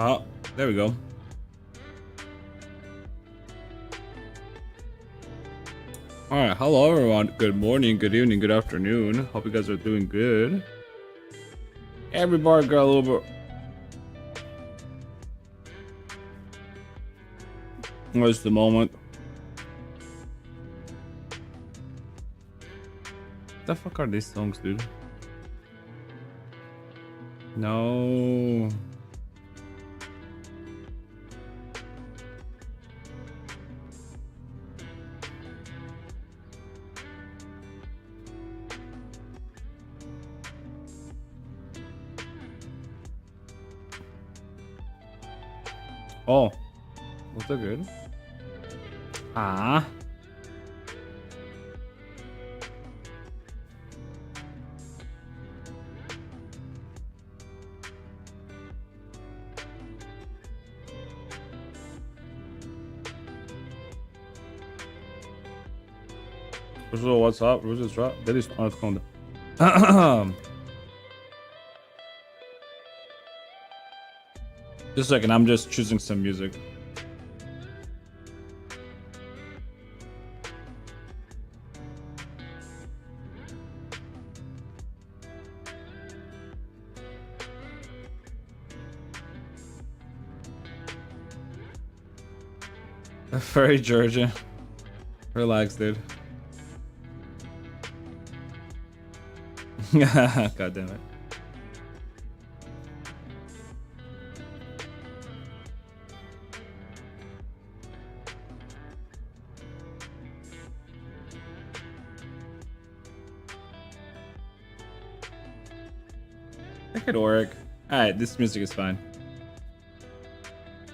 Oh, there we go. Alright, hello everyone. Good morning, good evening, good afternoon. Hope you guys are doing good. Everybody got a little bit. What's the moment? The fuck are these songs, dude? No. Oh, was that good? Ah. What's up? What's up? That is on. Just a second, I'm just choosing some music. Very Georgia. Relax, dude. God damn it. That could work. Alright, this music is fine.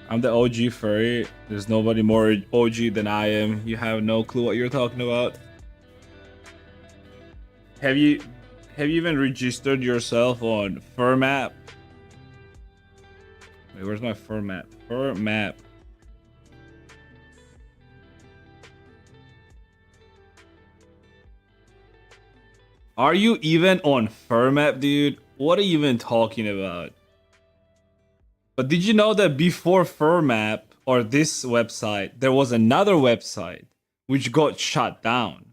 I'm the OG furry. There's nobody more OG than I am. You have no clue what you're talking about. Have you even registered yourself on VRChat? Wait, where's my VRChat? VRChat. Are you even on VRChat, dude? What are you even talking about? But did you know that before VRChat or this website, there was another website which got shut down?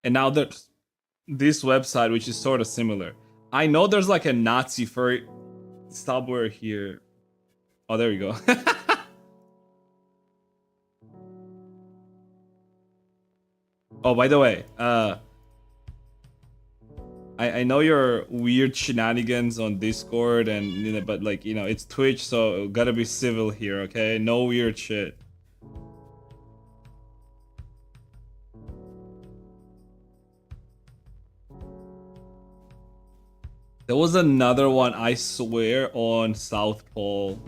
And now there's this website which is sort of similar. I know there's like a Nazi furry somewhere here. Oh, there you go. Oh, by the way, I know your weird shenanigans on Discord and you know, but like, you know, it's Twitch, so gotta be civil here, okay? No weird shit. There was another one, I swear, on South Pole.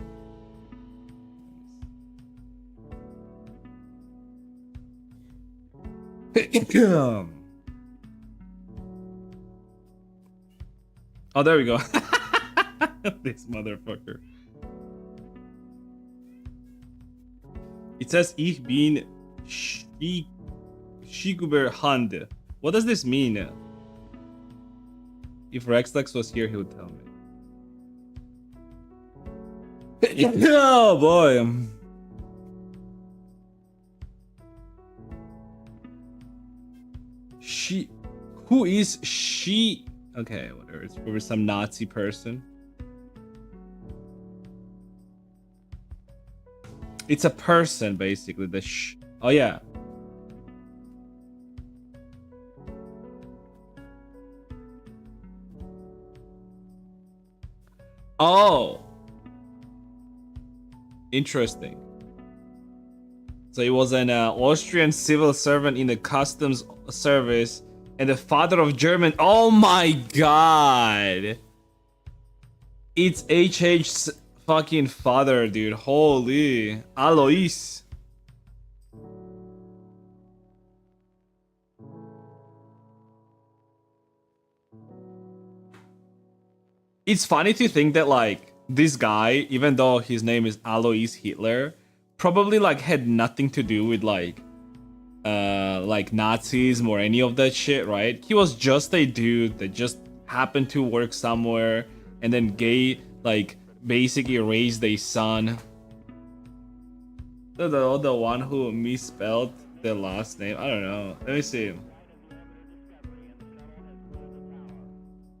Oh, there we go. This motherfucker. It says Ich bin Shikuber Hand. What does this mean? If Rexlex was here, he would tell me. Oh boy. Who is she? Okay, whatever. It's probably some Nazi person. It's a person, basically. Oh yeah. Oh. Interesting. So he was an Austrian civil servant in the customs service and the father of German. Oh my god. It's HH's fucking father, dude. Holy. Alois. It's funny to think that like this guy, even though his name is Alois Hitler, probably like had nothing to do with like Nazism or any of that shit, right? He was just a dude that just happened to work somewhere and then basically raised a son. The one who misspelled the last name. I don't know. Let me see.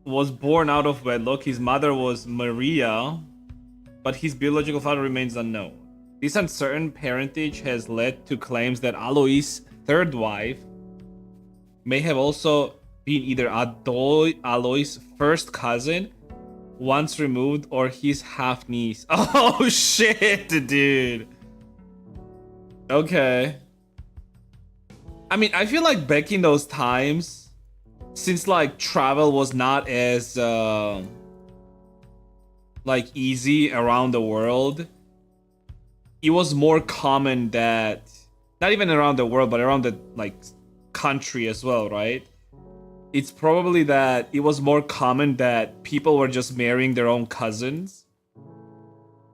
Was born out of wedlock. His mother was Maria, but his biological father remains unknown. This uncertain parentage has led to claims that Alois' third wife may have also been either Alois' first cousin, once removed, or his half niece. Oh shit, dude. Okay. I mean, I feel like back in those times, since like travel was not as like easy around the world, it was more common that, not even around the world, but around the like country as well, right? It's probably that it was more common that people were just marrying their own cousins.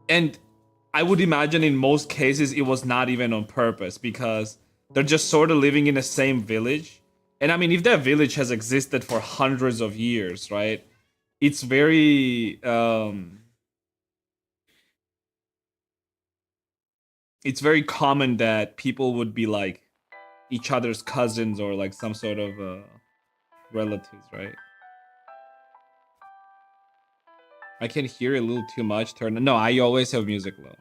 And I would imagine in most cases it was not even on purpose, because they're just sort of living in the same village. And I mean, if that village has existed for hundreds of years, right? It's very it's very common that people would be like each other's cousins or like some sort of relatives, right? I can hear a little too much. No, I always have music low.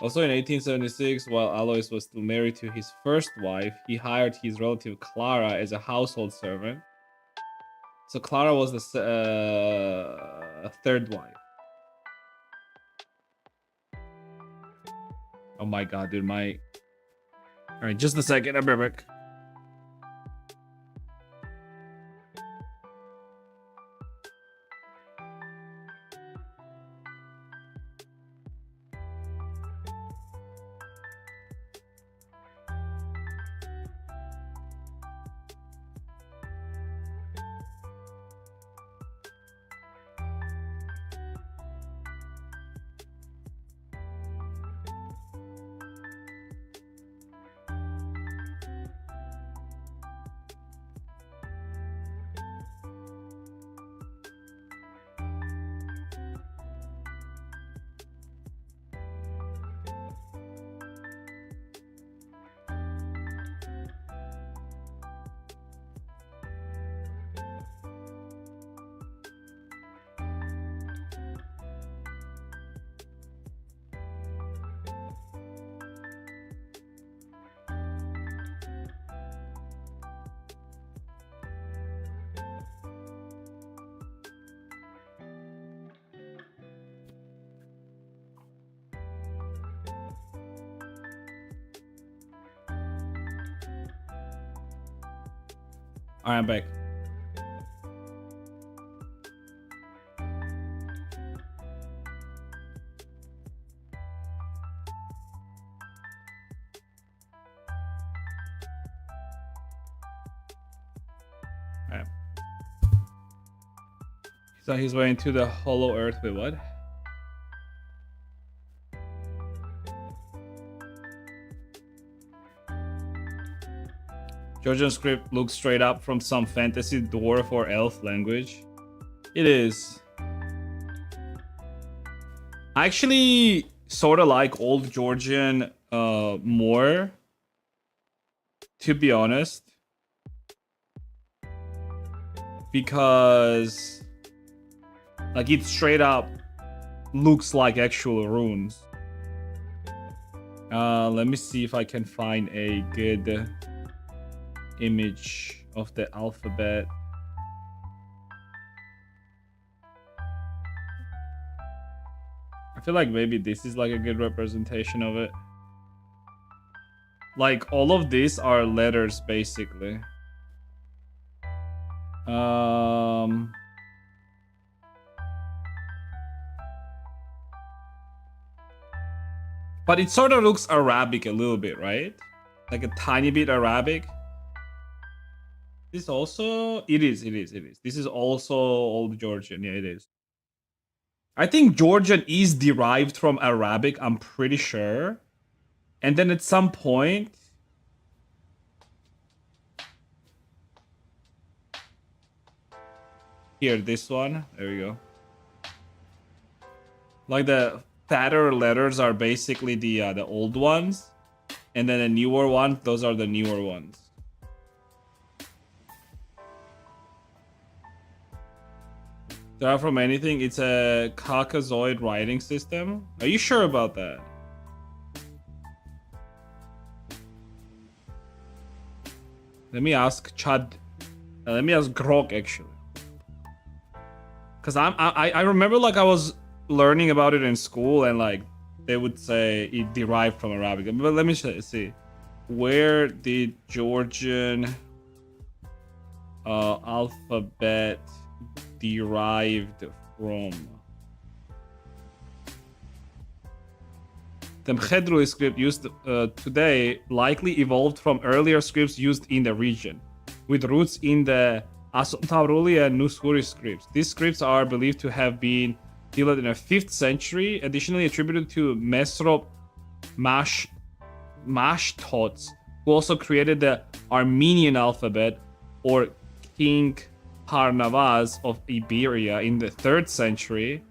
Also in 1876, while Alois was still married to his first wife, he hired his relative Clara as a household servant. So Clara was the third wife. Oh my god, dude, my... Alright, just a second, I'll be right back. Alright, I'm back. Alright. So he's way into the hollow earth with what? Georgian script looks straight up from some fantasy dwarf or elf language. It is. I actually sort of like old Georgian more, to be honest. Because like it straight up looks like actual runes. Let me see if I can find a good image of the alphabet. I feel like maybe this is like a good representation of it. Like all of these are letters basically. But it sort of looks Arabic a little bit, right? Like a tiny bit Arabic. This also... It is. This is also Old Georgian. Yeah, it is. I think Georgian is derived from Arabic, I'm pretty sure. And then at some point... Here, this one. There we go. Like the fatter letters are basically the old ones, and then the newer ones, those are the newer ones. Derived from anything, it's a Caucasoid writing system. Are you sure about that? Let me ask Chad. Let me ask Grok actually, because I remember like I was learning about it in school and like they would say it derived from Arabic. But let me see. Where did Georgian alphabet derived from? The Mkhedruli script used today likely evolved from earlier scripts used in the region, with roots in the Asomtauruli and Nushuri scripts. These scripts are believed to have been developed in the 5th century, additionally attributed to Mesrop Mashtots, who also created the Armenian alphabet, or King Parnavaz of Iberia in the 3rd century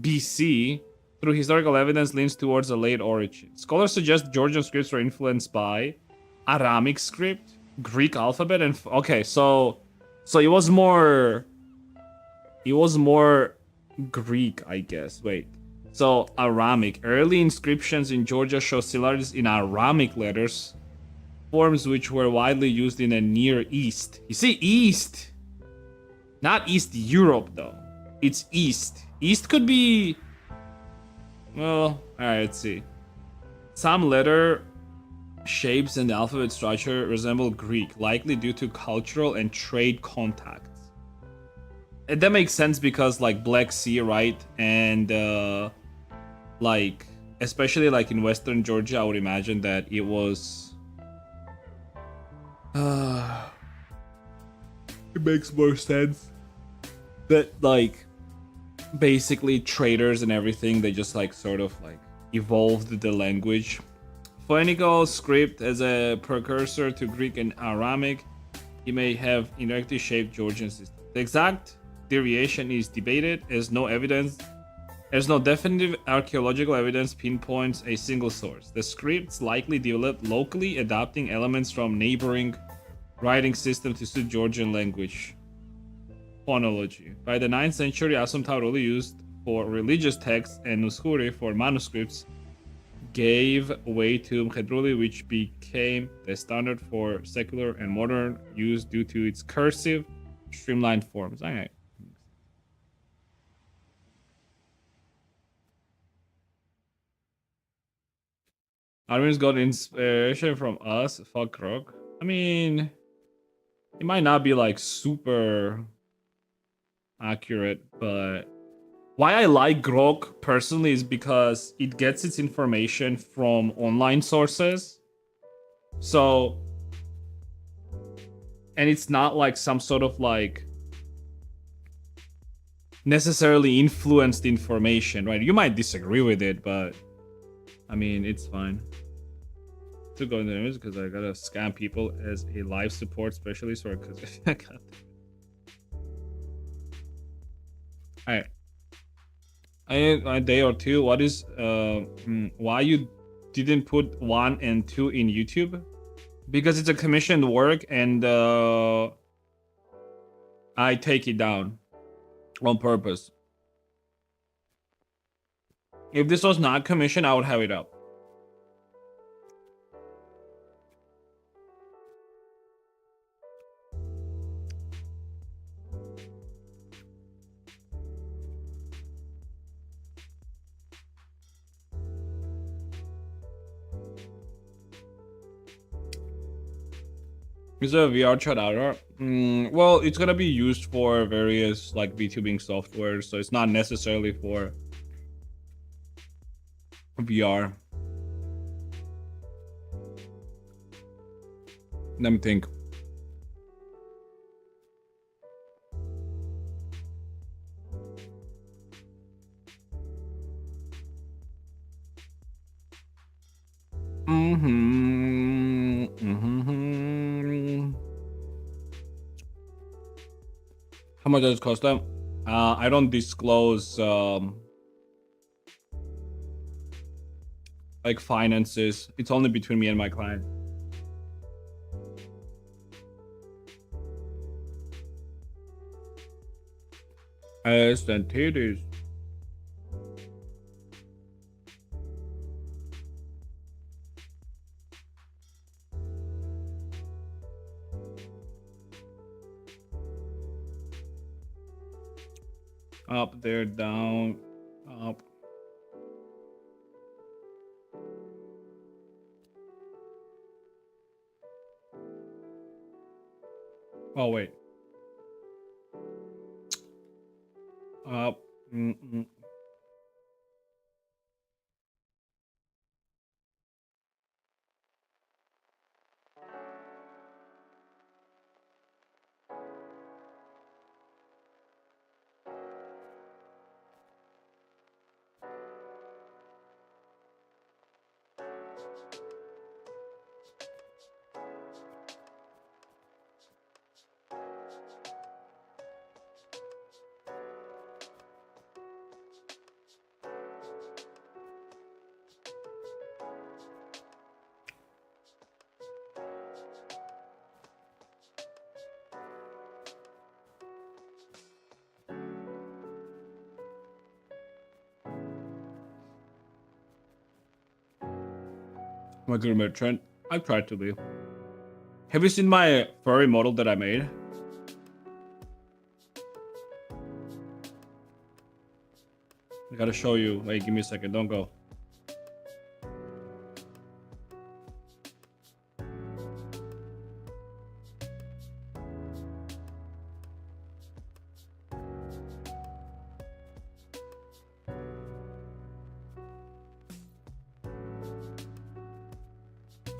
BC. Through historical evidence leans towards a late origin. Scholars suggest Georgian scripts were influenced by Aramic script, Greek alphabet, and okay, so it was more Greek, I guess. Wait. So Aramic. Early inscriptions in Georgia show similarities in Aramic letters, forms which were widely used in the Near East. You see, East. Not East Europe though. It's East. East could be, well, alright, let's see. Some letter shapes in the alphabet structure resemble Greek, likely due to cultural and trade contacts. And that makes sense because like Black Sea, right? And like, especially like in Western Georgia, I would imagine that it was it makes more sense that like basically traders and everything, they just like sort of like evolved the language. Phoenical script as a precursor to Greek and Aramic, it may have indirectly shaped Georgian system. The exact derivation is debated, as no definitive archaeological evidence pinpoints a single source. The scripts likely developed locally, adapting elements from neighboring writing systems to suit Georgian language phonology. By the 9th century, Asomtauruli, used for religious texts, and Nushuri for manuscripts, gave way to Mkhedruli, which became the standard for secular and modern use due to its cursive, streamlined forms. All right. Armin's got inspiration from us. Fuck rock. I mean, it might not be like super accurate, but why I like Grok personally is because it gets its information from online sources. So, and it's not like some sort of like necessarily influenced information, right? You might disagree with it, but I mean, it's fine. To go into the image because I gotta scam people as a live support specialist, or because I got. Alright. A day or two. What is why you didn't put 1 and 2 in YouTube? Because it's a commissioned work and I take it down on purpose. If this was not commissioned, I would have it up. Is there a VRChat out? Well, it's gonna be used for various like VTubing software, so it's not necessarily for VR. Let me think. How much does it cost them? I don't disclose like finances. It's only between me and my client. Ass and titties. Up, there, down, up. Oh, wait. Up. My good merchant. I tried to be. Have you seen my furry model that I made? I gotta show you. Wait, give me a second. Don't go.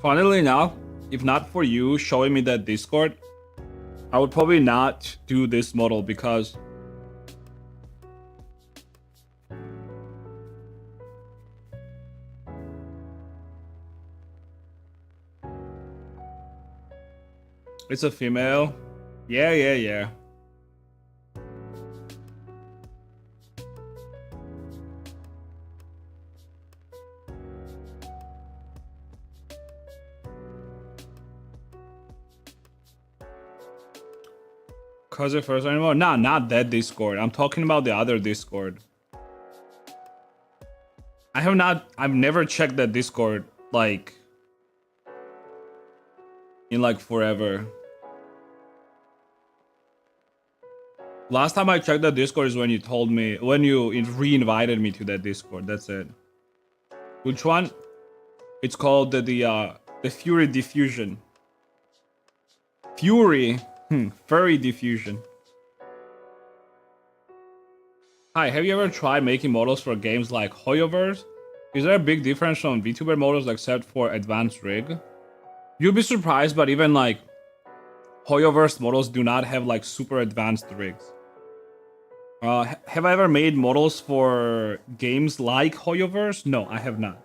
Funnily enough, if not for you showing me that Discord, I would probably not do this model because it's a female. Yeah. Cause it first anymore? Nah, not that Discord. I'm talking about the other Discord. I've never checked that Discord like in like forever. Last time I checked that Discord is when you told me, when you re-invited me to that Discord. That's it. Which one? It's called the Fury Diffusion. Fury. Furry Diffusion. Hi, have you ever tried making models for games like Hoyoverse? Is there a big difference from VTuber models except for advanced rig? You'll be surprised, but even like Hoyoverse models do not have like super advanced rigs. Have I ever made models for games like Hoyoverse? No, I have not.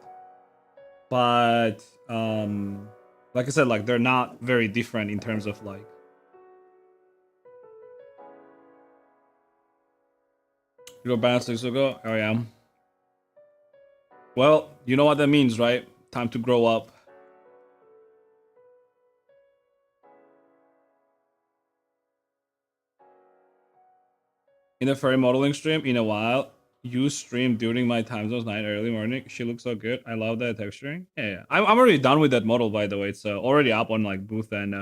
But like I said, like they're not very different in terms of like. You were banned 6 ago? Oh yeah. Well, you know what that means, right? Time to grow up. In a furry modeling stream in a while. You stream during my time zones, 9 early morning. She looks so good. I love that texturing. Yeah. I'm already done with that model, by the way. It's already up on like booth and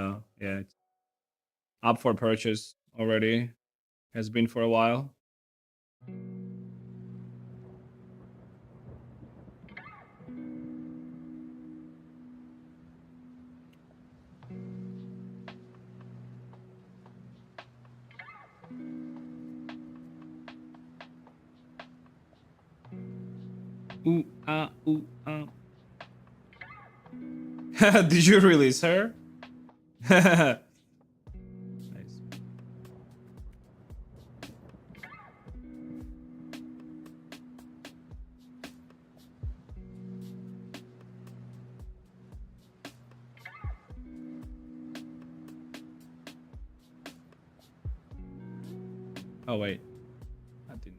yeah, it's up for purchase already. Has been for a while. Ooh, ooh, Did you release her? Nice. Oh wait, I didn't.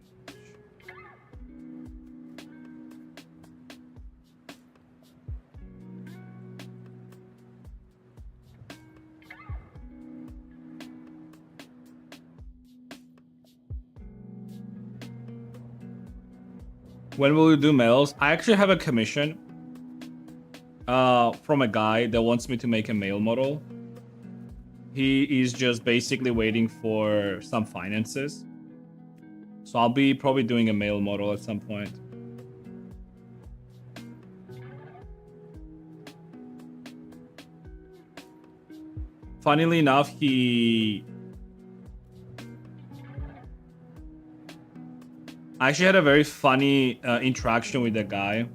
When will you do mails? I actually have a commission from a guy that wants me to make a male model. He is just basically waiting for some finances. So I'll be probably doing a male model at some point. Funnily enough, I actually had a very funny interaction with that guy.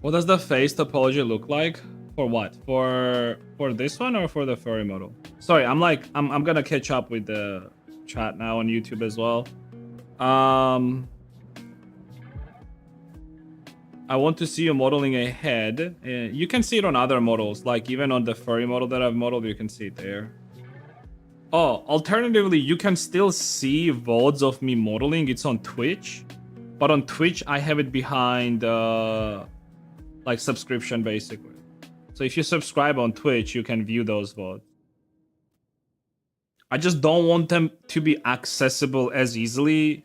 What does the face topology look like? For what? For this one or for the furry model? Sorry, I'm gonna catch up with the chat now on YouTube as well. I want to see you modeling a head. You can see it on other models, like even on the furry model that I've modeled, you can see it there. Oh, alternatively, you can still see VODs of me modeling. It's on Twitch, but on Twitch I have it behind like subscription basically. So if you subscribe on Twitch, you can view those VODs. I just don't want them to be accessible as easily,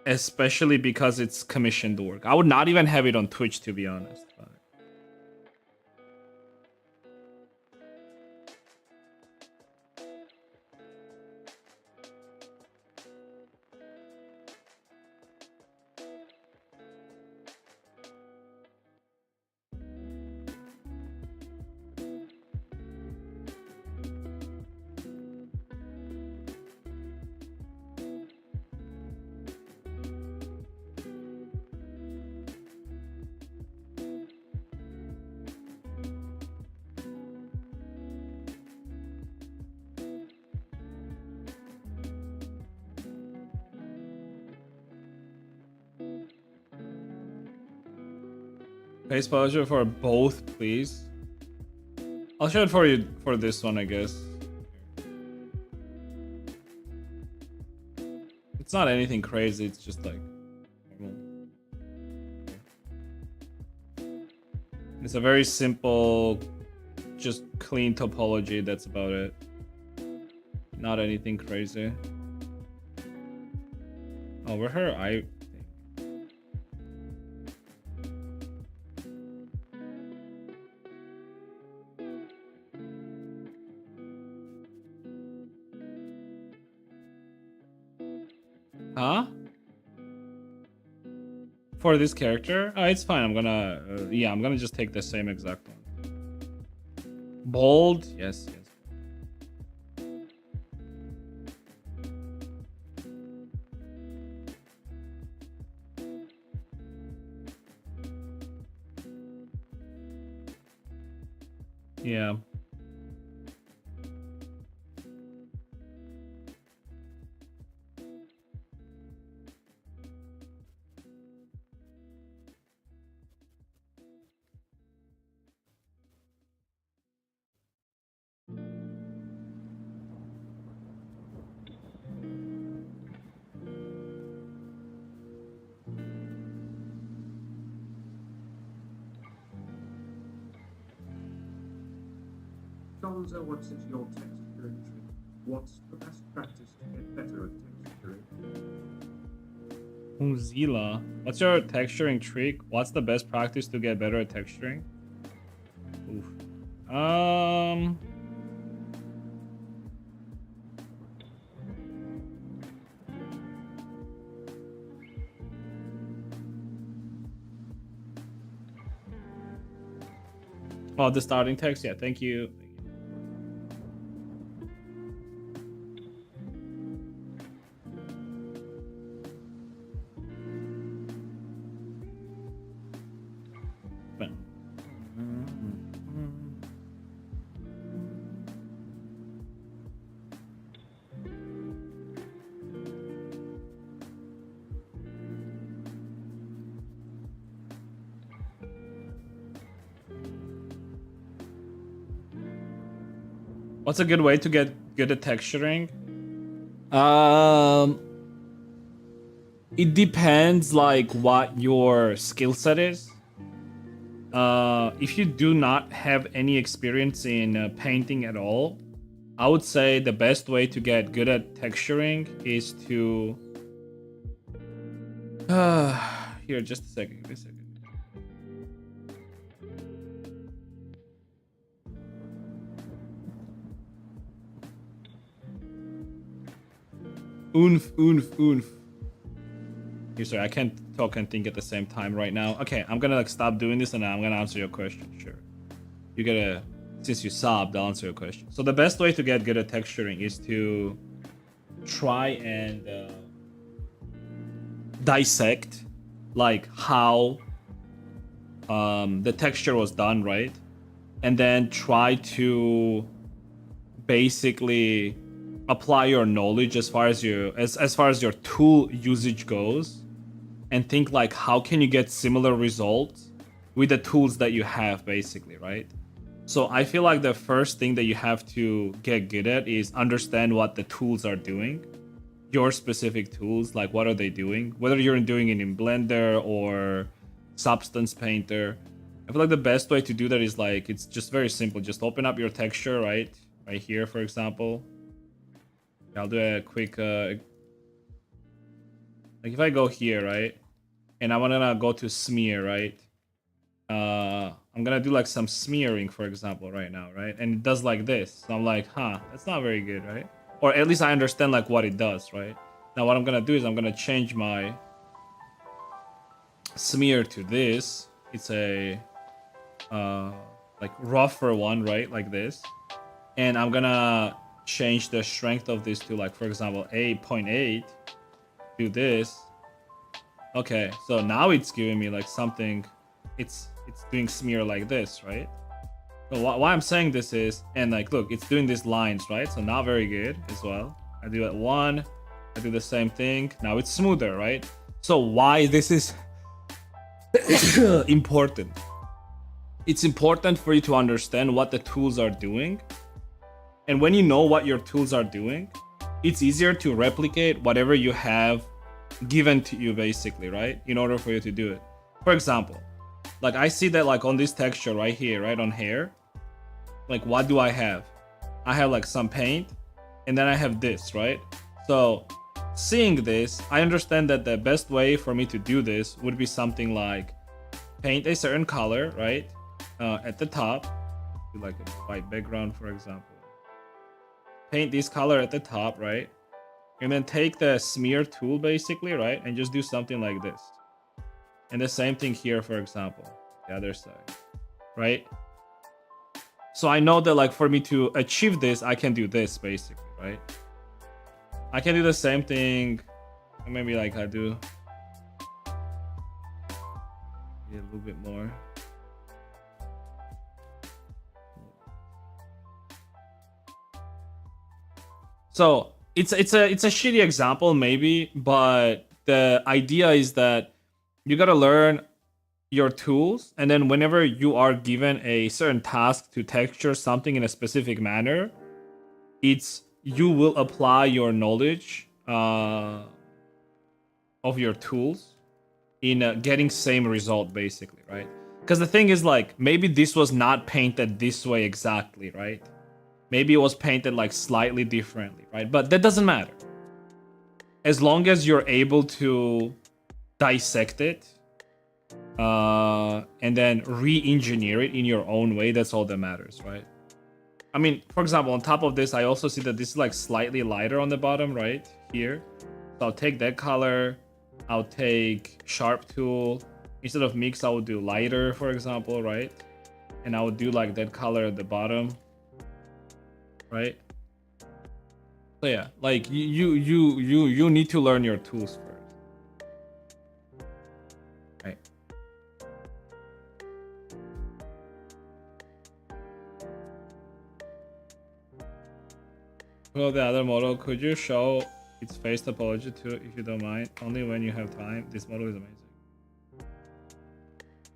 especially because it's commissioned work. I would not even have it on Twitch, to be honest. But... Face exposure for both, please. I'll show it for you for this one, I guess. It's not anything crazy, it's just like normal. It's a very simple, just clean topology, that's about it. Not anything crazy. Over her eye. Huh? For this character? Oh, it's fine. I'm gonna... yeah, I'm gonna just take the same exact one. Bold? Yes, yes. Yeah. Gonzo, what's your texturing trick? What's the best practice to get better at texturing? Mozilla. What's your texturing trick? What's the best practice to get better at texturing? Oof. Oh, the starting text. Yeah, thank you. What's a good way to get good at texturing? It depends like what your skill set is. If you do not have any experience in painting at all, I would say the best way to get good at texturing is to here, just a second, give me a second. Oomph. Here, sorry, I can't talk and think at the same time right now. Okay, I'm gonna like stop doing this and I'm gonna answer your question. Sure. You gotta, since you sobbed, I'll answer your question. So the best way to get good at texturing is to try and dissect like how the texture was done, right? And then try to basically apply your knowledge as far as your tool usage goes, and think like how can you get similar results with the tools that you have, basically, right? So I feel like the first thing that you have to get good at is understand what the tools are doing, your specific tools, like what are they doing, whether you're doing it in Blender or Substance Painter. I feel like the best way to do that is like, it's just very simple. Just open up your texture, right here, for example. I'll do a quick like if I go here, right, and I want to go to smear, right, I'm gonna do like some smearing, for example, right now, right, and it does like this. So I'm like, huh, that's not very good, right? Or at least I understand like what it does, right? Now what I'm gonna do is I'm gonna change my smear to this. It's a like rougher one, right, like this, and I'm gonna change the strength of this to like, for example, 8.8. do this. Okay, so now it's giving me like something. It's doing smear like this, right? So why I'm saying this is, and like look, it's doing these lines, right? So not very good as well. I do it 1, I do the same thing. Now it's smoother, right? So why this is important? It's important for you to understand what the tools are doing. And when you know what your tools are doing, it's easier to replicate whatever you have given to you, basically, right? In order for you to do it. For example, like I see that like on this texture right here, right on hair, like what do I have? I have like some paint, and then I have this, right? So seeing this, I understand that the best way for me to do this would be something like paint a certain color, right? At the top, do like a white background, for example. Paint this color at the top, right? And then take the smear tool, basically, right? And just do something like this. And the same thing here, for example, the other side, right? So I know that like for me to achieve this, I can do this, basically, right? I can do the same thing. Maybe like I do a little bit more. So it's a shitty example maybe, but the idea is that you gotta learn your tools, and then whenever you are given a certain task to texture something in a specific manner, you will apply your knowledge of your tools in getting same result, basically, right? Because the thing is like, maybe this was not painted this way exactly, right? Maybe it was painted like slightly differently, right? But that doesn't matter. As long as you're able to dissect it and then re-engineer it in your own way, that's all that matters, right? I mean, for example, on top of this, I also see that this is like slightly lighter on the bottom, right? Here. So I'll take that color. I'll take sharp tool. Instead of mix, I will do lighter, for example, right? and I would do like that color at the bottom, right? So yeah, like you need to learn your tools first, right? Well, the other model, could you show its face topology too, if you don't mind? Only when you have time. This model is amazing.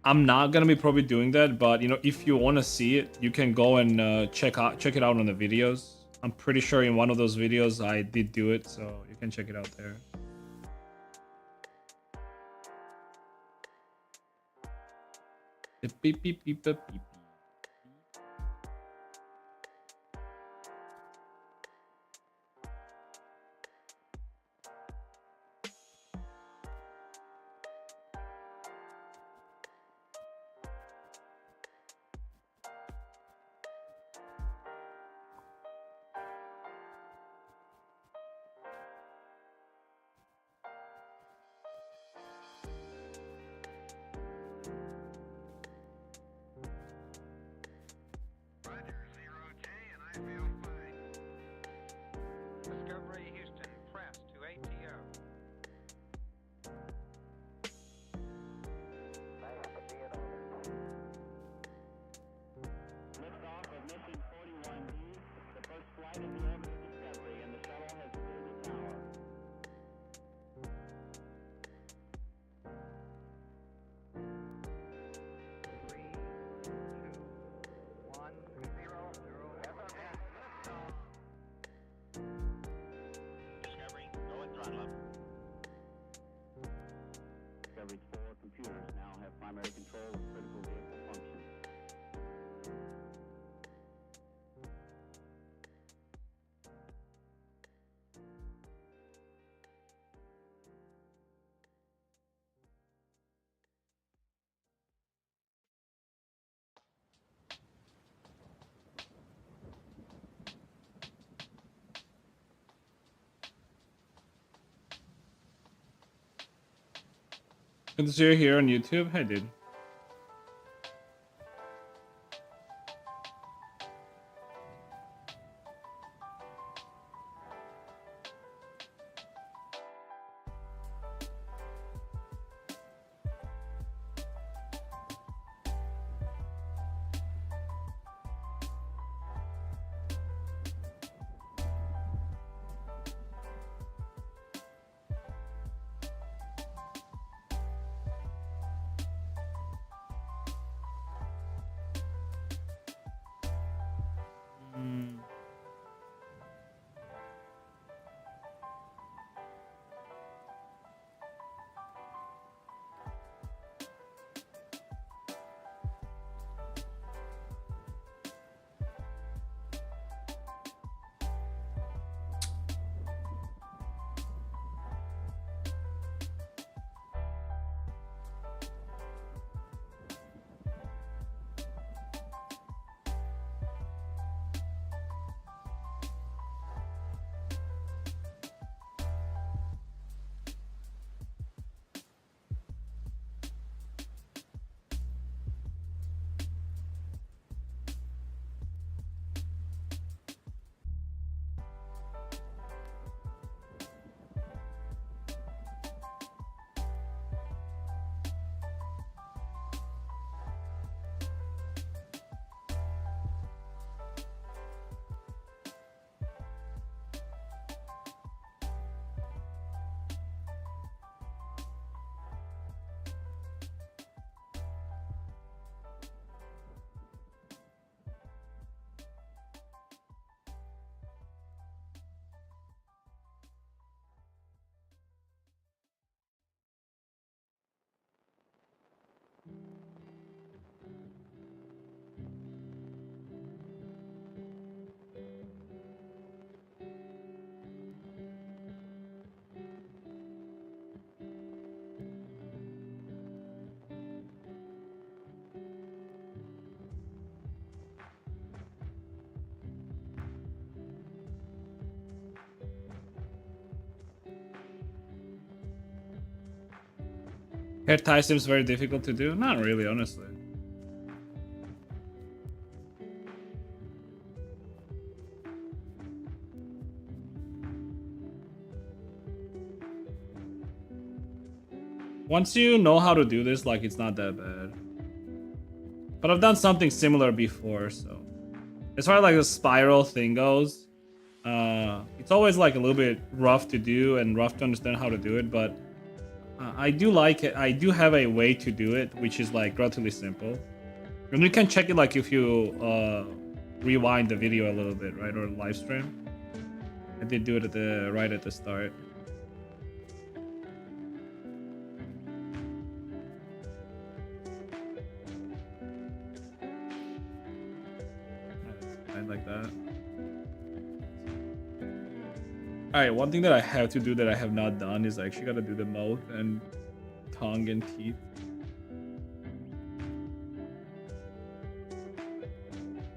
I'm not gonna be probably doing that, but you know, if you want to see it, you can go and check it out on the videos. I'm pretty sure in one of those videos I did do it, so you can check it out there. Beep, beep, beep, beep, beep, beep. Discovery Houston, press to ATO. Liftoff of mission 41D, the first flight of the orbit of Discovery, and the shuttle has cleared the tower. Discovery, go and throttle up. Discovery's 4 computers now have primary control of critical vehicle functions. Good to see you here on YouTube. Hey, dude. Hair tie seems very difficult to do. Not really, honestly. Once you know how to do this, like, it's not that bad. But I've done something similar before, so as far as like the spiral thing goes, it's always like a little bit rough to do and rough to understand how to do it, but I do like it. I do have a way to do it, which is like relatively simple. And you can check it like if you rewind the video a little bit, right, or live stream. I did do it at the right at the start. I like that. Alright, one thing that I have to do that I have not done is I actually gotta do the mouth and tongue and teeth.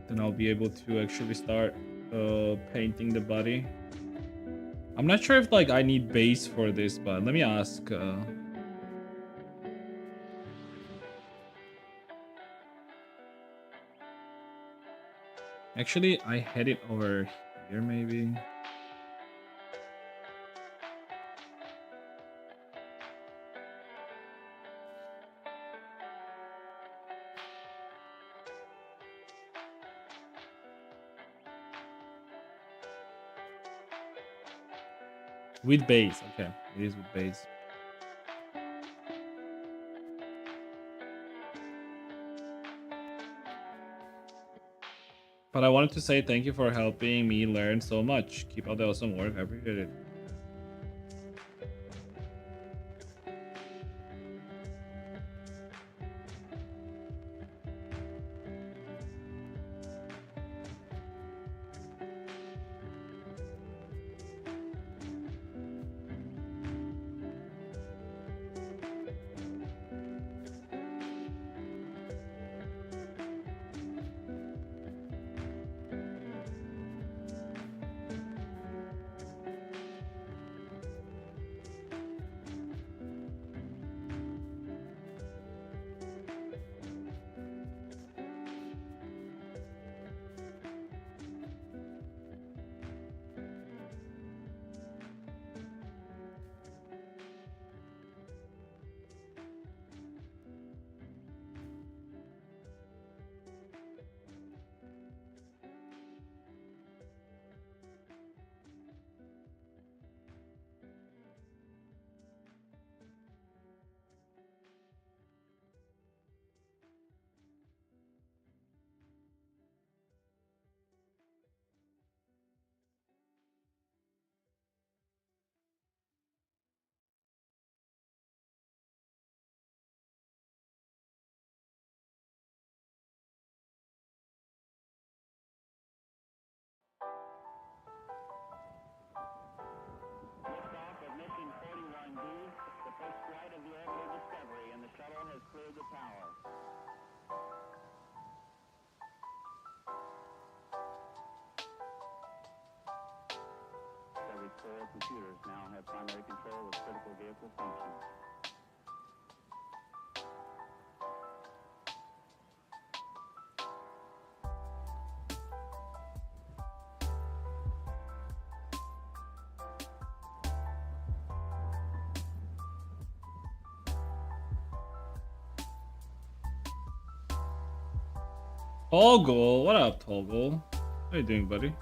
Then I'll be able to actually start painting the body. I'm not sure if like I need base for this, but let me ask. Actually, I had it over here maybe. With base, okay. It is with base. But I wanted to say thank you for helping me learn so much. Keep up the awesome work. I appreciate it. Liftoff of mission 41B, the first flight of the orbital Discovery, and the shuttle has cleared the tower. Discovery's core computers now have primary control of critical vehicle functions. Toggle, what up, Toggle? How you doing, buddy?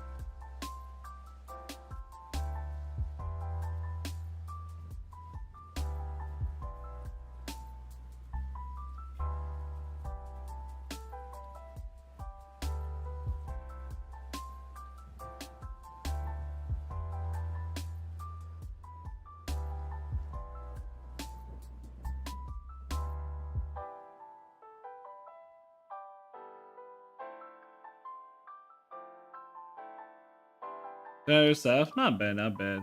Yourself? Not bad, not bad.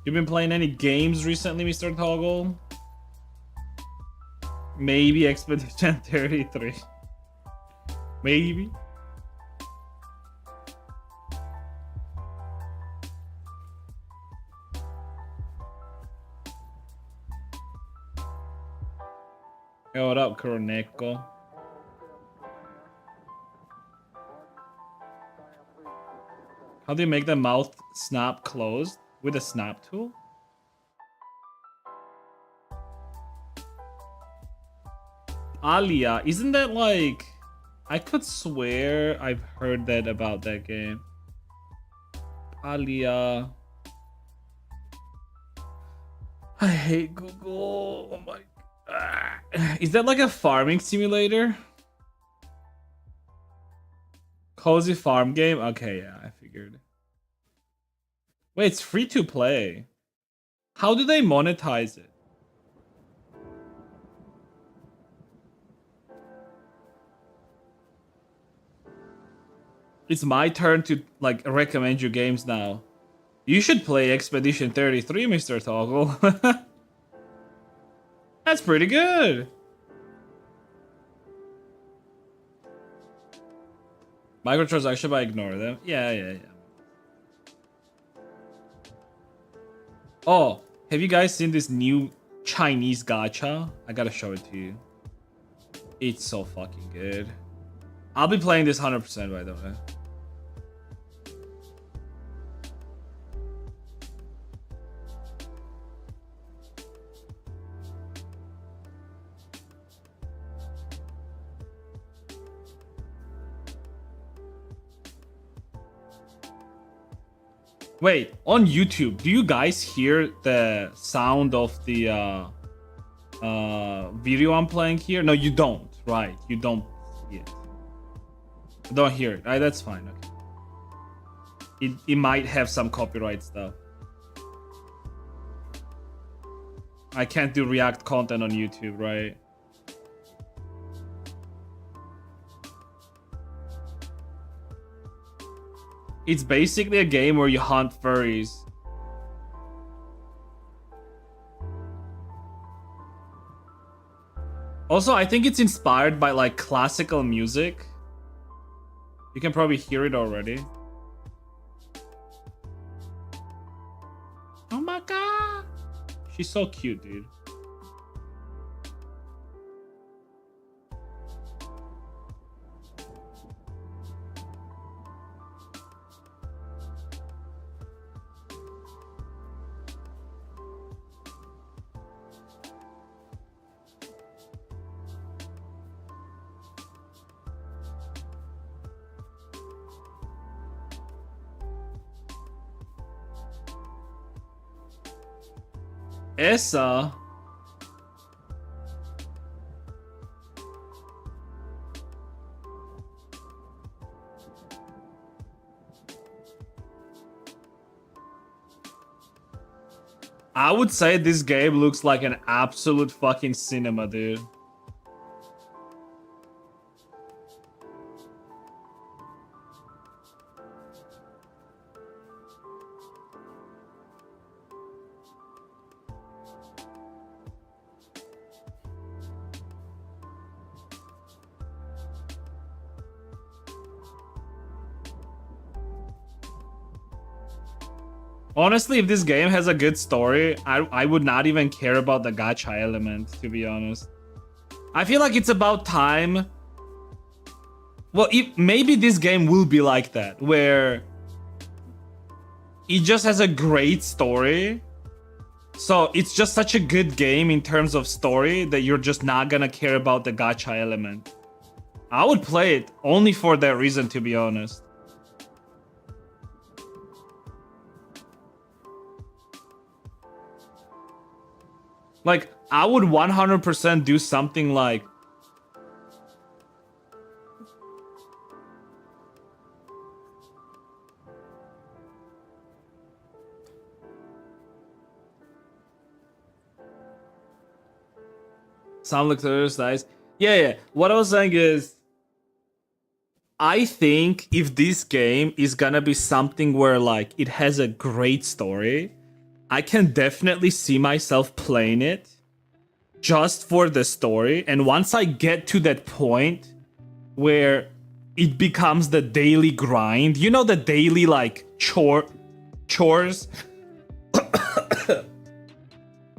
You been playing any games recently, Mr. Toggle? Maybe Expedition 33. Maybe. Hey, what up, Kuroneko? How do you make the mouth snap closed? With a snap tool? Alia, isn't that like... I could swear I've heard that about that game. Alia. I hate Google. Oh my... Is that like a farming simulator? Cozy farm game? Okay, yeah, I figured. Wait, it's free to play. How do they monetize it? It's my turn to like recommend you games now. You should play Expedition 33, Mr. Toggle. That's pretty good. Microtransaction, I ignore them. Yeah. Oh, have you guys seen this new Chinese gacha? I gotta show it to you. It's so fucking good. I'll be playing this 100% by the way. Wait, on YouTube, do you guys hear the sound of the video I'm playing here? No, you don't, right? You don't see it. You don't hear it. Right, that's fine. Okay. It might have some copyright stuff. I can't do React content on YouTube, right? It's basically a game where you hunt furries. Also, I think it's inspired by like classical music. You can probably hear it already. Oh my god! She's so cute, dude. Essa. I would say this game looks like an absolute fucking cinema, dude. Honestly, if this game has a good story, I would not even care about the gacha element, to be honest. I feel like it's about time. Well, maybe this game will be like that, where it just has a great story. So it's just such a good game in terms of story that you're just not gonna care about the gacha element. I would play it only for that reason, to be honest. Like, I would 100% do something like... Sound like there's nice. Yeah. What I was saying is... I think if this game is gonna be something where, like, it has a great story... I can definitely see myself playing it just for the story. And once I get to that point where it becomes the daily grind, you know, the daily like chores.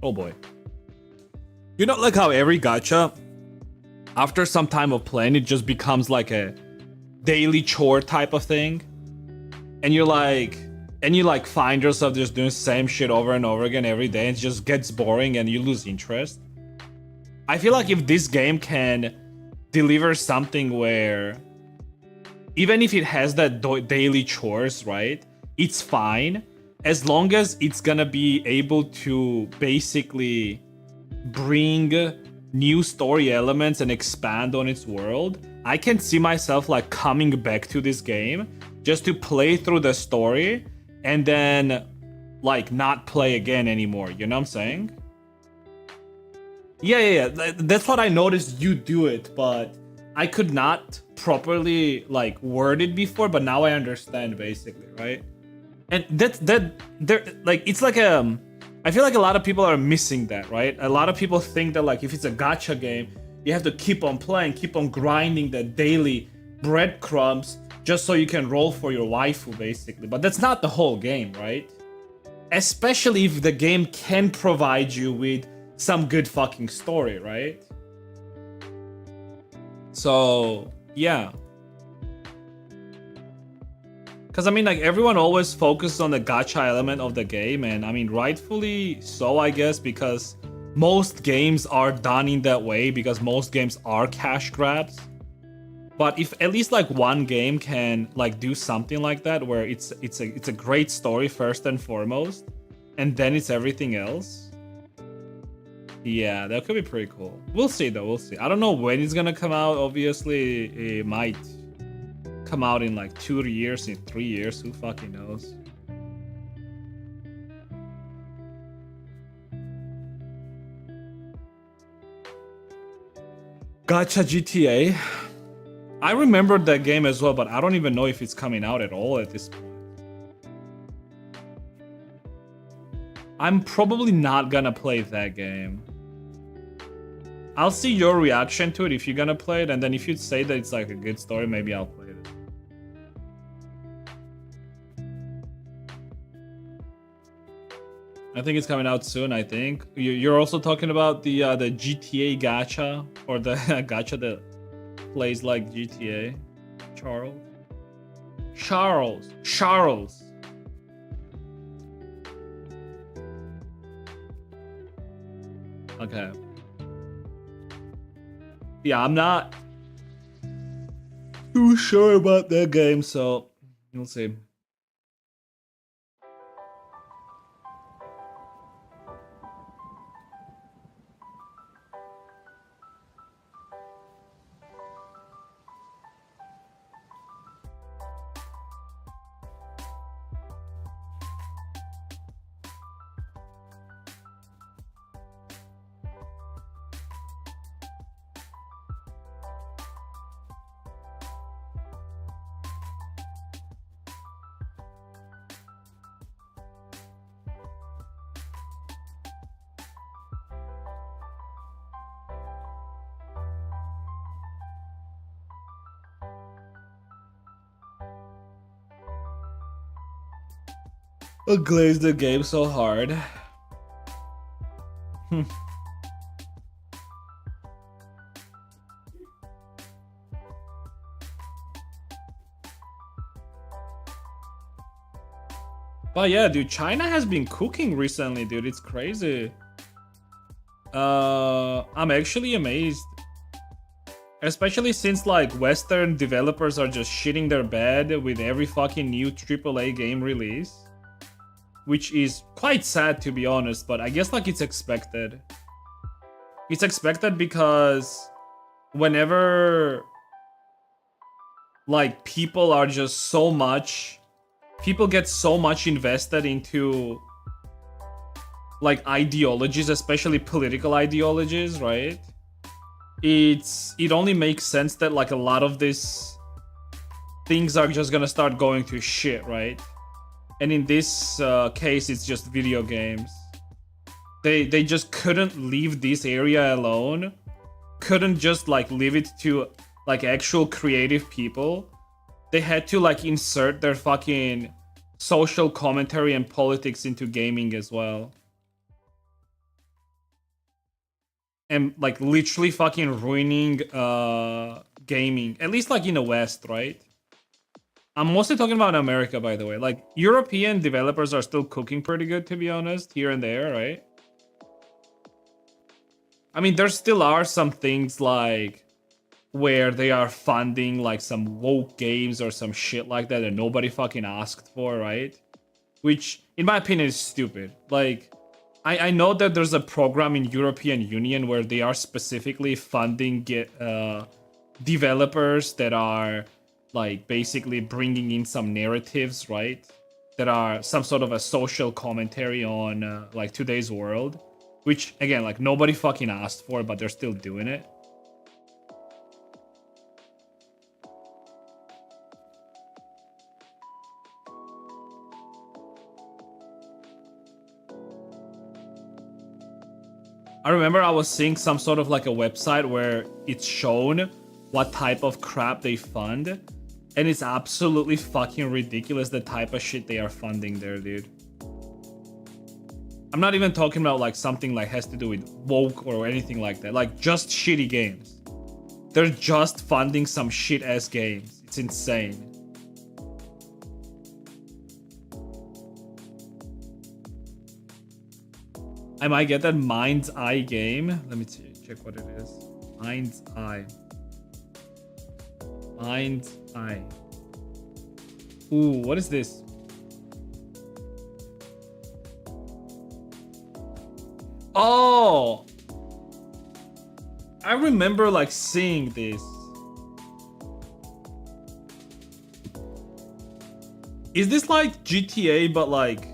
Oh boy. You know, like how every gacha after some time of playing, it just becomes like a daily chore type of thing. And you like find yourself just doing the same shit over and over again every day, and it just gets boring and you lose interest. I feel like if this game can deliver something where even if it has that daily chores, right, it's fine as long as it's gonna be able to basically bring new story elements and expand on its world. I can see myself like coming back to this game just to play through the story and then like not play again anymore. You know what I'm saying? Yeah. That's what I noticed you do it, but I could not properly like word it before, but now I understand basically, right? And that there like it's like I feel like a lot of people are missing that, right? A lot of people think that like if it's a gacha game, you have to keep on playing, keep on grinding the daily breadcrumbs just so you can roll for your waifu basically. But that's not the whole game, right? Especially if the game can provide you with some good fucking story, right? So, yeah. Because, I mean, like, everyone always focuses on the gacha element of the game, and, I mean, rightfully so, I guess, because most games are done in that way, because most games are cash grabs. But if at least, like, one game can, like, do something like that, where it's a great story first and foremost, and then it's everything else, yeah, that could be pretty cool. We'll see, though, we'll see. I don't know when it's gonna come out, obviously, it might come out in like 2 years, in 3 years, who fucking knows. Gacha GTA. I remembered that game as well, but I don't even know if it's coming out at all at this point. I'm probably not gonna play that game. I'll see your reaction to it if you're gonna play it, and then if you say that it's like a good story, maybe I'll play it. I think it's coming out soon, I think. You're also talking about the GTA gacha, or the gacha that plays like GTA. Charles. Okay. Yeah, I'm not too sure about that game, so we'll see. I glazed the game so hard. But yeah, dude, China has been cooking recently, dude. It's crazy. I'm actually amazed. Especially since like Western developers are just shitting their bed with every fucking new AAA game release. Which is quite sad, to be honest, but I guess like it's expected. It's expected because whenever like people are just so much, people get so much invested into like ideologies, especially political ideologies, right? It only makes sense that like a lot of these things are just gonna start going to shit, right? And in this case, it's just video games. They just couldn't leave this area alone. Couldn't just like leave it to like actual creative people. They had to like insert their fucking social commentary and politics into gaming as well. and like literally fucking ruining gaming, at least like in the West, right? I'm mostly talking about America, by the way. Like, European developers are still cooking pretty good, to be honest, here and there, right? I mean, there still are some things like where they are funding like some woke games or some shit like that that nobody fucking asked for, right? Which, in my opinion, is stupid. Like, I know that there's a program in European Union where they are specifically funding developers that are like basically bringing in some narratives, right? That are some sort of a social commentary on like today's world, which again, like nobody fucking asked for, but they're still doing it. I remember I was seeing some sort of like a website where it's shown what type of crap they fund, and it's absolutely fucking ridiculous the type of shit they are funding there, dude. I'm not even talking about like something like has to do with woke or anything like that, like just shitty games. They're just funding some shit ass games. It's insane. I might get that Mind's Eye game. Let me check what it is. Mind's Eye. Mind's Eye. Ooh, what is this? Oh! I remember like seeing this. Is this like GTA but like...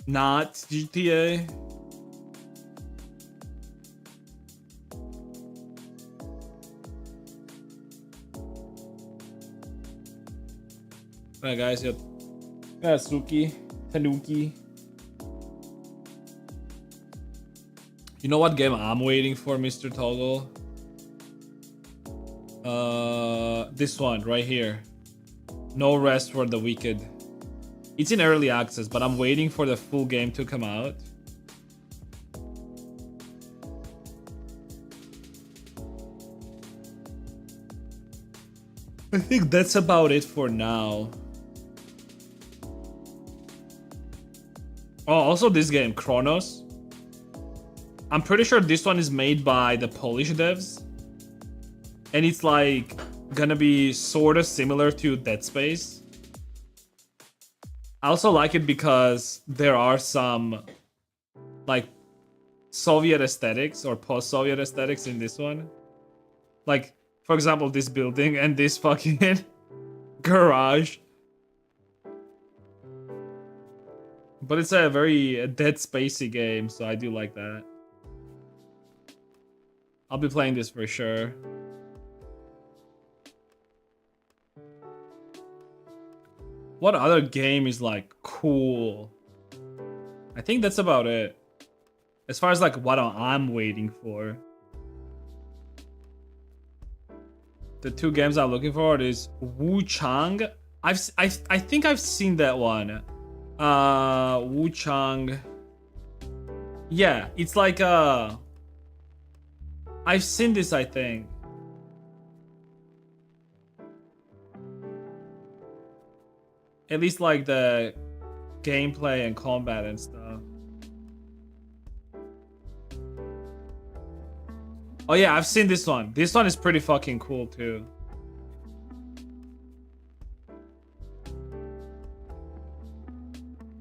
not GTA? Alright guys, yep. Tanuki. You know what game I'm waiting for, Mr. Toggle? This one right here. No Rest for the Wicked. It's in early access, but I'm waiting for the full game to come out. I think that's about it for now. Oh, also this game, Chronos. I'm pretty sure this one is made by the Polish devs. And it's like gonna be sort of similar to Dead Space. I also like it because there are some like Soviet aesthetics or post-Soviet aesthetics in this one. Like, for example, this building and this fucking garage. But it's a very Dead Spacey game, so I do like that. I'll be playing this for sure. What other game is like cool? I think that's about it. As far as like what I'm waiting for. The two games I'm looking for is Wu Chang. I think I've seen that one. Wu Chang. Yeah, it's like I've seen this, I think. At least like the gameplay and combat and stuff. Oh yeah, I've seen this one. This one is pretty fucking cool too.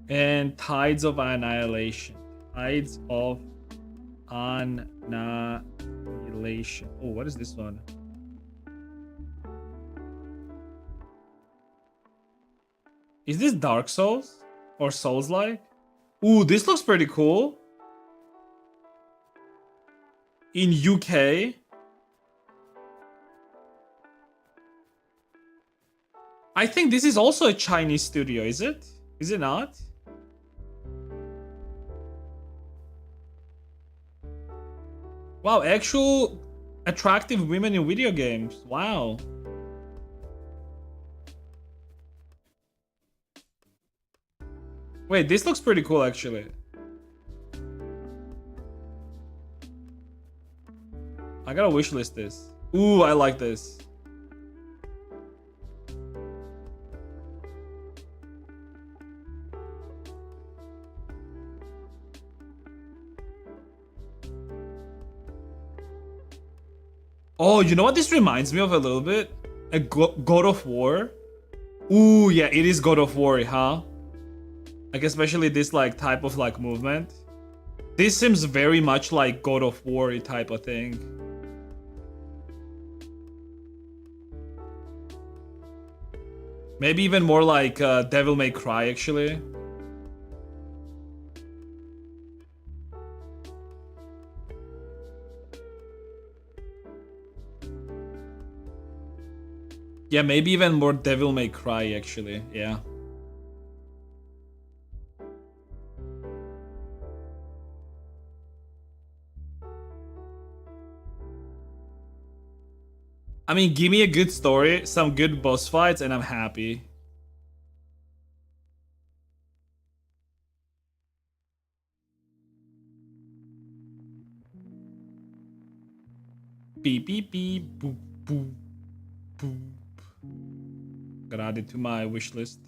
And Tides of Annihilation. Tides of Annihilation. Oh, what is this one? Is this Dark Souls? Or Souls-like? Ooh, this looks pretty cool. In UK. I think this is also a Chinese studio, is it? Is it not? Wow, actual attractive women in video games. Wow. Wait, this looks pretty cool actually. I gotta wishlist this. Ooh, I like this. Oh, you know what this reminds me of a little bit? A God of War. Ooh, yeah, it is God of War, huh? Like especially this like type of like movement. This seems very much like God of War type of thing. Maybe even more like Devil May Cry actually. Yeah, maybe even more Devil May Cry actually, yeah. I mean, give me a good story, some good boss fights, and I'm happy. Beep beep beep boop boop boop. Gotta add it to my wish list.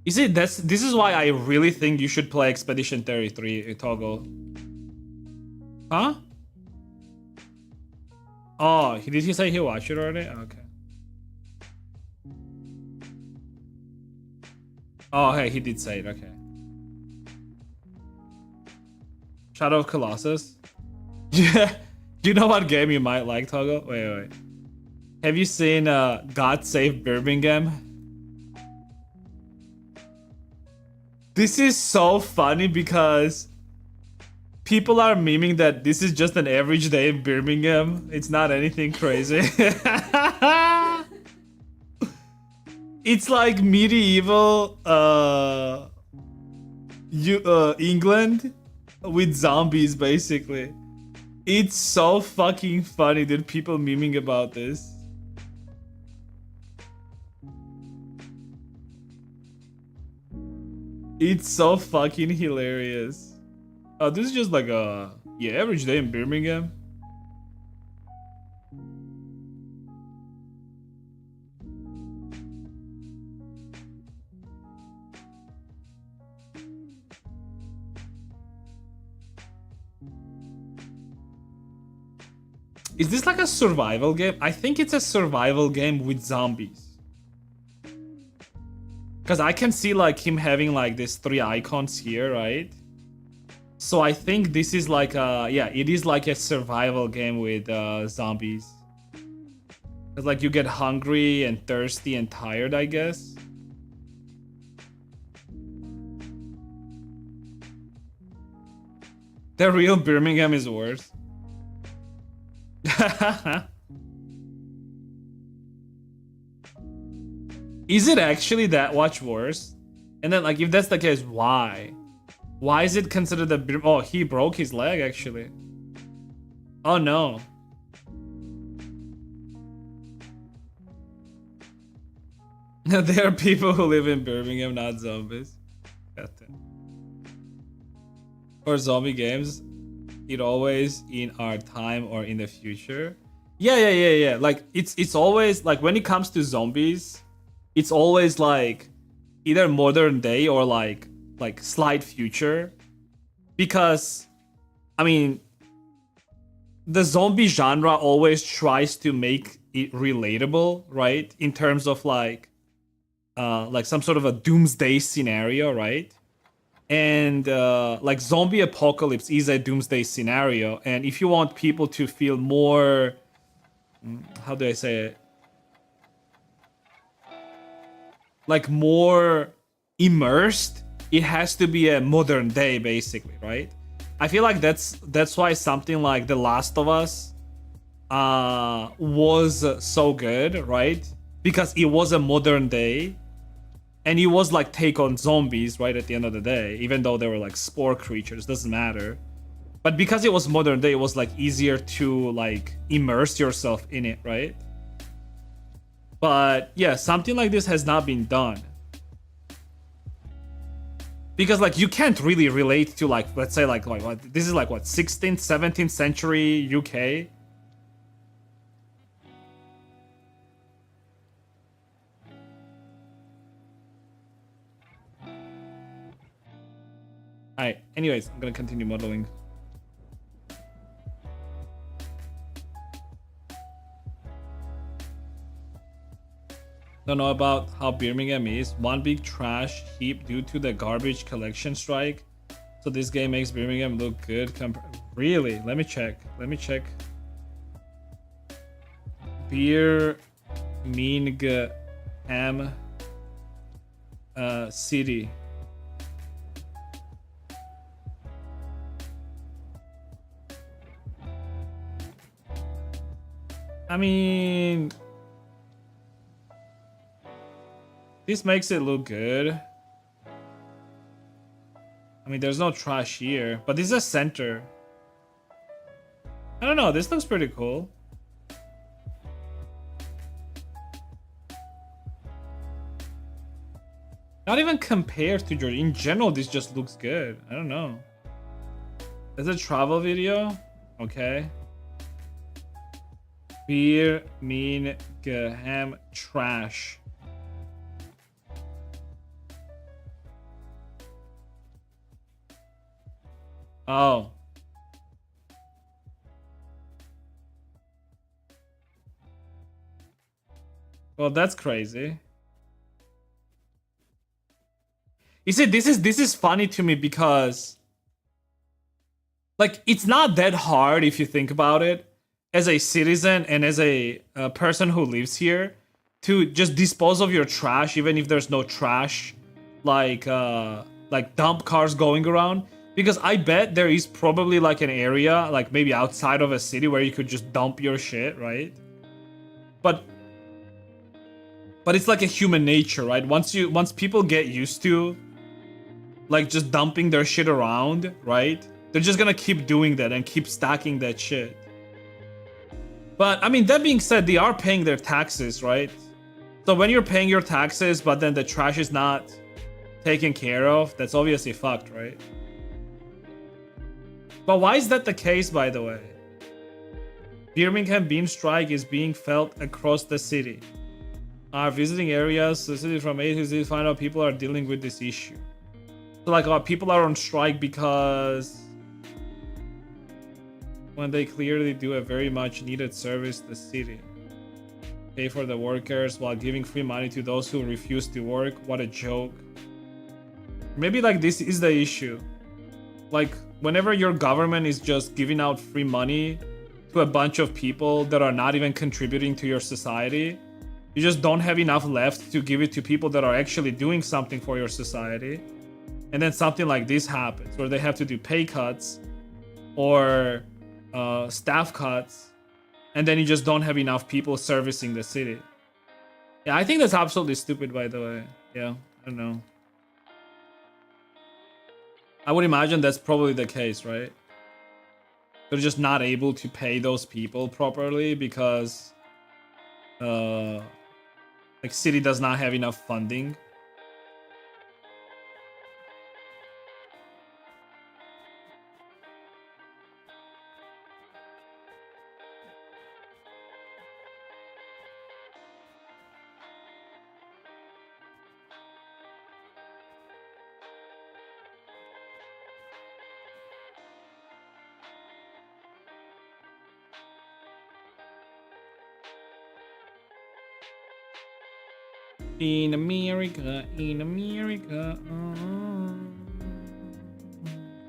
You see, this is why I really think you should play Expedition 33 Toggle. Huh? Oh, did he say he watched it already? Okay. Oh, hey, he did say it, okay. Shadow of Colossus? Yeah. Do you know what game you might like, Toggle? Wait. Have you seen God Save Birmingham? This is so funny because people are memeing that this is just an average day in Birmingham. It's not anything crazy. It's like medieval England with zombies basically. It's so fucking funny that people memeing about this. It's so fucking hilarious. Oh, this is just like a average day in Birmingham. Is this like a survival game? I think it's a survival game with zombies. Because I can see like him having like these 3 icons here, right? So I think this is like a, yeah, it is like a survival game with zombies. Because like you get hungry and thirsty and tired, I guess. The real Birmingham is worse. Is it actually that much worse? And then like if that's the case, why? Why is it considered a oh, he broke his leg actually. Oh no. There are people who live in Birmingham, not zombies. For zombie games, it always in our time or in the future. Yeah. Like it's always like when it comes to zombies, it's always like either modern day or like slight future. Because I mean the zombie genre always tries to make it relatable, right? In terms of like some sort of a doomsday scenario, right? And like zombie apocalypse is a doomsday scenario, and if you want people to feel more, how do I say it, like more immersed, it has to be a modern day basically, right? I feel like that's why something like The Last of Us was so good, right? Because it was a modern day. And it was like take on zombies, right, at the end of the day, even though they were like spore creatures, doesn't matter. But because it was modern day, it was like easier to like immerse yourself in it, right? But yeah, something like this has not been done. Because like you can't really relate to like, let's say like what, this is like what, 16th, 17th century UK? Alright, anyways, I'm gonna continue modeling. Don't know about how Birmingham is. One big trash heap due to the garbage collection strike. So this game makes Birmingham look good. Really? Let me check. Let me check. Birmingham city. I mean, this makes it look good. I mean, there's no trash here, but this is a center. I don't know, this looks pretty cool. Not even compared to Georgia. In general, this just looks good. I don't know. There's a travel video. Okay. Birmingham trash. Oh. Well, that's crazy. You see, this is funny to me because like it's not that hard if you think about it as a citizen and as a person who lives here to just dispose of your trash even if there's no trash like dump cars going around, because I bet there is probably like an area like maybe outside of a city where you could just dump your shit, right? But it's like a human nature, right? Once people get used to like just dumping their shit around, right? They're just gonna keep doing that and keep stacking that shit. But I mean, that being said, they are paying their taxes, right? So when you're paying your taxes, but then the trash is not taken care of, that's obviously fucked, right? But why is that the case, by the way? Birmingham bean strike is being felt across the city. Our visiting areas, the city from A to Z, find out people are dealing with this issue. So like, people are on strike because when they clearly do a very much needed service to the city. Pay for the workers while giving free money to those who refuse to work. What a joke. Maybe like this is the issue. Like whenever your government is just giving out free money to a bunch of people that are not even contributing to your society, you just don't have enough left to give it to people that are actually doing something for your society. And then something like this happens where they have to do pay cuts or staff cuts, and then you just don't have enough people servicing the city. Yeah, I think that's absolutely stupid, by the way. Yeah, I don't know. I would imagine that's probably the case, right? They're just not able to pay those people properly because like city does not have enough funding. In America, in America.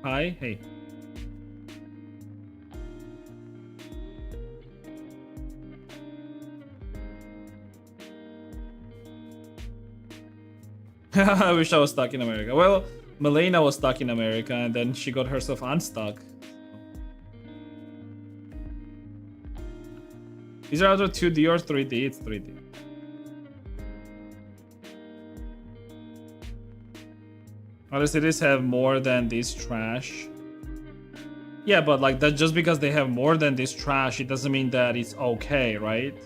Hi, hey. I wish I was stuck in America. Well, Melena was stuck in America and then she got herself unstuck. These are either 2D or 3D. It's 3D. Other cities have more than this trash. Yeah, but like that, just because they have more than this trash, it doesn't mean that it's okay, right?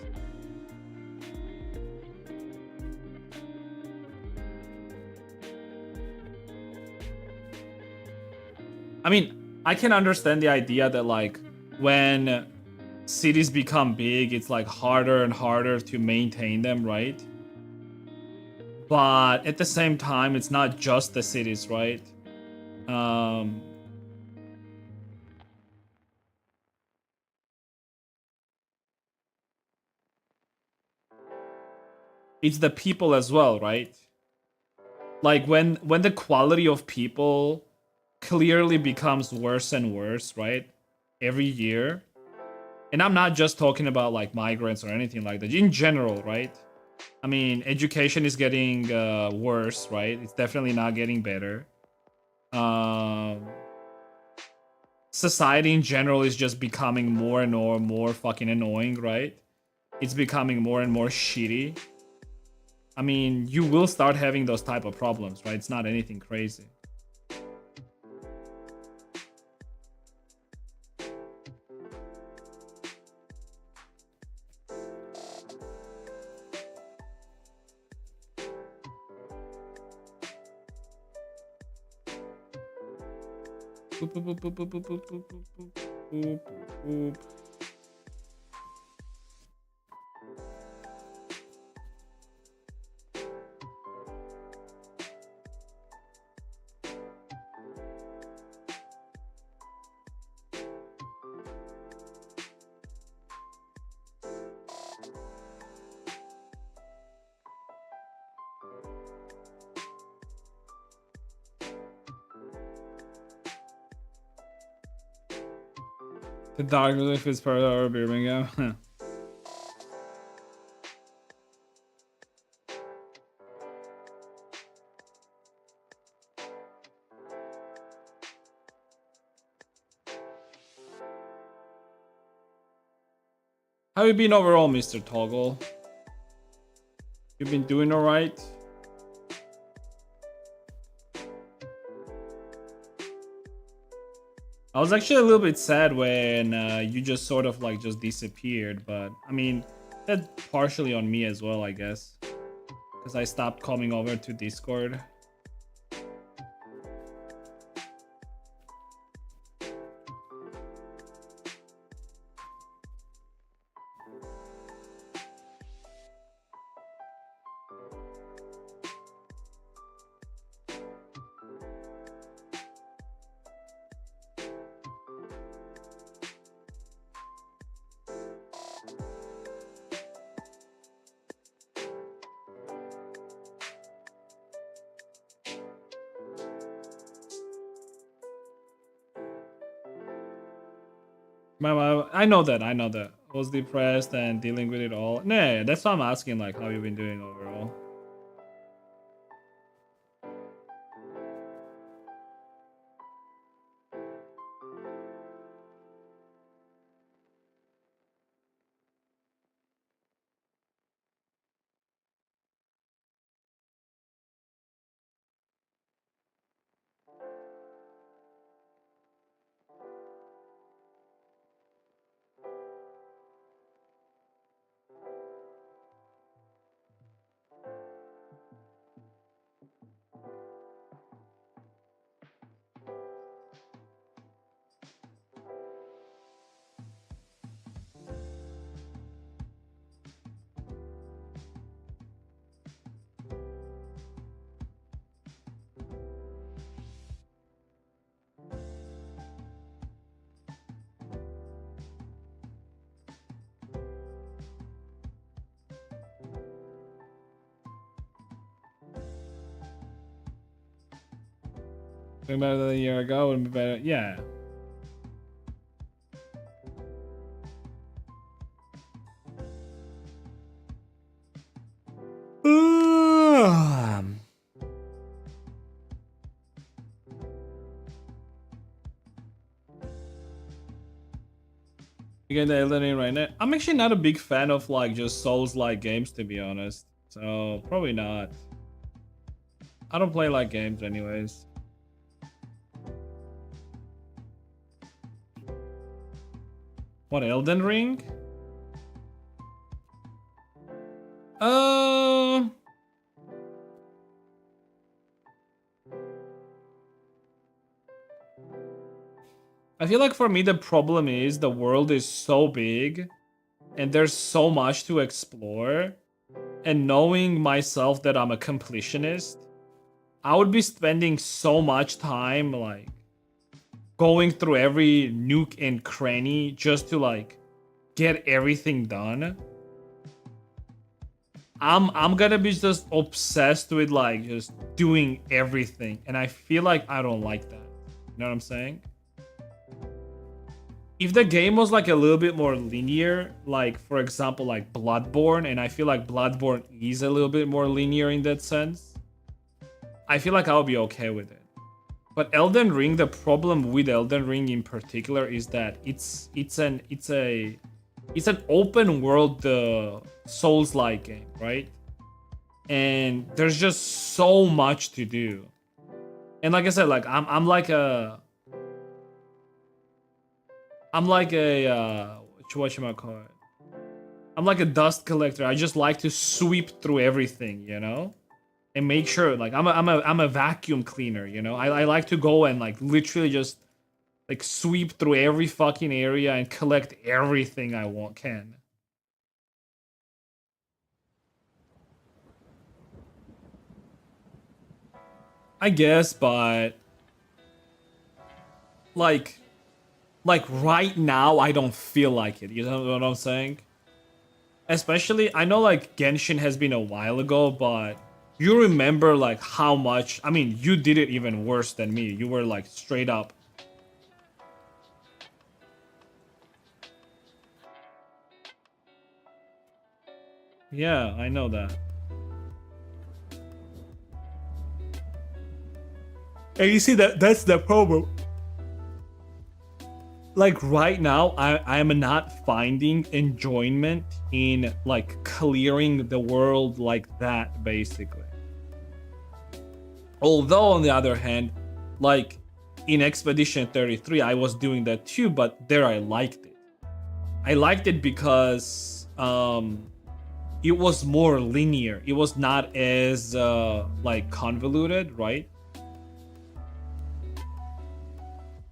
I mean, I can understand the idea that like when cities become big, it's like harder and harder to maintain them, right? But at the same time, it's not just the cities, right? Um, it's the people as well, right? Like when the quality of people clearly becomes worse and worse, right? Every year. And I'm not just talking about like migrants or anything like that. In general, right? I mean, education is getting worse, right? It's definitely not getting better. Um, Society in general is just becoming more and more fucking annoying, right? It's becoming more and more shitty. I mean, you will start having those type of problems, right? It's not anything crazy. Boop, boop, boop, boop, boop, boop, boop, boop, boop, boop, boop. The dog relief is part of our Birmingham. How you been overall, Mr. Toggle? You been doing alright? I was actually a little bit sad when you just sort of like just disappeared, but I mean, that's partially on me as well, I guess. Because I stopped coming over to Discord. I know that. I know that. I was depressed and dealing with it all. Nah, that's why I'm asking, like, how you been doing overall. Doing better than a year ago would be better. Yeah. You get the Elden Ring right now. I'm actually not a big fan of like just Souls-like games, to be honest. So probably not. I don't play like games anyways. What, Elden Ring? Uh, I feel like for me the problem is the world is so big and there's so much to explore, and knowing myself that I'm a completionist, I would be spending so much time like going through every nook and cranny just to like get everything done. I'm gonna be just obsessed with like just doing everything, and I feel like I don't like that. You know what I'm saying? If the game was like a little bit more linear, like for example like Bloodborne, and I feel like Bloodborne is a little bit more linear in that sense, I feel like I'll be okay with it. But Elden Ring, the problem with Elden Ring in particular is that it's an open world Souls-like game, right? And there's just so much to do. And like I said, like I'm like a whatchamacallit? I'm like a dust collector. I just like to sweep through everything, you know? And make sure, like, I'm a vacuum cleaner, you know? I like to go and, like, literally just, like, sweep through every fucking area and collect everything I can. I guess, but... Like, right now, I don't feel like it. You know what I'm saying? Especially, I know, like, Genshin has been a while ago, but... You remember, like, how much... I mean, you did it even worse than me. You were, like, straight up. Yeah, I know that. And you see, that's the problem. Like, right now, I'm not finding enjoyment in, like, clearing the world like that, basically. Although, on the other hand, like, in Expedition 33, I was doing that too, but there I liked it. I liked it because it was more linear. It was not as, like, convoluted, right?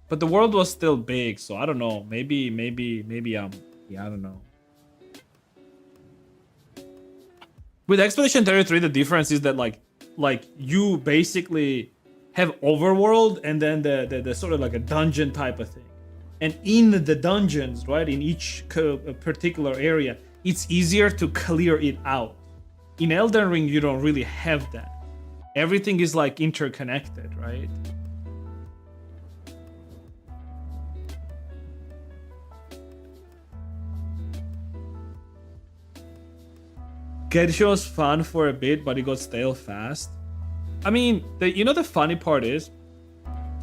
But the world was still big, so I don't know. Maybe yeah, I don't know. With Expedition 33, the difference is that like you basically have overworld and then the sort of like a dungeon type of thing. And in the dungeons, right, in each particular area, it's easier to clear it out. In Elden Ring, you don't really have that. Everything is like interconnected, right? Genshin was fun for a bit, but it got stale fast. I mean, the funny part is,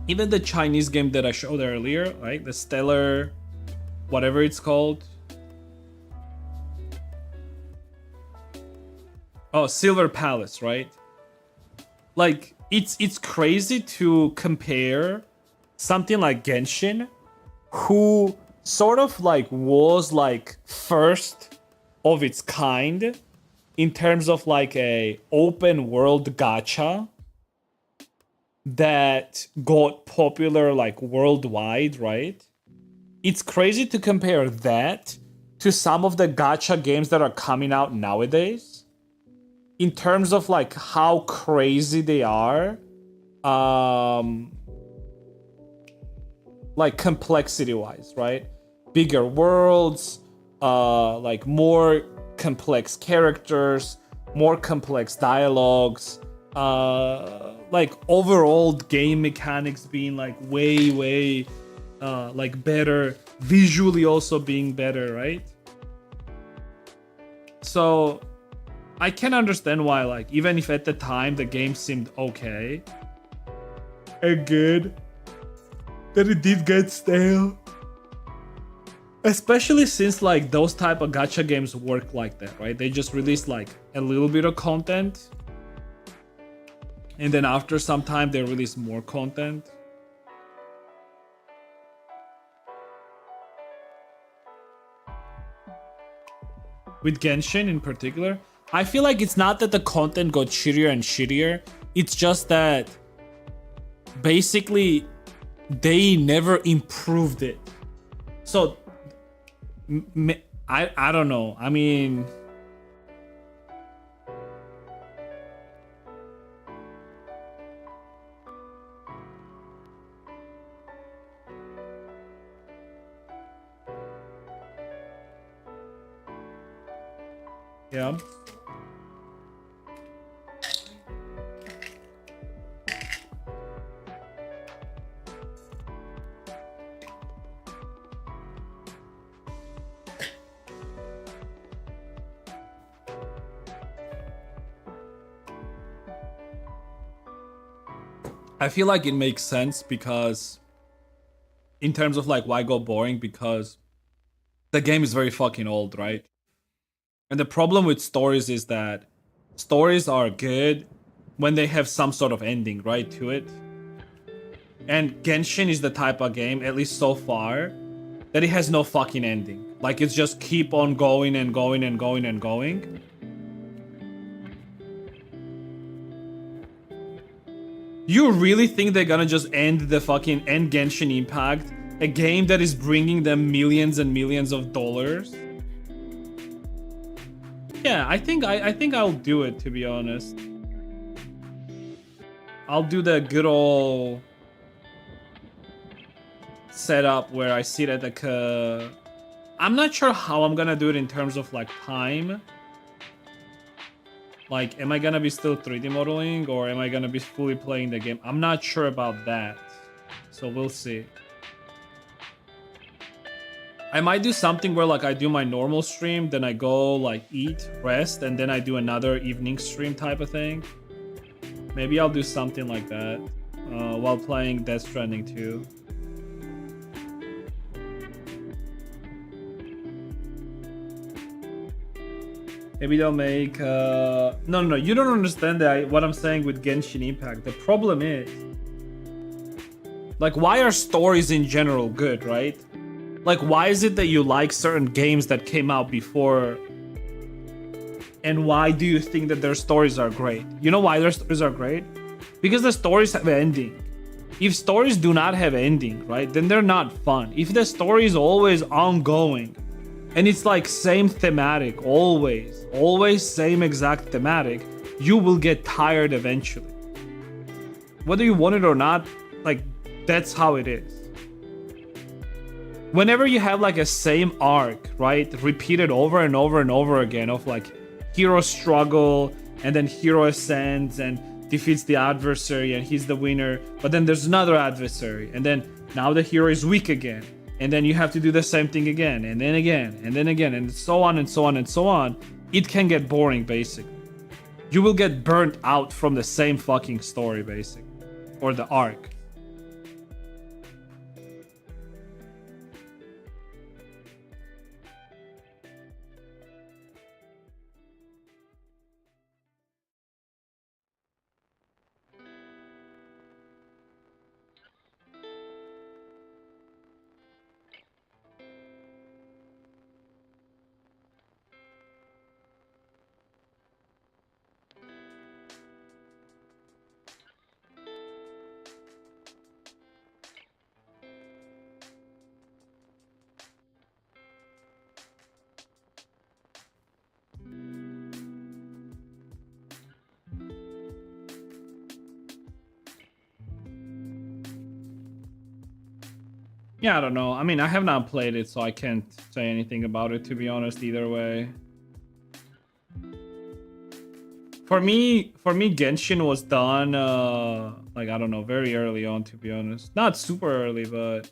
even the Chinese game that I showed earlier, right? The Stellar, whatever it's called. Oh, Silver Palace, right? Like, it's crazy to compare something like Genshin, who sort of like was like first of its kind in terms of like a open world gacha that got popular like worldwide, right? It's crazy to compare that to some of the gacha games that are coming out nowadays in terms of like how crazy they are, like complexity wise, right? Bigger worlds, like more complex characters, more complex dialogues, like overall game mechanics being like way like better, visually also being better, right? So I can understand why, like, even if at the time the game seemed okay and good, that it did get stale. Especially since like those type of gacha games work like that, right? They just release like a little bit of content, and then after some time they release more content. with Genshin in particular. I feel like it's not that the content got shittier and shittier. It's just that basically they never improved it. So I don't know. I mean, yeah. I feel like it makes sense because in terms of like why go boring, because the game is very fucking old, right? And the problem with stories is that stories are good when they have some sort of ending, right, to it. And Genshin is the type of game, at least so far, that it has no fucking ending. Like it's just keep on going and going and going and going. You really think they're gonna just end Genshin Impact, a game that is bringing them millions and millions of dollars? Yeah, I think I'll do it, to be honest. I'll do the good old setup where I sit at the I'm not sure how I'm gonna do it in terms of like time. Like, am I gonna be still 3D modeling or am I gonna be fully playing the game? I'm not sure about that. So we'll see. I might do something where like I do my normal stream, then I go like eat, rest, and then I do another evening stream type of thing. Maybe I'll do something like that while playing Death Stranding 2. Maybe they'll make no, you don't understand what I'm saying with Genshin Impact. The problem is, like, why are stories in general good, right? Like, why is it that you like certain games that came out before, and why do you think that their stories are great? You know why their stories are great? Because the stories have an ending. If stories do not have ending, right, then they're not fun. If the story is always ongoing, and it's like same thematic, always same exact thematic, you will get tired eventually. Whether you want it or not, like, that's how it is. Whenever you have like a same arc, right, repeated over and over and over again of like hero struggle, and then hero ascends and defeats the adversary and he's the winner, but then there's another adversary, and then now the hero is weak again. And then you have to do the same thing again, and then again, and then again, and so on and so on and so on. It can get boring, basically. You will get burnt out from the same fucking story, basically. Or the arc. Yeah, I don't know. I mean, I have not played it, so I can't say anything about it, to be honest, either way. For me, Genshin was done, like, I don't know, very early on, to be honest. Not super early, but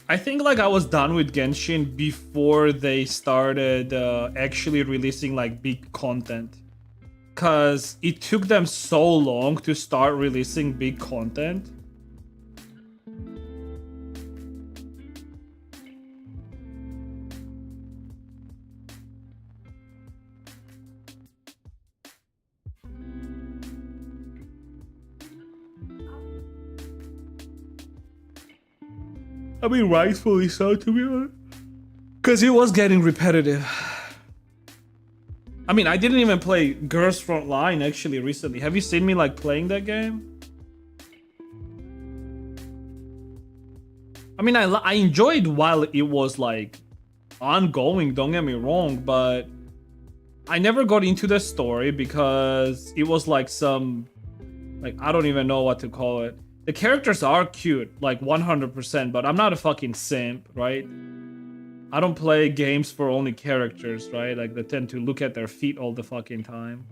I think, like, I was done with Genshin before they started actually releasing, like, big content. Because it took them so long to start releasing big content. I mean, rightfully so, to be honest. Because it was getting repetitive. I mean, I didn't even play Girls Frontline actually recently. Have you seen me like playing that game? I mean, I enjoyed while it was like ongoing, don't get me wrong, but I never got into the story because it was like some, like, I don't even know what to call it. The characters are cute, like 100%, but I'm not a fucking simp, right? I don't play games for only characters, right? Like, they tend to look at their feet all the fucking time.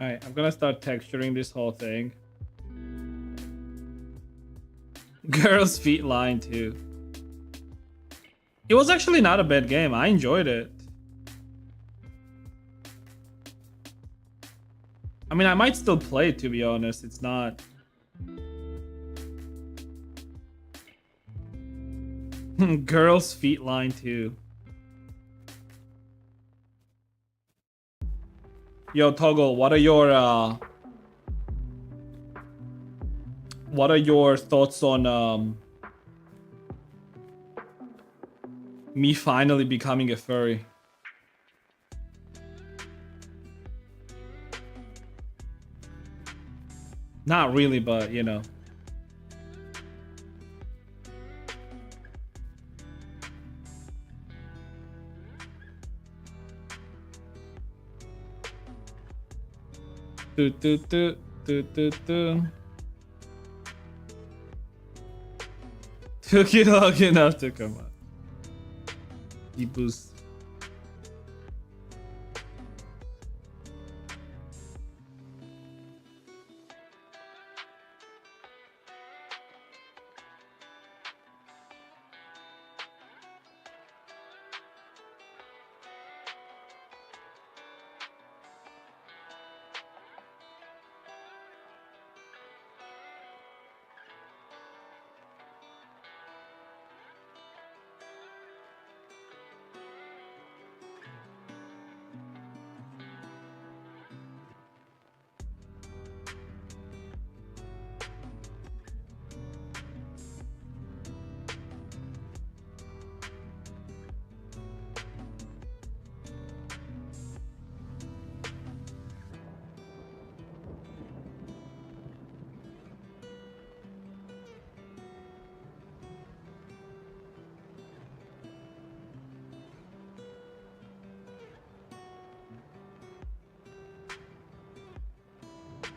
Alright, I'm gonna start texturing this whole thing. Girls' feet line too. It was actually not a bad game. I enjoyed it. I mean, I might still play it, to be honest. It's not... Girls' feet line too. Yo, Toggle, what are your thoughts on me finally becoming a furry? Not really, but you know. Took it long enough to come out. Deep boost.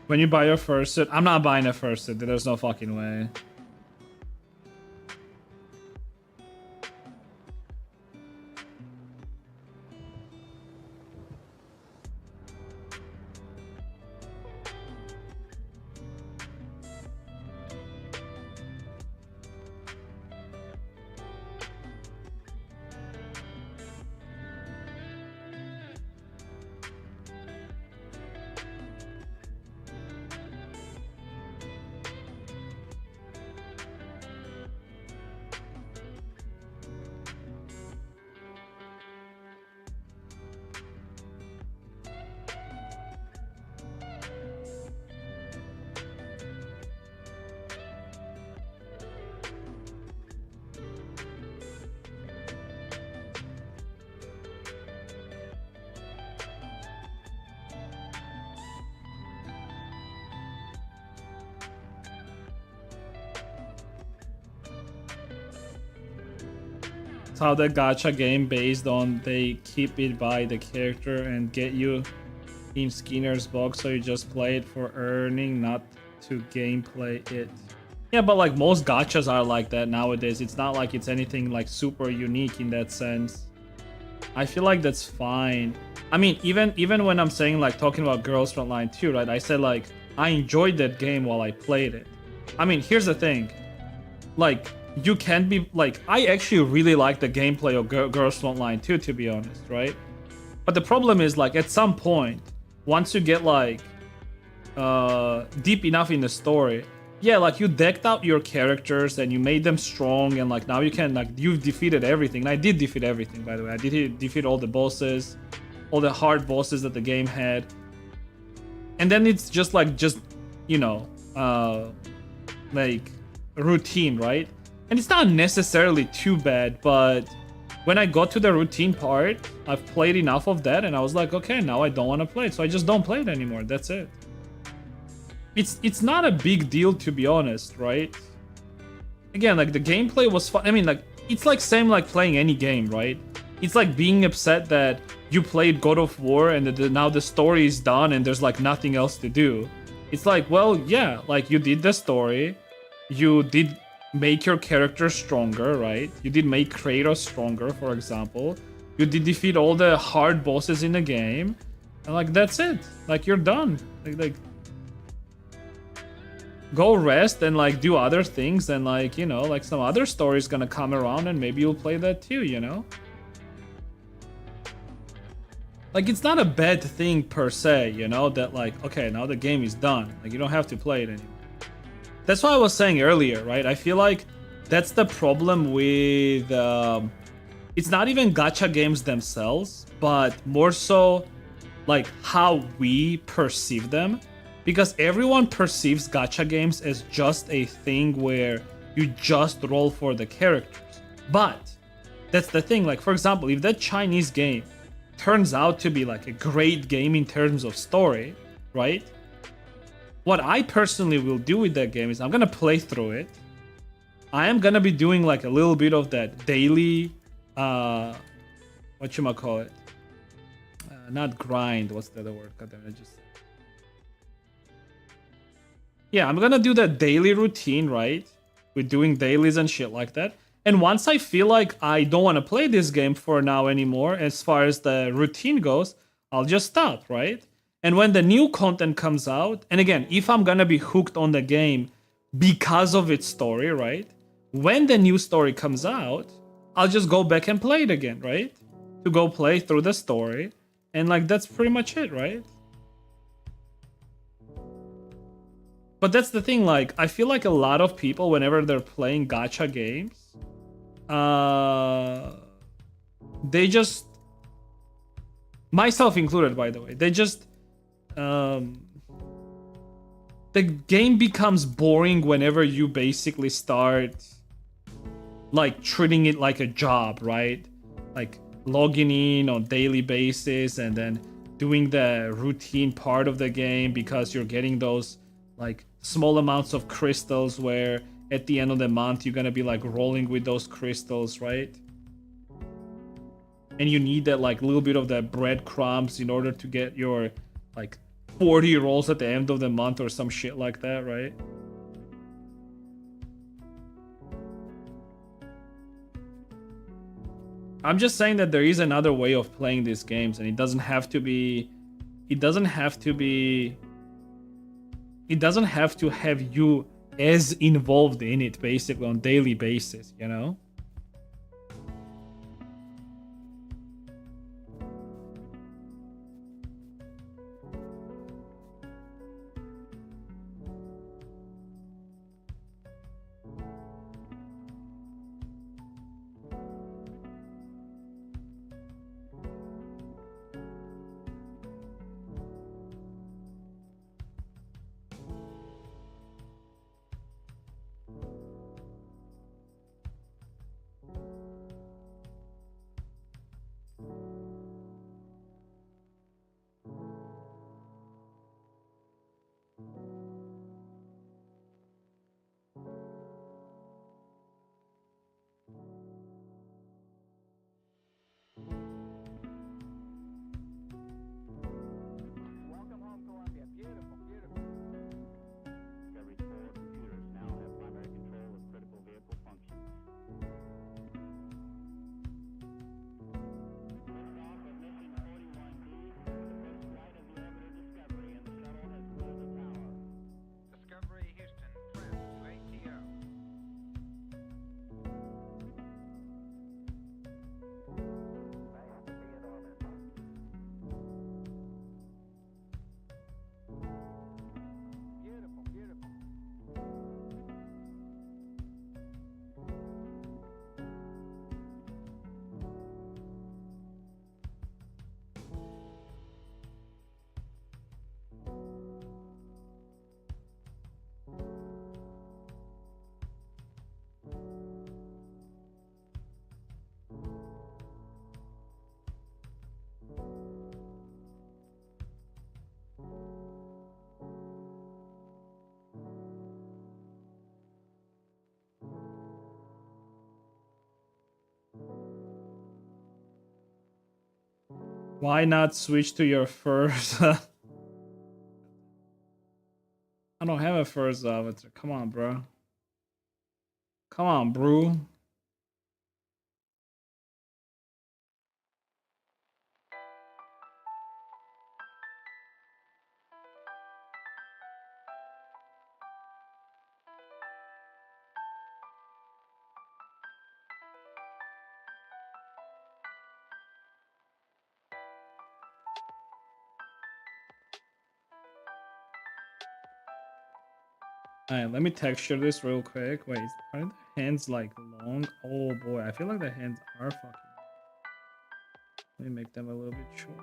When you buy your first suit, I'm not buying a first suit. There's no fucking way. It's how the gacha game based on they keep it by the character and get you in Skinner's box, so you just play it for earning, not to gameplay it. Yeah, but like most gachas are like that nowadays. It's not like it's anything like super unique in that sense. I feel like that's fine. I mean, even when I'm saying like talking about Girls Frontline 2, right? I said like I enjoyed that game while I played it. I mean, here's the thing. Like, you can be like, I actually really like the gameplay of Girls Frontline 2, to be honest, right? But the problem is like at some point, once you get like deep enough in the story, yeah, like you decked out your characters and you made them strong, and like now you can like you've defeated everything. And I did defeat everything, by the way. I did defeat all the bosses, all the hard bosses that the game had. And then it's just like you know, like routine, right? And it's not necessarily too bad, but when I got to the routine part, I've played enough of that and I was like, okay, now I don't want to play it, so I just don't play it anymore. That's it. It's not a big deal, to be honest, right? Again, like the gameplay was fun. I mean, like it's like same like playing any game, right? It's like being upset that you played God of War and now the story is done and there's like nothing else to do. It's like, well, yeah, like you did the story, you did make your character stronger, right? You did make Kratos stronger, for example. You did defeat all the hard bosses in the game, and like that's it. Like you're done. Like go rest and like do other things, and like, you know, like some other story is gonna come around and maybe you'll play that too, you know? Like it's not a bad thing per se, you know, that like, okay, now the game is done. Like you don't have to play it anymore. That's what I was saying earlier, right? I feel like that's the problem with it's not even gacha games themselves, but more so like how we perceive them. Because everyone perceives gacha games as just a thing where you just roll for the characters. But that's the thing, like for example, if that Chinese game turns out to be like a great game in terms of story, right? What I personally will do with that game is I'm gonna play through it. I am gonna be doing like a little bit of that daily, whatchamacallit? Not grind, what's the other word? God damn it, yeah, I'm gonna do that daily routine, right? We're doing dailies and shit like that. And once I feel like I don't want to play this game for now anymore, as far as the routine goes, I'll just stop, right? And when the new content comes out, and again, if I'm gonna be hooked on the game because of its story, right? When the new story comes out, I'll just go back and play it again, right? To go play through the story. And like, that's pretty much it, right? But that's the thing, like, I feel like a lot of people, whenever they're playing gacha games, they just, myself included, by the way, they just, the game becomes boring whenever you basically start, like, treating it like a job, right? Like, logging in on daily basis and then doing the routine part of the game because you're getting those, like, small amounts of crystals where at the end of the month you're gonna be like rolling with those crystals, right? And you need that like little bit of the breadcrumbs in order to get your like 40 rolls at the end of the month or some shit like that, right? I'm just saying that there is another way of playing these games, and it doesn't have to have you as involved in it basically on daily basis, you know? Why not switch to your first? I don't have a first avatar. Come on, bro. Come on, bro. Alright, let me texture this real quick. Wait, are the hands like long? Oh boy, I feel like the hands are fucking. Let me make them a little bit short.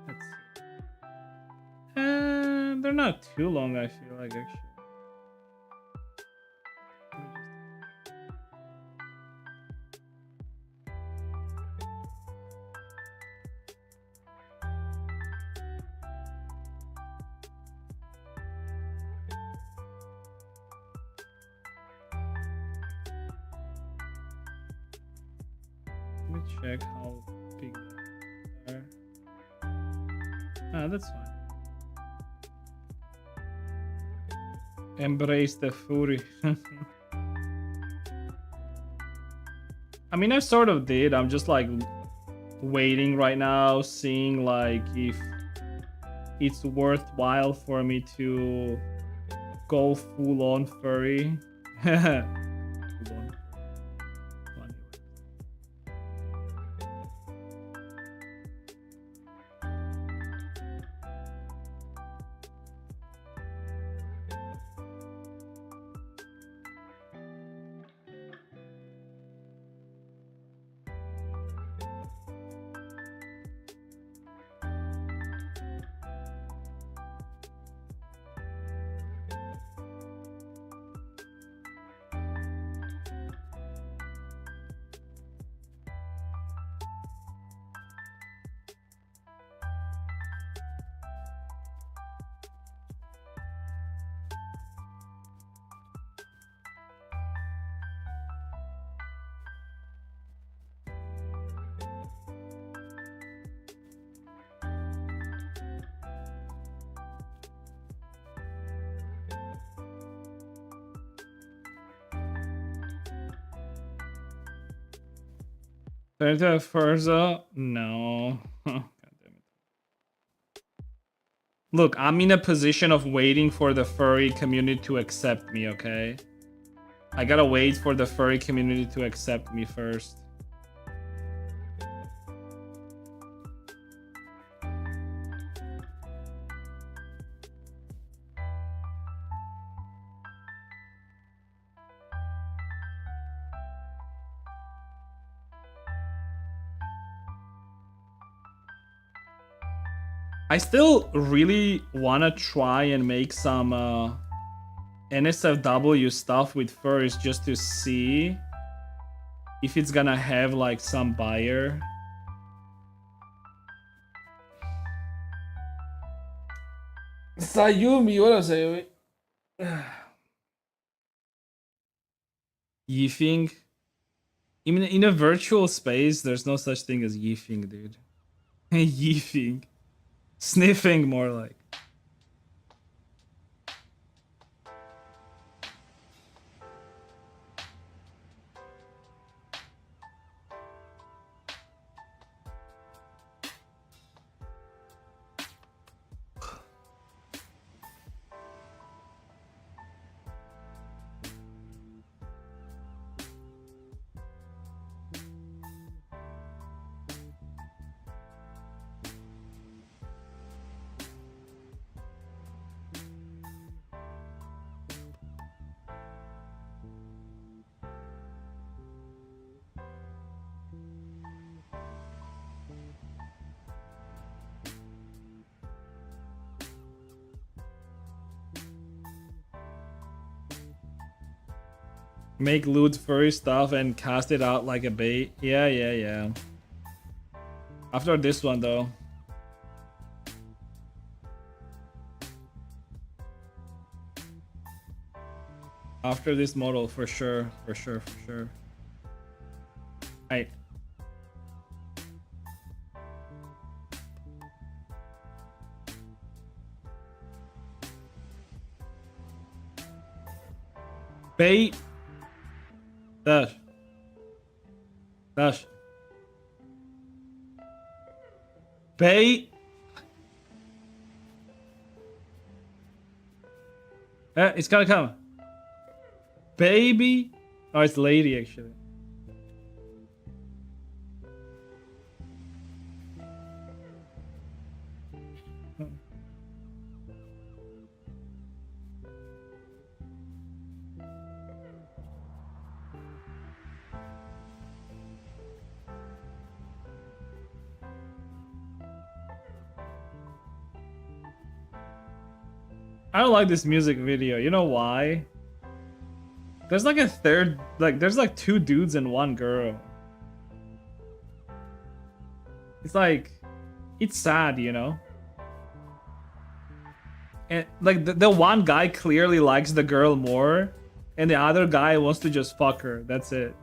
Let's see. They're not too long, I feel like actually. Let me Let me check how big they are. Ah, that's fine. Embrace the fury. I mean, I sort of did. I'm just like waiting right now, seeing like if it's worthwhile for me to go full on furry. Full on. Funny. There's a Furza? No. God damn it. Look, I'm in a position of waiting for the furry community to accept me, okay? I gotta wait for the furry community to accept me first. I still really want to try and make some NSFW stuff with furs just to see if it's gonna have like some buyer. Sayumi, what else Sayumi? Yifing? In a virtual space, there's no such thing as yifing, dude. Yifing. Sniffing, more like. Make loot furry stuff and cast it out like a bait. Yeah. After this one though. After this model, for sure. Alright. Bait. Dash. Dash. Bait. It's gonna come. Baby. Oh, it's lady actually. I don't like this music video. You know why? There's like a third, like there's like two dudes and one girl. It's like, it's sad, you know? And like the one guy clearly likes the girl more, and the other guy wants to just fuck her. That's it.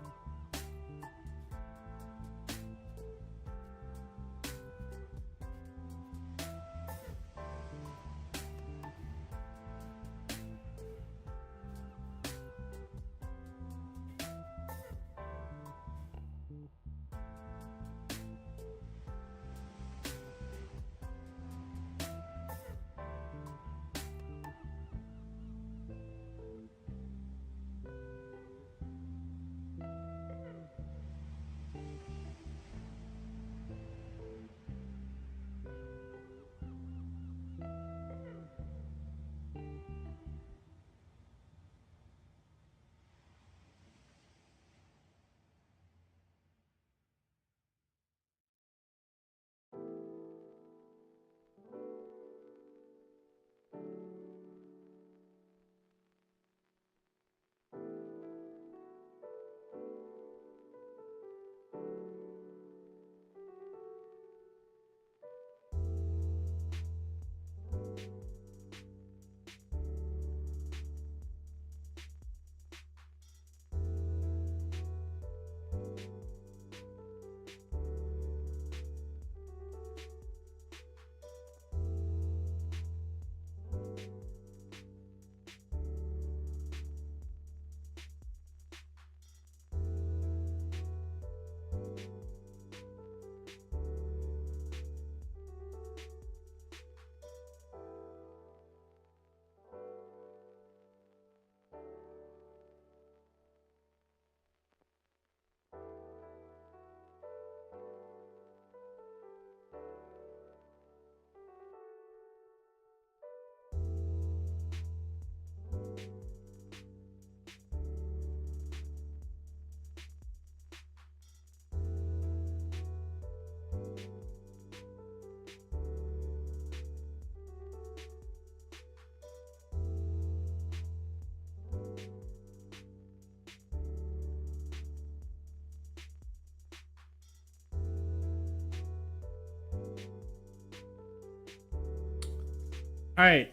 All right.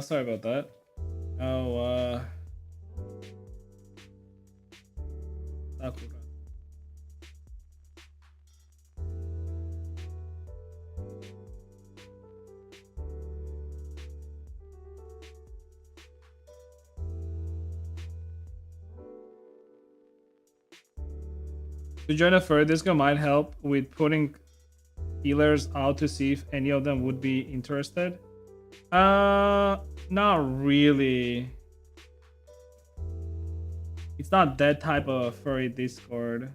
Sorry about that. Oh, Sakura. To join a further Discord might help with putting feelers out to see if any of them would be interested. Not really. It's not that type of furry Discord.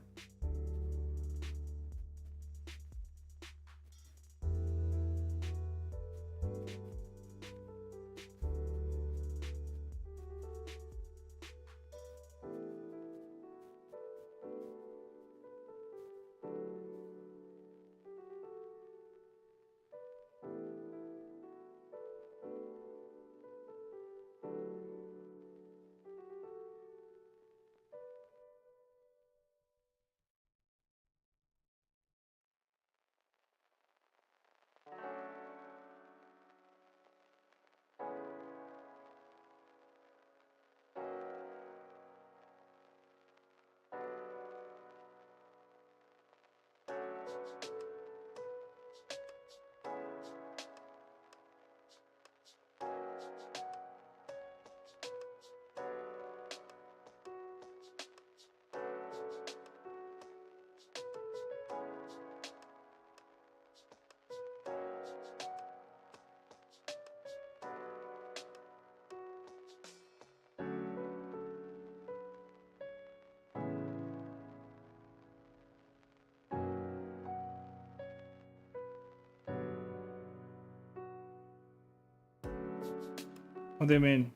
What do you mean?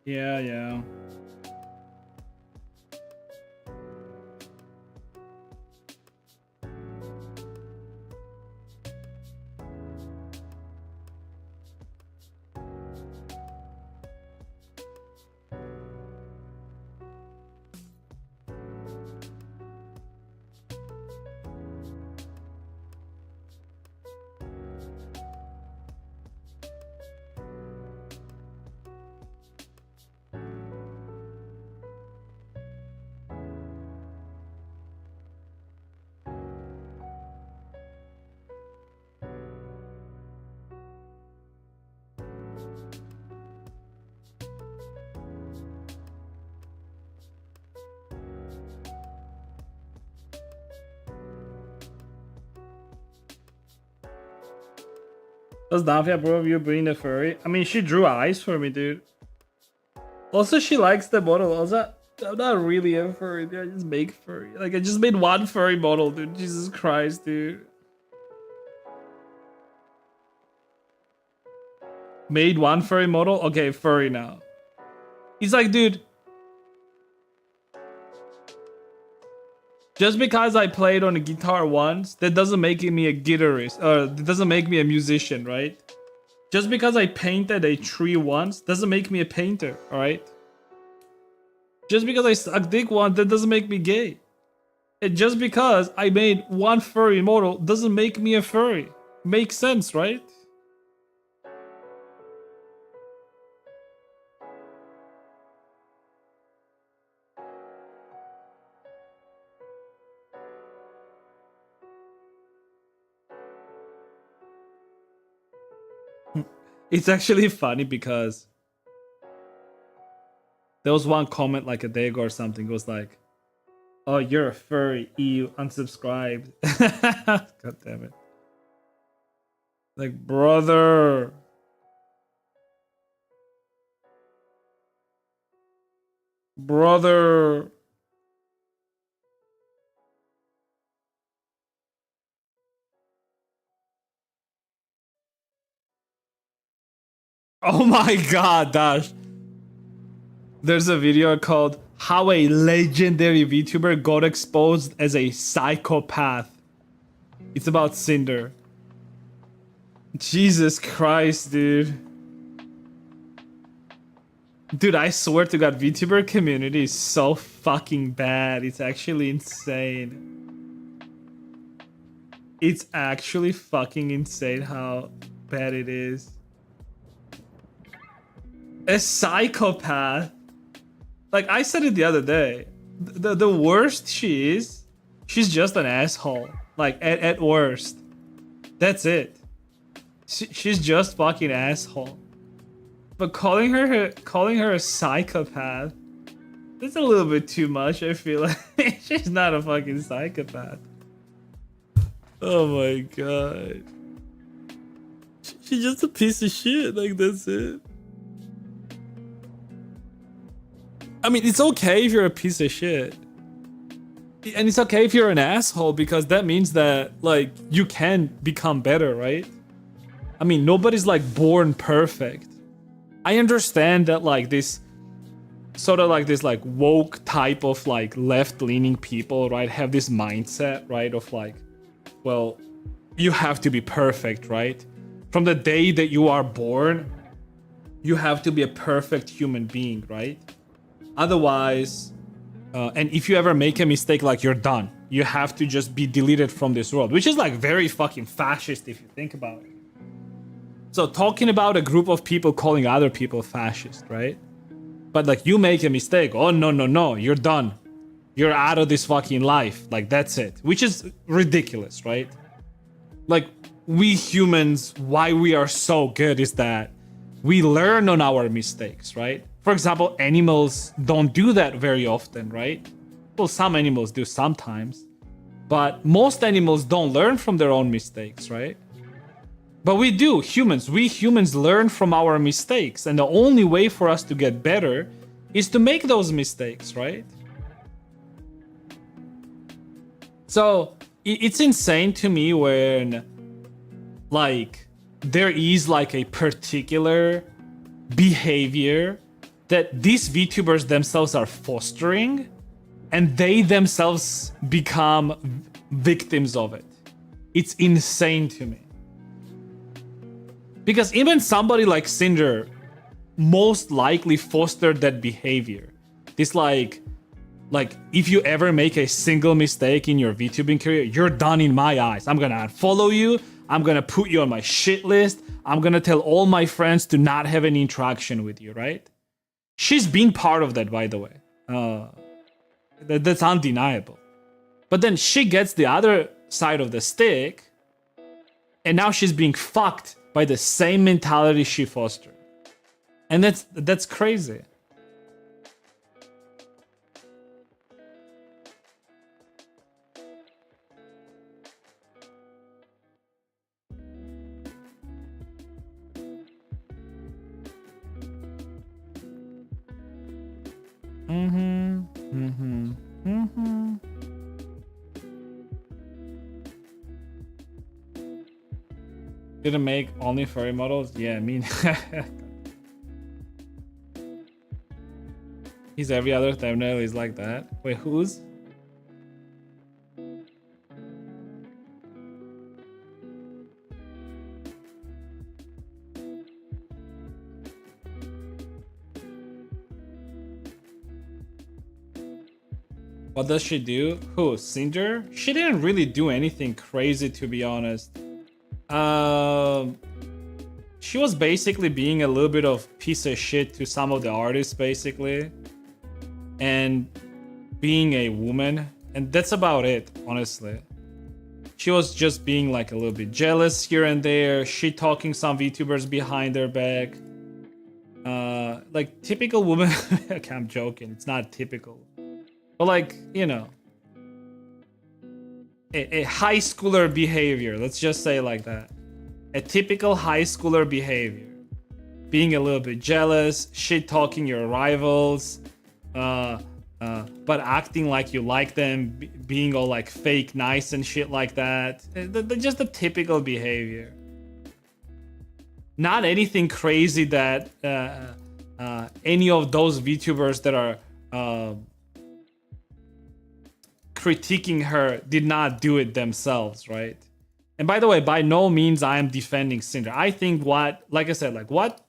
Yeah, yeah. Does Davia bro you bring the furry? I mean, she drew eyes for me, dude. Also, she likes the model. Also, I'm not really a furry, dude. I just make furry. Like, I just made one furry model, dude. Jesus Christ, dude. Made one furry model? Okay, furry now. He's like, dude. Just because I played on a guitar once, that doesn't make me a guitarist. Or that doesn't make me a musician, right? Just because I painted a tree once, doesn't make me a painter, alright? Just because I suck dick once, that doesn't make me gay. And just because I made one furry model, doesn't make me a furry. Makes sense, right? It's actually funny because there was one comment like a day ago or something. It was like, oh, you're a furry, ew, unsubscribed. God damn it. Like, brother. Brother. Oh my god, Dash. There's a video called How a Legendary VTuber Got Exposed as a Psychopath. It's about Cinder. Jesus Christ, dude. Dude, I swear to god, VTuber community is so fucking bad. It's actually insane. It's actually fucking insane how bad it is. A psychopath. Like I said it the other day. The worst she is, she's just an asshole. Like at worst. That's it. She's just fucking asshole. But calling her a psychopath, that's a little bit too much, I feel like. She's not a fucking psychopath. Oh my god. She's just a piece of shit, like that's it. I mean, it's okay if you're a piece of shit. And it's okay if you're an asshole because that means that, like, you can become better, right? I mean, nobody's, like, born perfect. I understand that, like, this sort of like this, like, woke type of, like, left-leaning people, right, have this mindset, right, of, like, well, you have to be perfect, right? From the day that you are born, you have to be a perfect human being, right? Otherwise, and if you ever make a mistake, like you're done. You have to just be deleted from this world, which is like very fucking fascist if you think about it. So talking about a group of people calling other people fascist, right? But like you make a mistake, oh no, you're done. You're out of this fucking life. Like that's it, which is ridiculous, right? Like we humans, why we are so good is that we learn on our mistakes, right? For example, animals don't do that very often, right? Well, some animals do sometimes, but most animals don't learn from their own mistakes, right? But we do, humans. We humans learn from our mistakes, and the only way for us to get better is to make those mistakes, right? So it's insane to me when, like, there is like a particular behavior that these VTubers themselves are fostering, and they themselves become victims of it. It's insane to me. Because even somebody like Cinder most likely fostered that behavior. This like if you ever make a single mistake in your VTubing career, you're done in my eyes. I'm gonna unfollow you. I'm gonna put you on my shit list. I'm gonna tell all my friends to not have any interaction with you, right? She's been part of that, by the way. That's undeniable. But then she gets the other side of the stick, and now she's being fucked by the same mentality she fostered. And that's crazy. Didn't make only furry models? Yeah, I mean he's every other thumbnail is like that. Wait, whose? What does she do? Who? Cinder? She didn't really do anything crazy, to be honest. She was basically being a little bit of piece of shit to some of the artists, basically, and being a woman, and that's about it, honestly. She was just being like a little bit jealous here and there, shit talking some VTubers behind their back. Like typical woman. Okay, I'm joking, it's not typical, but like, you know, a high schooler behavior, let's just say like that. A typical high schooler behavior. Being a little bit jealous, shit talking your rivals, but acting like you like them, being all like fake nice and shit like that. Just the typical behavior. Not anything crazy that any of those VTubers that are critiquing her did not do it themselves, right? And by the way, by no means I am defending Cinder. I think like I said, like what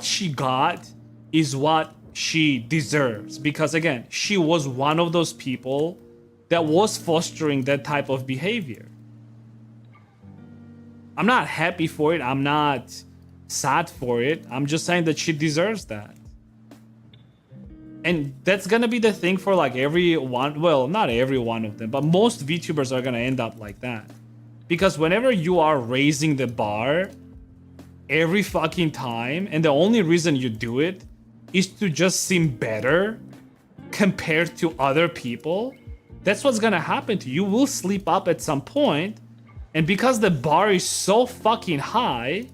she got is what she deserves, because again, she was one of those people that was fostering that type of behavior. I'm not happy for it. I'm not sad for it. I'm just saying that she deserves that. And that's gonna be the thing for like everyone. Well, not every one of them, but most VTubers are gonna end up like that. Because whenever you are raising the bar every fucking time, and the only reason you do it is to just seem better compared to other people, that's what's gonna happen to you. You will sleep up at some point, and because the bar is so fucking high,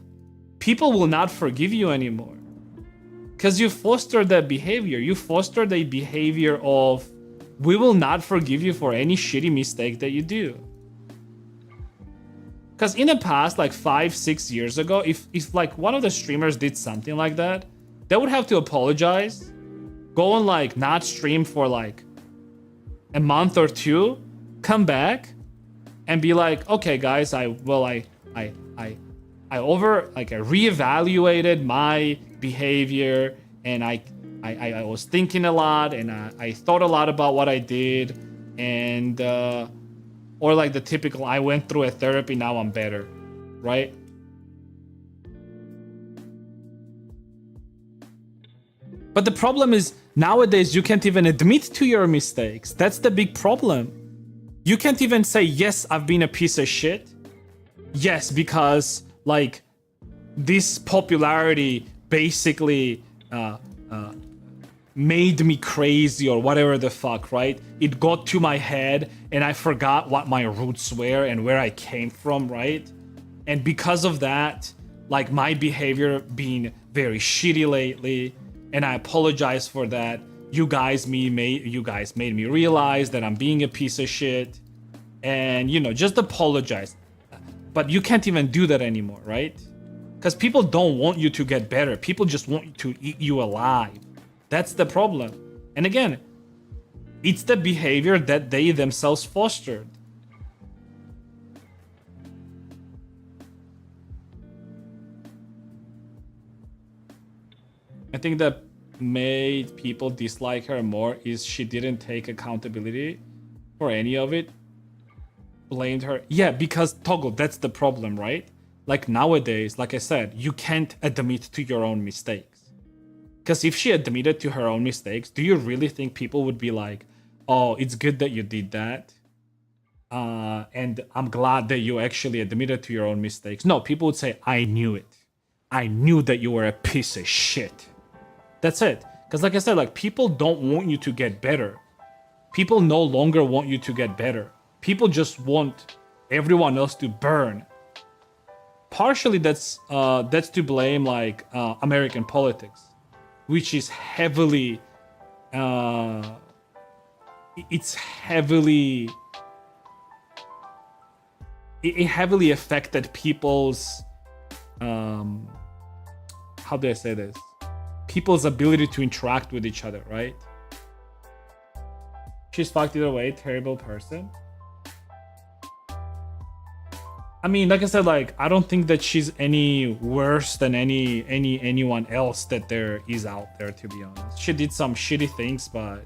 people will not forgive you anymore. Because you fostered that behavior. You fostered a behavior of, we will not forgive you for any shitty mistake that you do. Because in the past, like 5-6 years ago, if like one of the streamers did something like that, they would have to apologize, go and like not stream for like a month or two, come back and be like, okay guys, I reevaluated my behavior, and I was thinking a lot, and I thought a lot about what I did, and or like the typical, I went through a therapy, now I'm better, right? But the problem is, nowadays you can't even admit to your mistakes. That's the big problem. You can't even say, yes, I've been a piece of shit. Yes, because like this popularity basically made me crazy or whatever the fuck, right? It got to my head and I forgot what my roots were and where I came from, right? And because of that, like my behavior being very shitty lately, and I apologize for that. You guys made me realize that I'm being a piece of shit, and you know, just apologize. But you can't even do that anymore, right? Because people don't want you to get better. People just want you to eat you alive. That's the problem. And again, it's the behavior that they themselves fostered. I think that made people dislike her more is she didn't take accountability for any of it. Blamed her. Yeah, because Toggle, that's the problem, right? Like nowadays, like I said, you can't admit to your own mistakes. Because if she admitted to her own mistakes, do you really think people would be like, oh, it's good that you did that? And I'm glad that you actually admitted to your own mistakes. No, people would say, I knew it. I knew that you were a piece of shit. That's it. Because like I said, like people don't want you to get better. People no longer want you to get better. People just want everyone else to burn. Partially that's to blame like American politics, which is heavily it heavily affected people's how do I say this? People's ability to interact with each other, right? She's fucked either way, terrible person. I mean, like I said, like I don't think that she's any worse than anyone else that there is out there, to be honest. She did some shitty things, but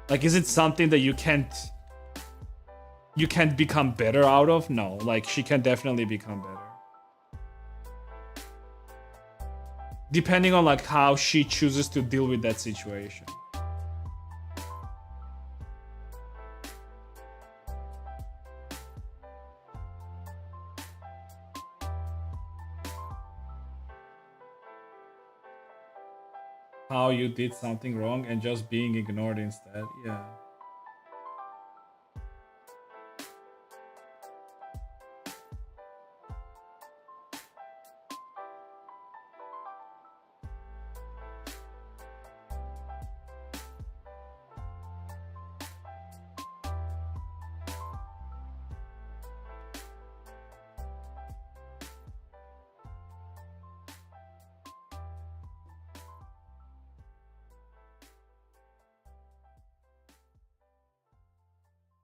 like is it something that you can't become better out of? No, like she can definitely become better. Depending on like how she chooses to deal with that situation. How you did something wrong and just being ignored instead. Yeah.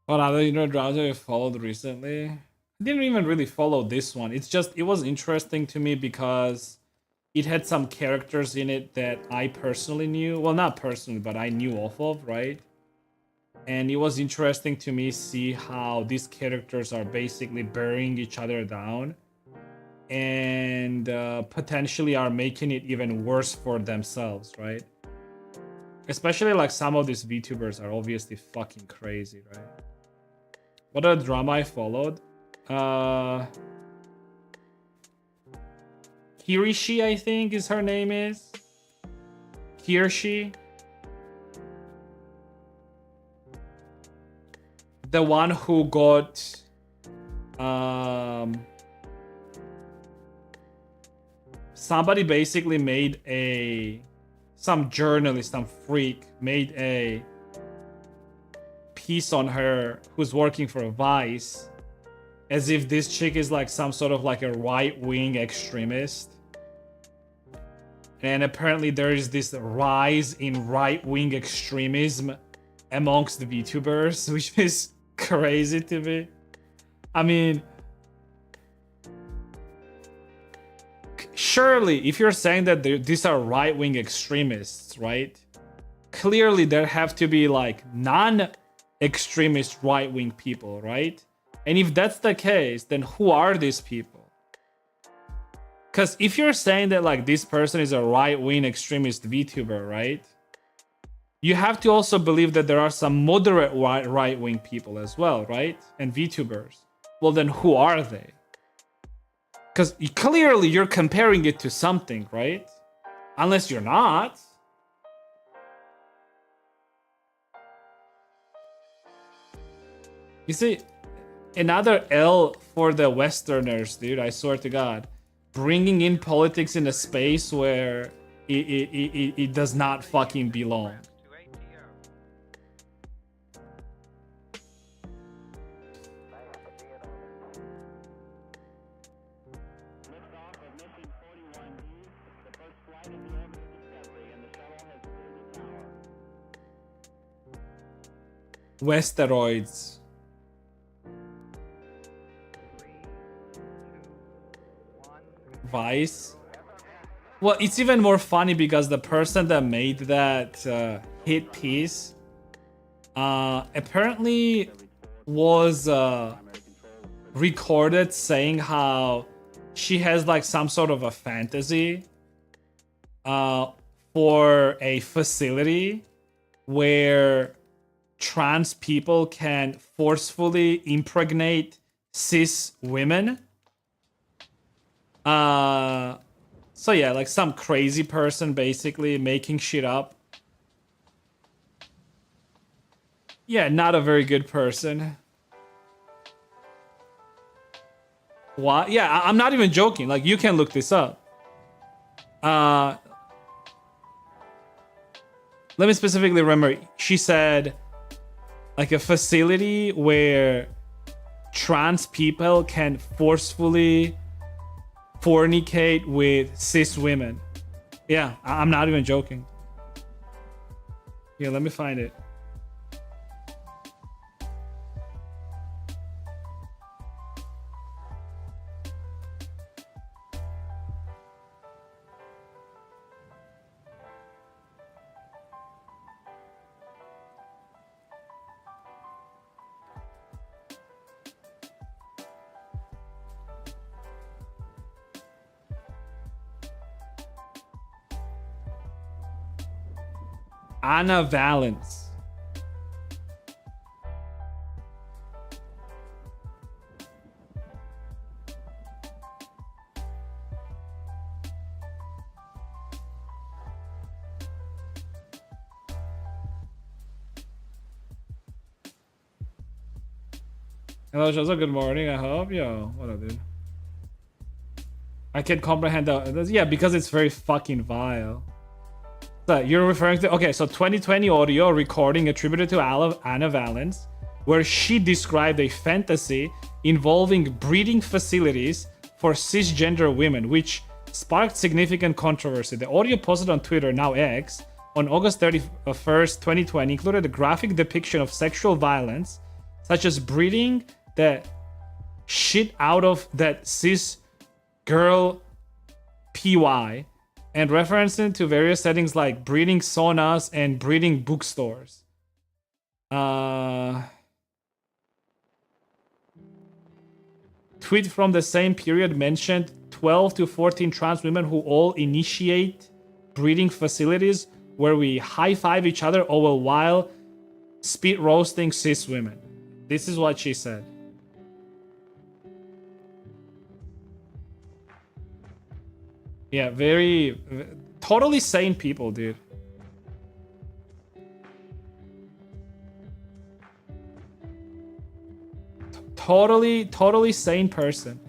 What other browser you followed recently? I didn't even really follow this one. It's just, it was interesting to me because it had some characters in it that I personally knew. Well, not personally, but I knew off of, right? And it was interesting to me see how these characters are basically burying each other down and potentially are making it even worse for themselves, right? Especially like some of these VTubers are obviously fucking crazy, right? What a drama I followed. Hirishi, I think is her name is. Hirishi. The one who got somebody basically made some journalist, some freak made a piece on her who's working for Vice as if this chick is like some sort of like a right-wing extremist. And apparently there is this rise in right-wing extremism amongst the VTubers, which is crazy to me. I mean, surely if you're saying that these are right-wing extremists, right? Clearly there have to be like non-extremist right-wing people, right? And if that's the case, then who are these people? Because if you're saying that like this person is a right-wing extremist VTuber, right? You have to also believe that there are some moderate right-wing people as well, right? And VTubers. Well, then who are they? Because clearly you're comparing it to something, right? Unless you're not. You see, another L for the Westerners, dude, I swear to God. Bringing in politics in a space where it does not fucking belong. Westeroids. Vice. Well, it's even more funny because the person that made that hit piece apparently was recorded saying how she has like some sort of a fantasy for a facility where trans people can forcefully impregnate cis women. So yeah, like some crazy person basically making shit up. Yeah, not a very good person. What? Yeah, I'm not even joking. Like, you can look this up. Let me specifically remember. She said, like, a facility where trans people can forcefully fornicate with cis women. Yeah, I'm not even joking. Here, let me find it. Anna Valence. Hello, Shaza. Good morning. I hope. Yo, what up, dude? I can't comprehend that. Yeah, because it's very fucking vile. So you're referring to, okay, so 2020 audio recording attributed to Anna Valence, where she described a fantasy involving breeding facilities for cisgender women, which sparked significant controversy. The audio posted on Twitter, now X, on August 31st, 2020, included a graphic depiction of sexual violence, such as breeding the shit out of that cis girl PY, and referencing to various settings like breeding saunas and breeding bookstores. Tweet from the same period mentioned 12 to 14 trans women who all initiate breeding facilities where we high-five each other all while spit roasting cis women. This is what she said. Yeah, totally sane people, dude. Totally sane person.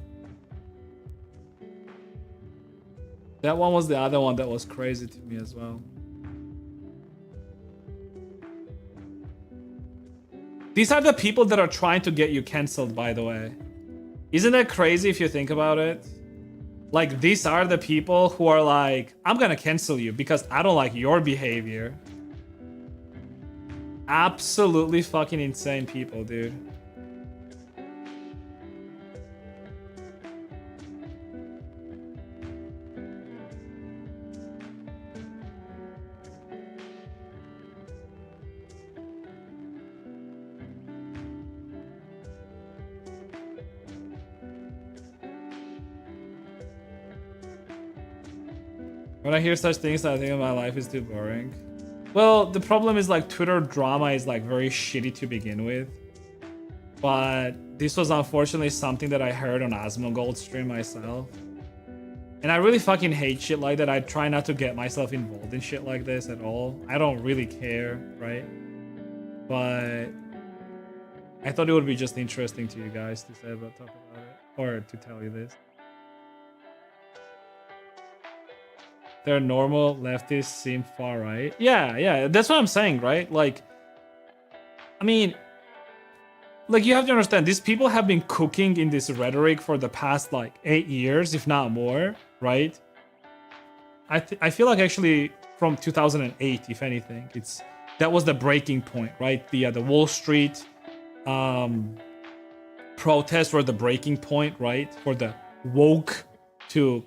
That one was the other one that was crazy to me as well. These are the people that are trying to get you cancelled, by the way. Isn't that crazy if you think about it? Like, these are the people who are like, I'm gonna cancel you because I don't like your behavior. Absolutely fucking insane people, dude. When I hear such things, I think my life is too boring. Well, the problem is like Twitter drama is like very shitty to begin with. But this was unfortunately something that I heard on Asmongold's stream myself. And I really fucking hate shit like that. I try not to get myself involved in shit like this at all. I don't really care, right? But I thought it would be just interesting to you guys to say about, talk about it. Or to tell you this. Their normal leftists seem far right. Yeah, that's what I'm saying, right? Like, I mean, like, you have to understand, these people have been cooking in this rhetoric for the past, like, 8 years, if not more, right? I feel like actually from 2008, if anything. that was the breaking point, right? The Wall Street protests were the breaking point, right? For the woke to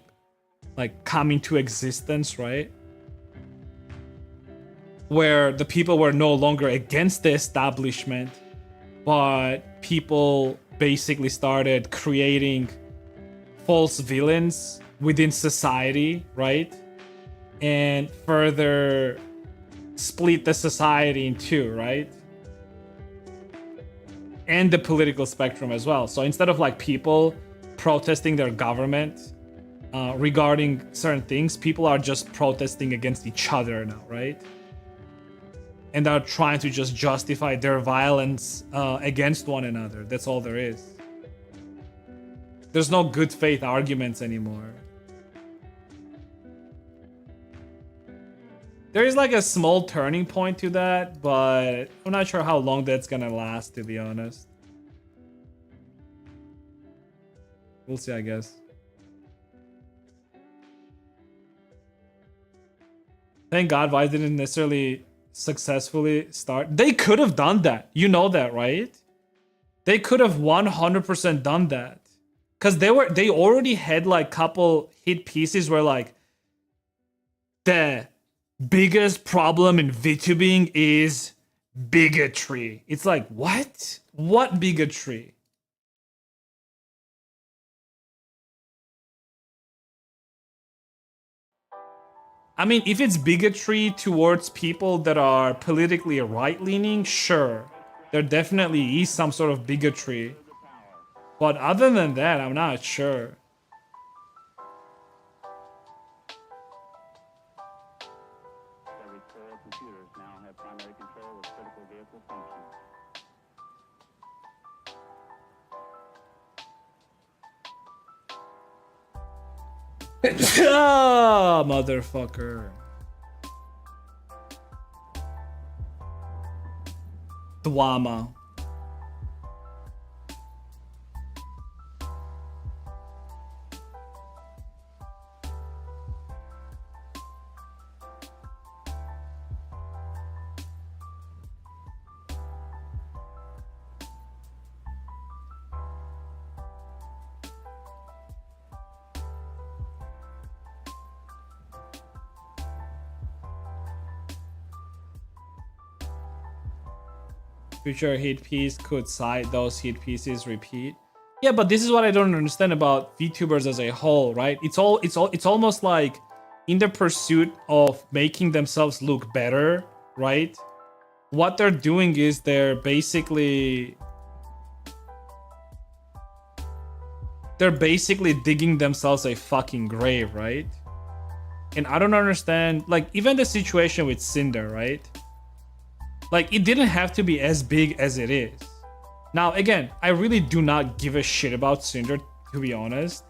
like come into existence, right? Where the people were no longer against the establishment, but people basically started creating false villains within society, right? And further split the society in two, right? And the political spectrum as well. So instead of like people protesting their government regarding certain things, people are just protesting against each other now, right? And are trying to just justify their violence against one another. That's all there is. There's no good faith arguments anymore. There is like a small turning point to that, but I'm not sure how long that's gonna last, to be honest. We'll see, I guess. Thank God Vice didn't necessarily successfully start. They could have done that. You know that, right? They could have 100% done that. Because they already had like couple hit pieces where like the biggest problem in VTubing is bigotry. It's like, what? What bigotry? I mean, if it's bigotry towards people that are politically right-leaning, sure. There definitely is some sort of bigotry. But other than that, I'm not sure. Every core computers now have primary control of critical vehicle functions. Ah, motherfucker. Drama. Future hit piece could cite those hit pieces repeat. Yeah, but this is what I don't understand about VTubers as a whole, right? It's almost like in the pursuit of making themselves look better, right? What they're doing is they're basically digging themselves a fucking grave, right? And I don't understand, like even the situation with Cinder, right? Like, it didn't have to be as big as it is. Now, again, I really do not give a shit about Cinder, to be honest.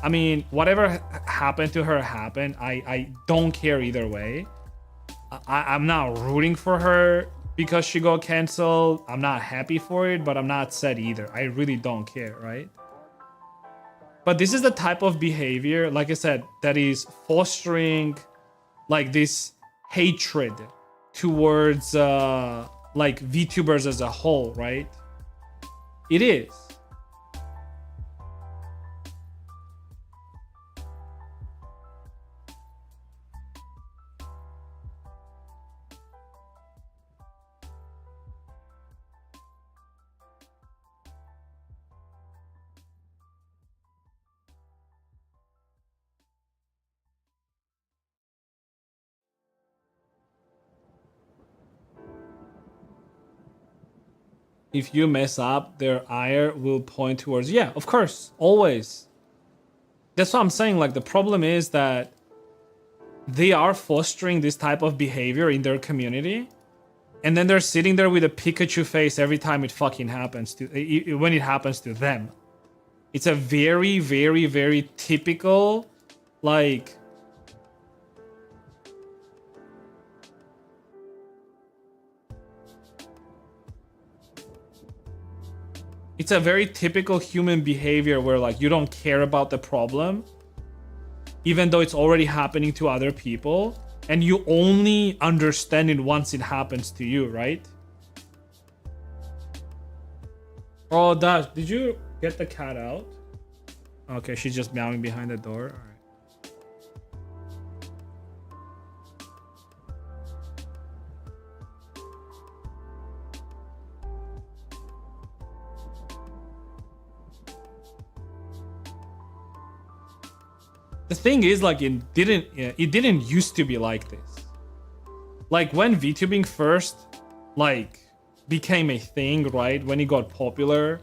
I mean, whatever happened to her happened. I don't care either way. I'm not rooting for her because she got canceled. I'm not happy for it, but I'm not sad either. I really don't care, right? But this is the type of behavior, like I said, that is fostering like this hatred towards like VTubers as a whole, right? It is. If you mess up, their ire will point towards, yeah, of course, always. That's what I'm saying. Like, the problem is that they are fostering this type of behavior in their community, and then they're sitting there with a Pikachu face every time it fucking happens to, when it happens to them. It's a very, very, very typical, like, it's a very typical human behavior where like you don't care about the problem, even though it's already happening to other people. and you only understand it once it happens to you, right? Oh, Dash, did you get the cat out? Okay, she's just meowing behind the door. All right. The thing is, like, it didn't used to be like this. Like, when VTubing first, like, became a thing, right? When it got popular,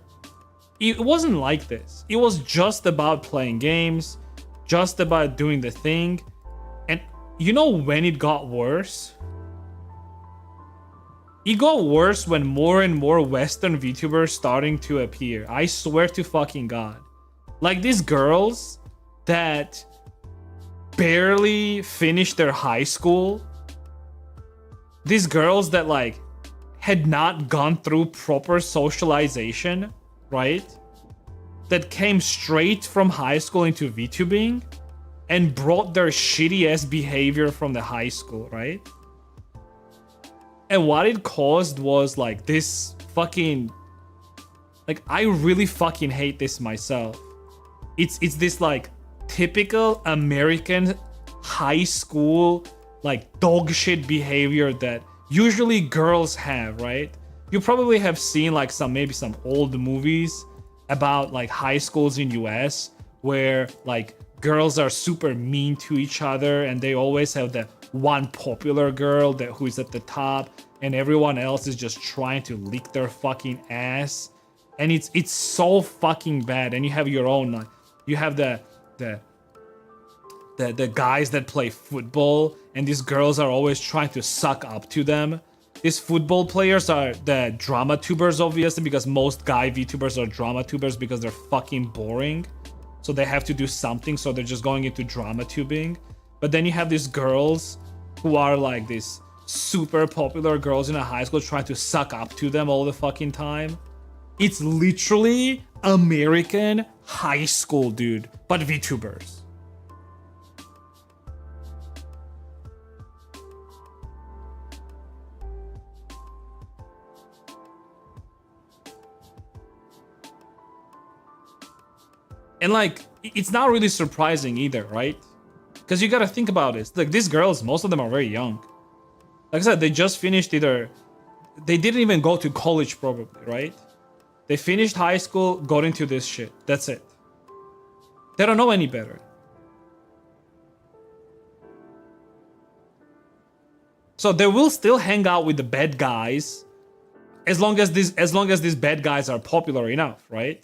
it wasn't like this. It was just about playing games, just about doing the thing. And you know when it got worse? It got worse when more and more Western VTubers starting to appear. I swear to fucking God. Like, these girls that barely finished their high school, these girls that like had not gone through proper socialization, right? That came straight from high school into VTubing and brought their shitty ass behavior from the high school, right? And what it caused was like this fucking, like, I really fucking hate this myself. It's this like typical American high school like dog shit behavior that usually girls have, right? You probably have seen like maybe some old movies about like high schools in US where like girls are super mean to each other and they always have that one popular girl that who is at the top and everyone else is just trying to lick their fucking ass, and it's so fucking bad. And you have your own like, you have the guys that play football, and these girls are always trying to suck up to them. These football players are the drama tubers, obviously, because most guy VTubers are drama tubers because they're fucking boring. So they have to do something, so they're just going into drama tubing. But then you have these girls who are like these super popular girls in a high school trying to suck up to them all the fucking time. It's literally American high school, dude, but VTubers. And like, it's not really surprising either, right? Because you gotta think about it. Like, these girls, most of them are very young. Like I said, they just finished either... They didn't even go to college, probably, right? They finished high school, got into this shit. That's it. They don't know any better. So they will still hang out with the bad guys as long as these bad guys are popular enough, right?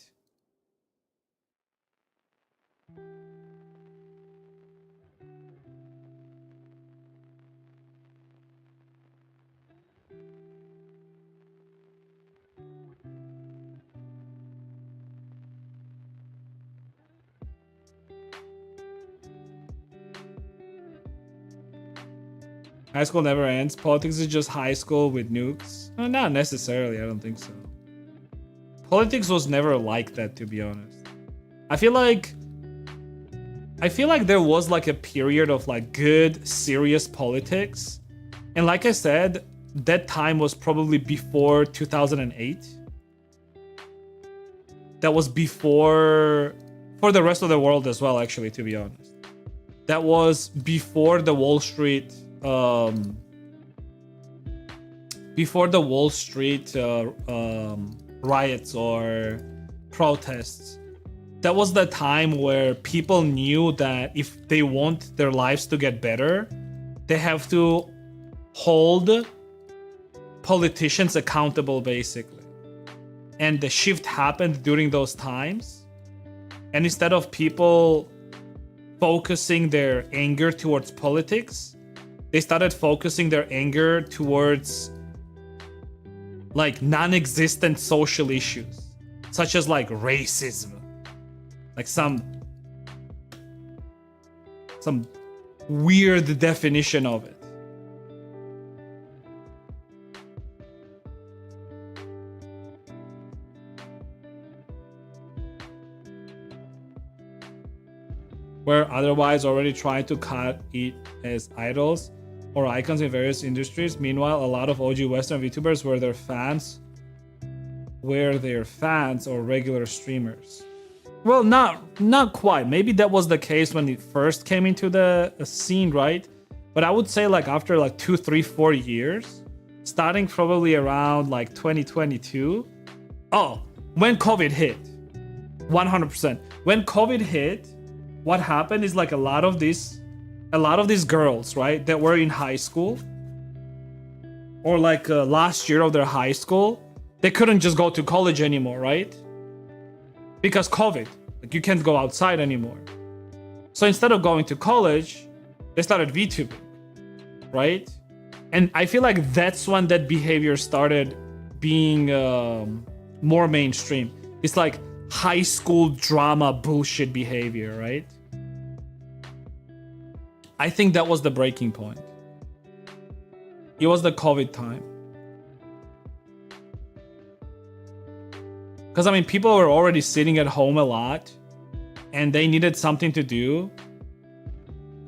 High school never ends. Politics is just high school with nukes. No, not necessarily, I don't think so. Politics was never like that, to be honest. I feel like there was like a period of like good, serious politics. And like I said, that time was probably before 2008. That was before, for the rest of the world as well, actually, to be honest. That was before the Wall Street riots or protests. That was the time where people knew that if they want their lives to get better, they have to hold politicians accountable, basically. And the shift happened during those times. And instead of people focusing their anger towards politics, they started focusing their anger towards like non-existent social issues, such as like racism, like some weird definition of it. Were otherwise already trying to cut it as idols. or icons in various industries. Meanwhile, a lot of OG Western VTubers were their fans or regular streamers. Well, not quite. Maybe that was the case when it first came into the scene, right? But I would say like after like 2, 3, 4 years, starting probably around like 2022. Oh, when COVID hit, 100%. When COVID hit, what happened is like a lot of these girls, right, that were in high school or like last year of their high school, they couldn't just go to college anymore, right? Because COVID, like you can't go outside anymore. So instead of going to college, they started VTubing, right? And I feel like that's when that behavior started being more mainstream. It's like high school drama bullshit behavior, right? I think that was the breaking point. It was the COVID time. Because I mean, people were already sitting at home a lot and they needed something to do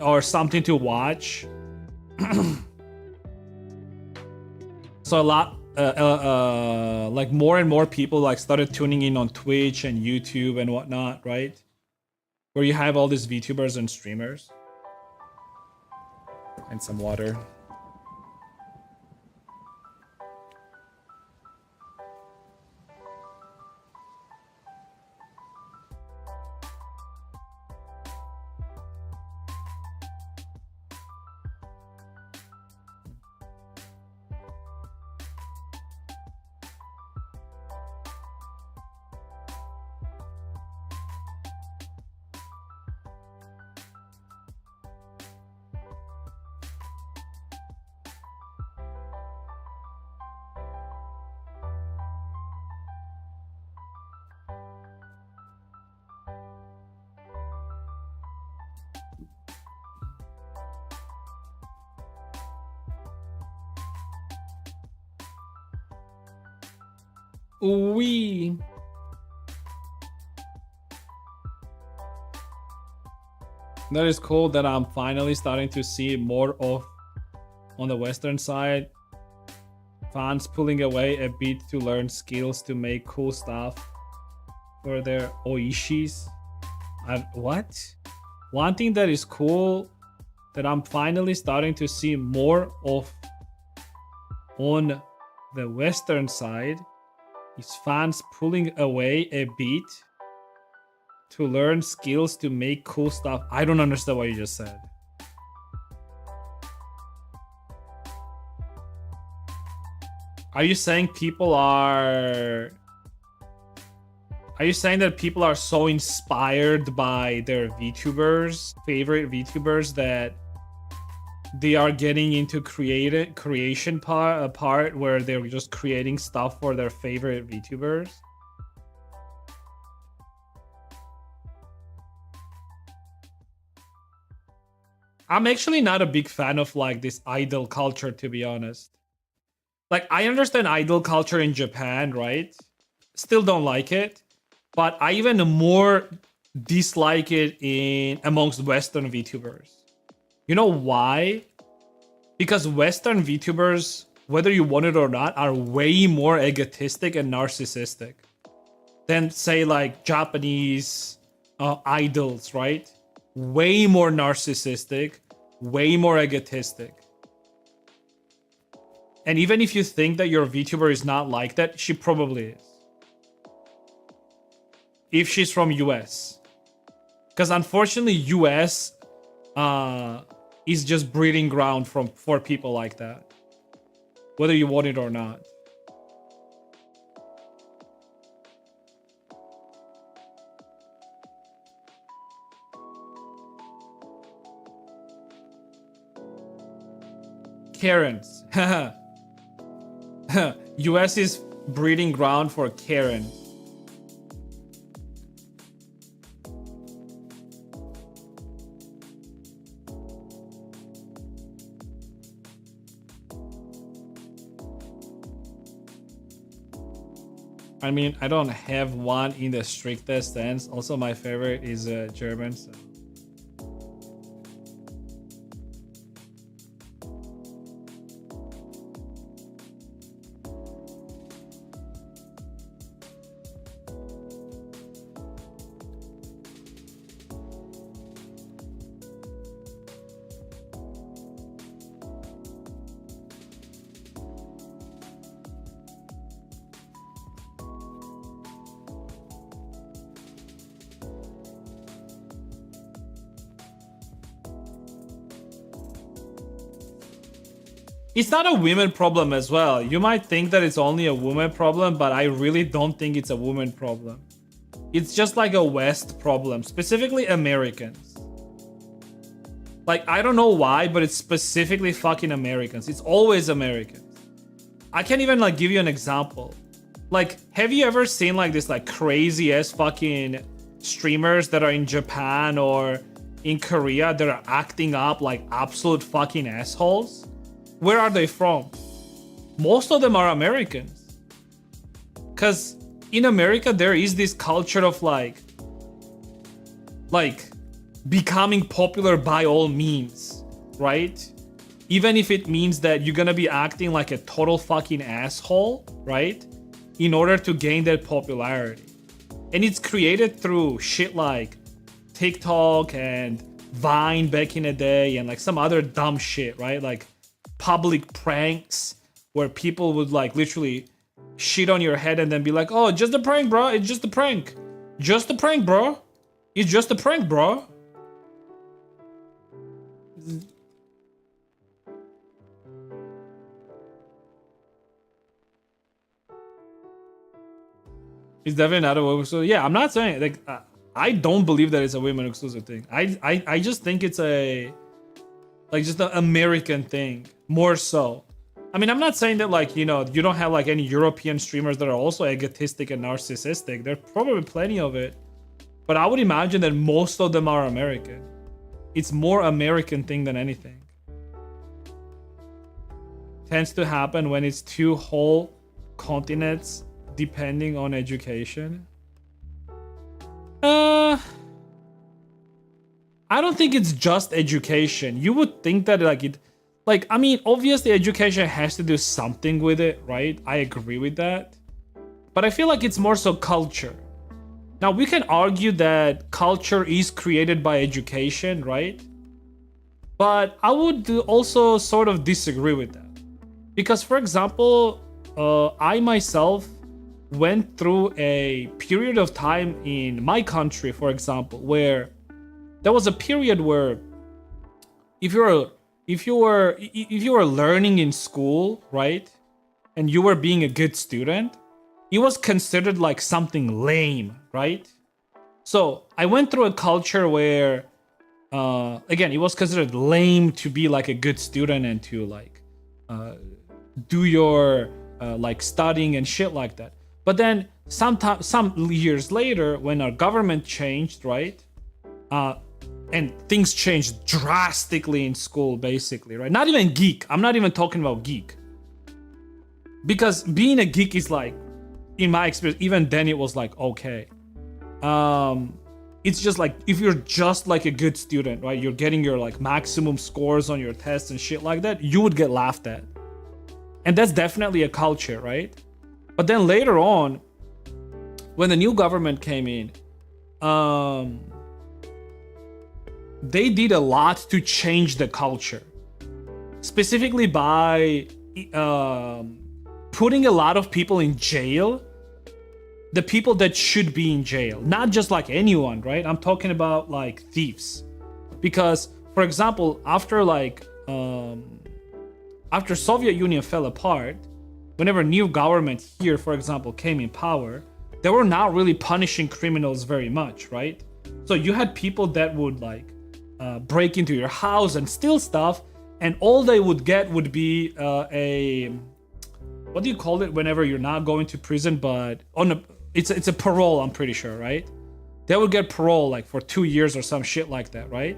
or something to watch. So a lot, like more and more people like started tuning in on Twitch and YouTube and whatnot, right? Where you have all these VTubers and streamers. And some water. Ooh-wee. That is cool that I'm finally starting to see more of on the Western side. Fans pulling away a bit to learn skills to make cool stuff for their oishis. What? One thing that is cool that I'm finally starting to see more of on the Western side is fans pulling away a bit to learn skills to make cool stuff. I don't understand what you just said. Are you saying people are... Are you saying that people are so inspired by their VTubers, favorite VTubers, that they are getting into creation part where they're just creating stuff for their favorite VTubers? I'm actually not a big fan of like this idol culture, to be honest. Like, I understand idol culture in Japan, right? Still don't like it. But I even more dislike it amongst Western VTubers. You know why? Because Western VTubers, whether you want it or not, are way more egotistic and narcissistic than, say, like Japanese idols, right? Way more narcissistic, way more egotistic. And even if you think that your VTuber is not like that, she probably is. If she's from US. Because unfortunately, US is just breeding ground for people like that. Whether you want it or not. Karens. US is breeding ground for Karen. I mean, I don't have one in the strictest sense. Also, my favorite is German. So. It's not a women problem as well. You might think that it's only a woman problem, but I really don't think it's a woman problem. It's just like a West problem, specifically Americans. Like, I don't know why, but it's specifically fucking Americans. It's always Americans. I can't even like give you an example. Like, have you ever seen like this like crazy ass fucking streamers that are in Japan or in Korea that are acting up like absolute fucking assholes? Where are they from? Most of them are Americans. Cause in America there is this culture of like becoming popular by all means, right? Even if it means that you're gonna be acting like a total fucking asshole, right? In order to gain that popularity. And it's created through shit like TikTok and Vine back in the day and like some other dumb shit, right? Like public pranks where people would like literally shit on your head and then be like, oh, just a prank, bro. It's just a prank. Just a prank, bro. It's just a prank, bro. It's definitely not a women exclusive. Yeah, I'm not saying like I don't believe that it's a women exclusive thing. I just think it's a like just an American thing more so. I mean, I'm not saying that like, you know, you don't have like any European streamers that are also egotistic and narcissistic. There's probably plenty of it. But I would imagine that most of them are American. It's more American thing than anything. Tends to happen when it's two whole continents depending on education. I don't think it's just education. You would think that like it, like, I mean, obviously education has to do something with it, right? I agree with that. But I feel like it's more so culture. Now we can argue that culture is created by education, right? But I would also sort of disagree with that. Because for example, I myself went through a period of time in my country, for example, where there was a period where if you were learning in school, right, and you were being a good student, it was considered like something lame, right? So I went through a culture where again, it was considered lame to be like a good student and to like do your like studying and shit like that. But then some years later, when our government changed, right? And things changed drastically in school, basically, right? Not even geek. I'm not even talking about geek. Because being a geek is like, in my experience, even then it was like, okay. It's just like, if you're just like a good student, right? You're getting your like maximum scores on your tests and shit like that, you would get laughed at. And that's definitely a culture, right? But then later on, when the new government came in, they did a lot to change the culture. Specifically by putting a lot of people in jail. The people that should be in jail. Not just like anyone, right? I'm talking about like thieves. Because, for example, after like after Soviet Union fell apart, whenever new government here, for example, came in power, they were not really punishing criminals very much, right? So you had people that would like break into your house and steal stuff, and all they would get would be a, what do you call it whenever you're not going to prison, but on a, it's a parole, I'm pretty sure, right? They would get parole like for 2 years or some shit like that, right?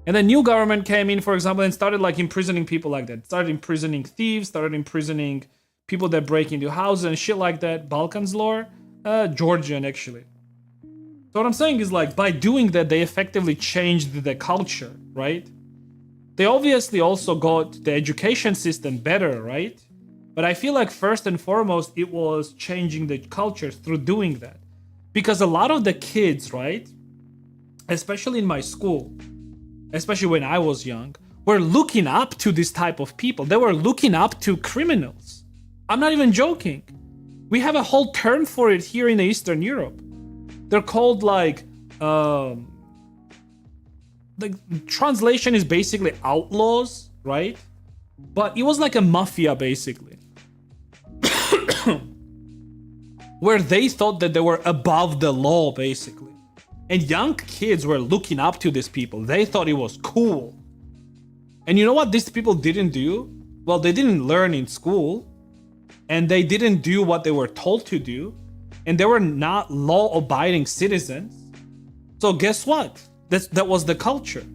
And then new government came in, for example, and started like imprisoning people like that. Started imprisoning thieves, started imprisoning people that break into houses and shit like that. Balkans lore, Georgian actually. So what I'm saying is like, by doing that, they effectively changed the culture, right? They obviously also got the education system better, right? But I feel like first and foremost, it was changing the culture through doing that. Because a lot of the kids, right, especially in my school, especially when I was young, were looking up to this type of people. They were looking up to criminals. I'm not even joking. We have a whole term for it here in Eastern Europe. They're called like, the translation is basically outlaws, right? But it was like a mafia, basically. Where they thought that they were above the law, basically. And young kids were looking up to these people. They thought it was cool. And you know what these people didn't do? Well, they didn't learn in school. And they didn't do what they were told to do. And they were not law-abiding citizens. So guess what? That was the culture.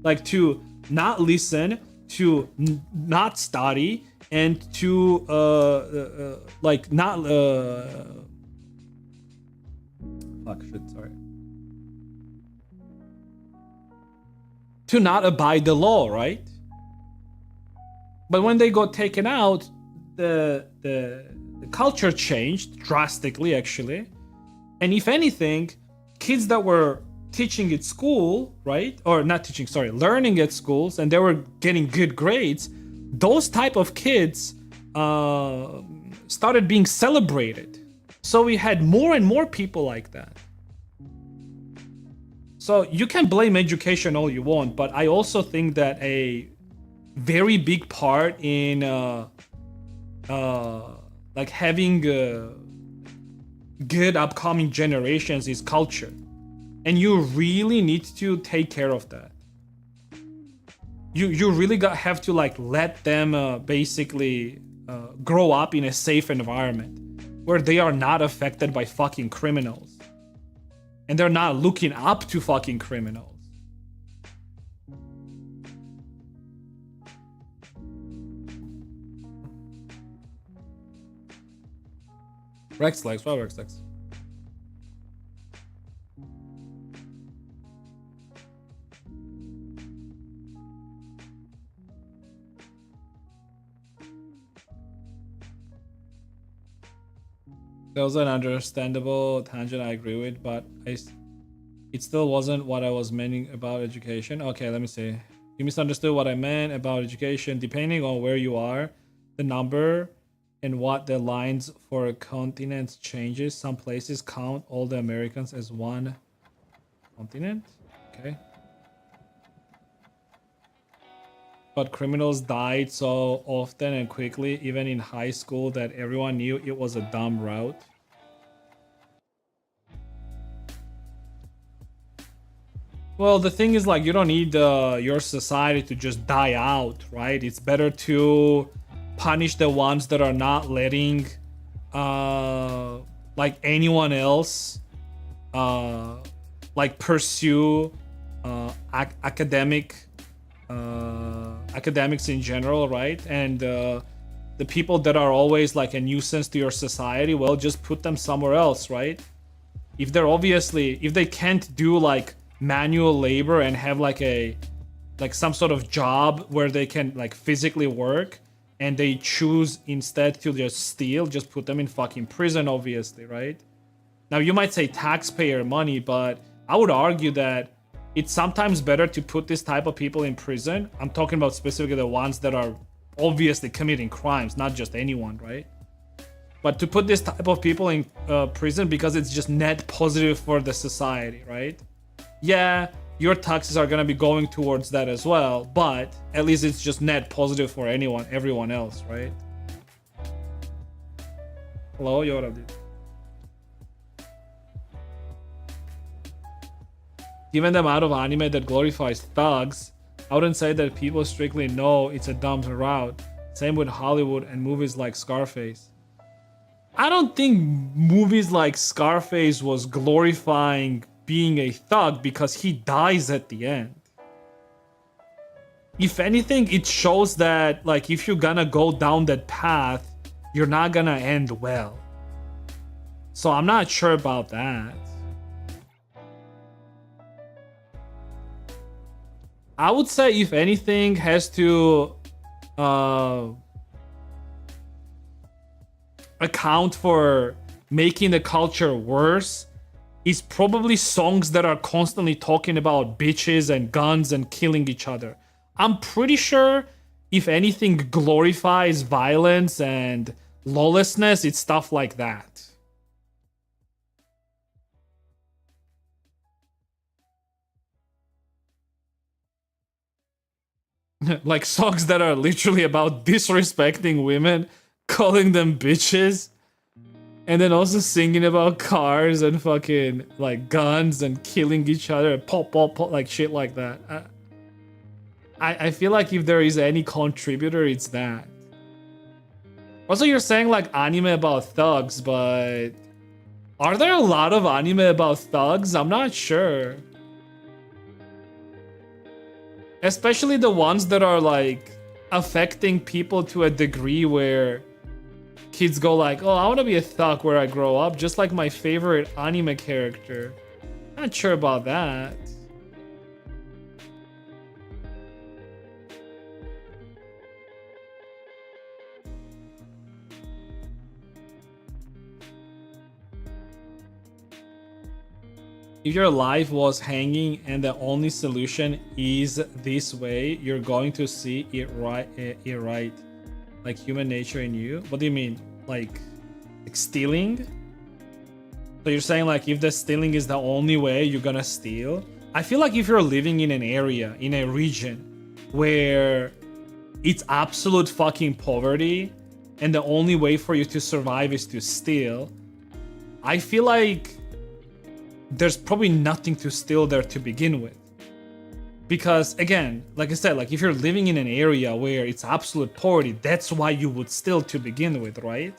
Like, to not listen, to not study, and to like not fuck shit, sorry. To not abide the law, right? But when they got taken out, the culture changed drastically, actually. And if anything, kids that were teaching at school, right? Or not teaching, sorry, learning at schools, and they were getting good grades, those type of kids started being celebrated. So we had more and more people like that. So you can blame education all you want, but I also think that a very big part in like having good upcoming generations is culture. And you really need to take care of that. You really have to like let them basically grow up in a safe environment where they are not affected by fucking criminals. And they're not looking up to fucking criminals. Rex likes, what Rex likes? That was an understandable tangent, I agree with, but it still wasn't what I was meaning about education. Okay, let me see. You misunderstood what I meant about education. Depending on where you are, the number and what the lines for continents changes. Some places count all the Americans as one continent. Okay. But criminals died so often and quickly, even in high school, that everyone knew it was a dumb route. Well, the thing is, like, you don't need your society to just die out, right? It's better to punish the ones that are not letting like anyone else like pursue academics in general, right? And the people that are always like a nuisance to your society, well, just put them somewhere else, right? If they can't do like manual labor and have like some sort of job where they can like physically work, and they choose instead to just steal, just put them in fucking prison, obviously, right? Now you might say taxpayer money, but I would argue that it's sometimes better to put this type of people in prison. I'm talking about specifically the ones that are obviously committing crimes, not just anyone, right? But to put this type of people in prison because it's just net positive for the society, right? Yeah, your taxes are gonna be going towards that as well, but at least it's just net positive for everyone else, right? Hello, Yora, dude. Given the amount of anime that glorifies thugs, I wouldn't say that people strictly know it's a dumb route. Same with Hollywood and movies like Scarface. I don't think movies like Scarface was glorifying being a thug because he dies at the end. If anything, it shows that like if you're gonna go down that path, you're not gonna end well. So I'm not sure about that. I would say if anything has to account for making the culture worse, is probably songs that are constantly talking about bitches and guns and killing each other. I'm pretty sure if anything glorifies violence and lawlessness, it's stuff like that. Like songs that are literally about disrespecting women, calling them bitches, and then also singing about cars and fucking like guns and killing each other, pop, pop, pop, like shit like that. I feel like if there is any contributor, it's that. Also, you're saying like anime about thugs, but are there a lot of anime about thugs? I'm not sure. Especially the ones that are like affecting people to a degree where kids go like, oh, I want to be a thug where I grow up, just like my favorite anime character. Not sure about that. If your life was hanging and the only solution is this way, you're going to see it right, like human nature in you. What do you mean? Like stealing? So you're saying like if the stealing is the only way you're gonna steal? I feel like if you're living in an area, in a region where it's absolute fucking poverty and the only way for you to survive is to steal, I feel like there's probably nothing to steal there to begin with. Because again, like I said, like if you're living in an area where it's absolute poverty, that's why you would steal to begin with, right?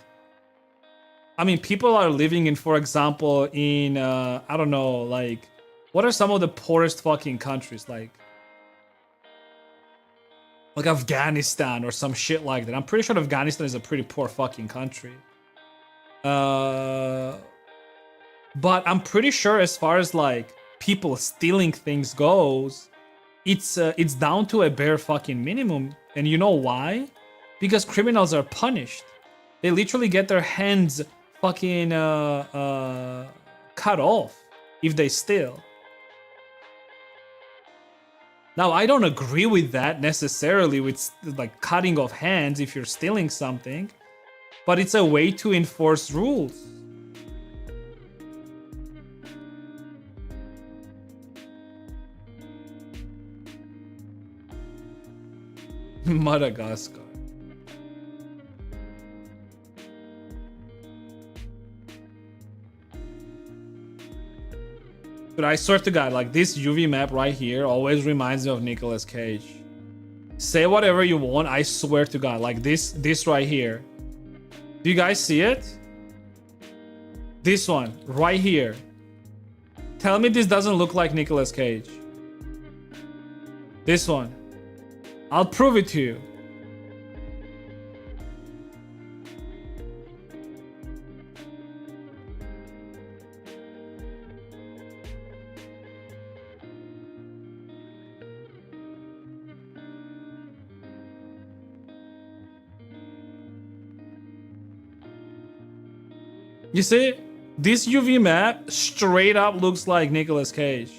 I mean, people are living in, for example, in I don't know, like what are some of the poorest fucking countries, like Afghanistan or some shit like that. I'm pretty sure Afghanistan is a pretty poor fucking country. But I'm pretty sure as far as like people stealing things goes, it's down to a bare fucking minimum. And you know why? Because criminals are punished. They literally get their hands fucking cut off if they steal. Now, I don't agree with that necessarily, with like cutting off hands if you're stealing something, but it's a way to enforce rules. Madagascar. But I swear to God, like this UV map right here always reminds me of Nicolas Cage. Say whatever you want, I swear to God, like this right here. Do you guys see it? This one right here. Tell me this doesn't look like Nicolas Cage. This one. I'll prove it to you. You see, this UV map straight up looks like Nicolas Cage.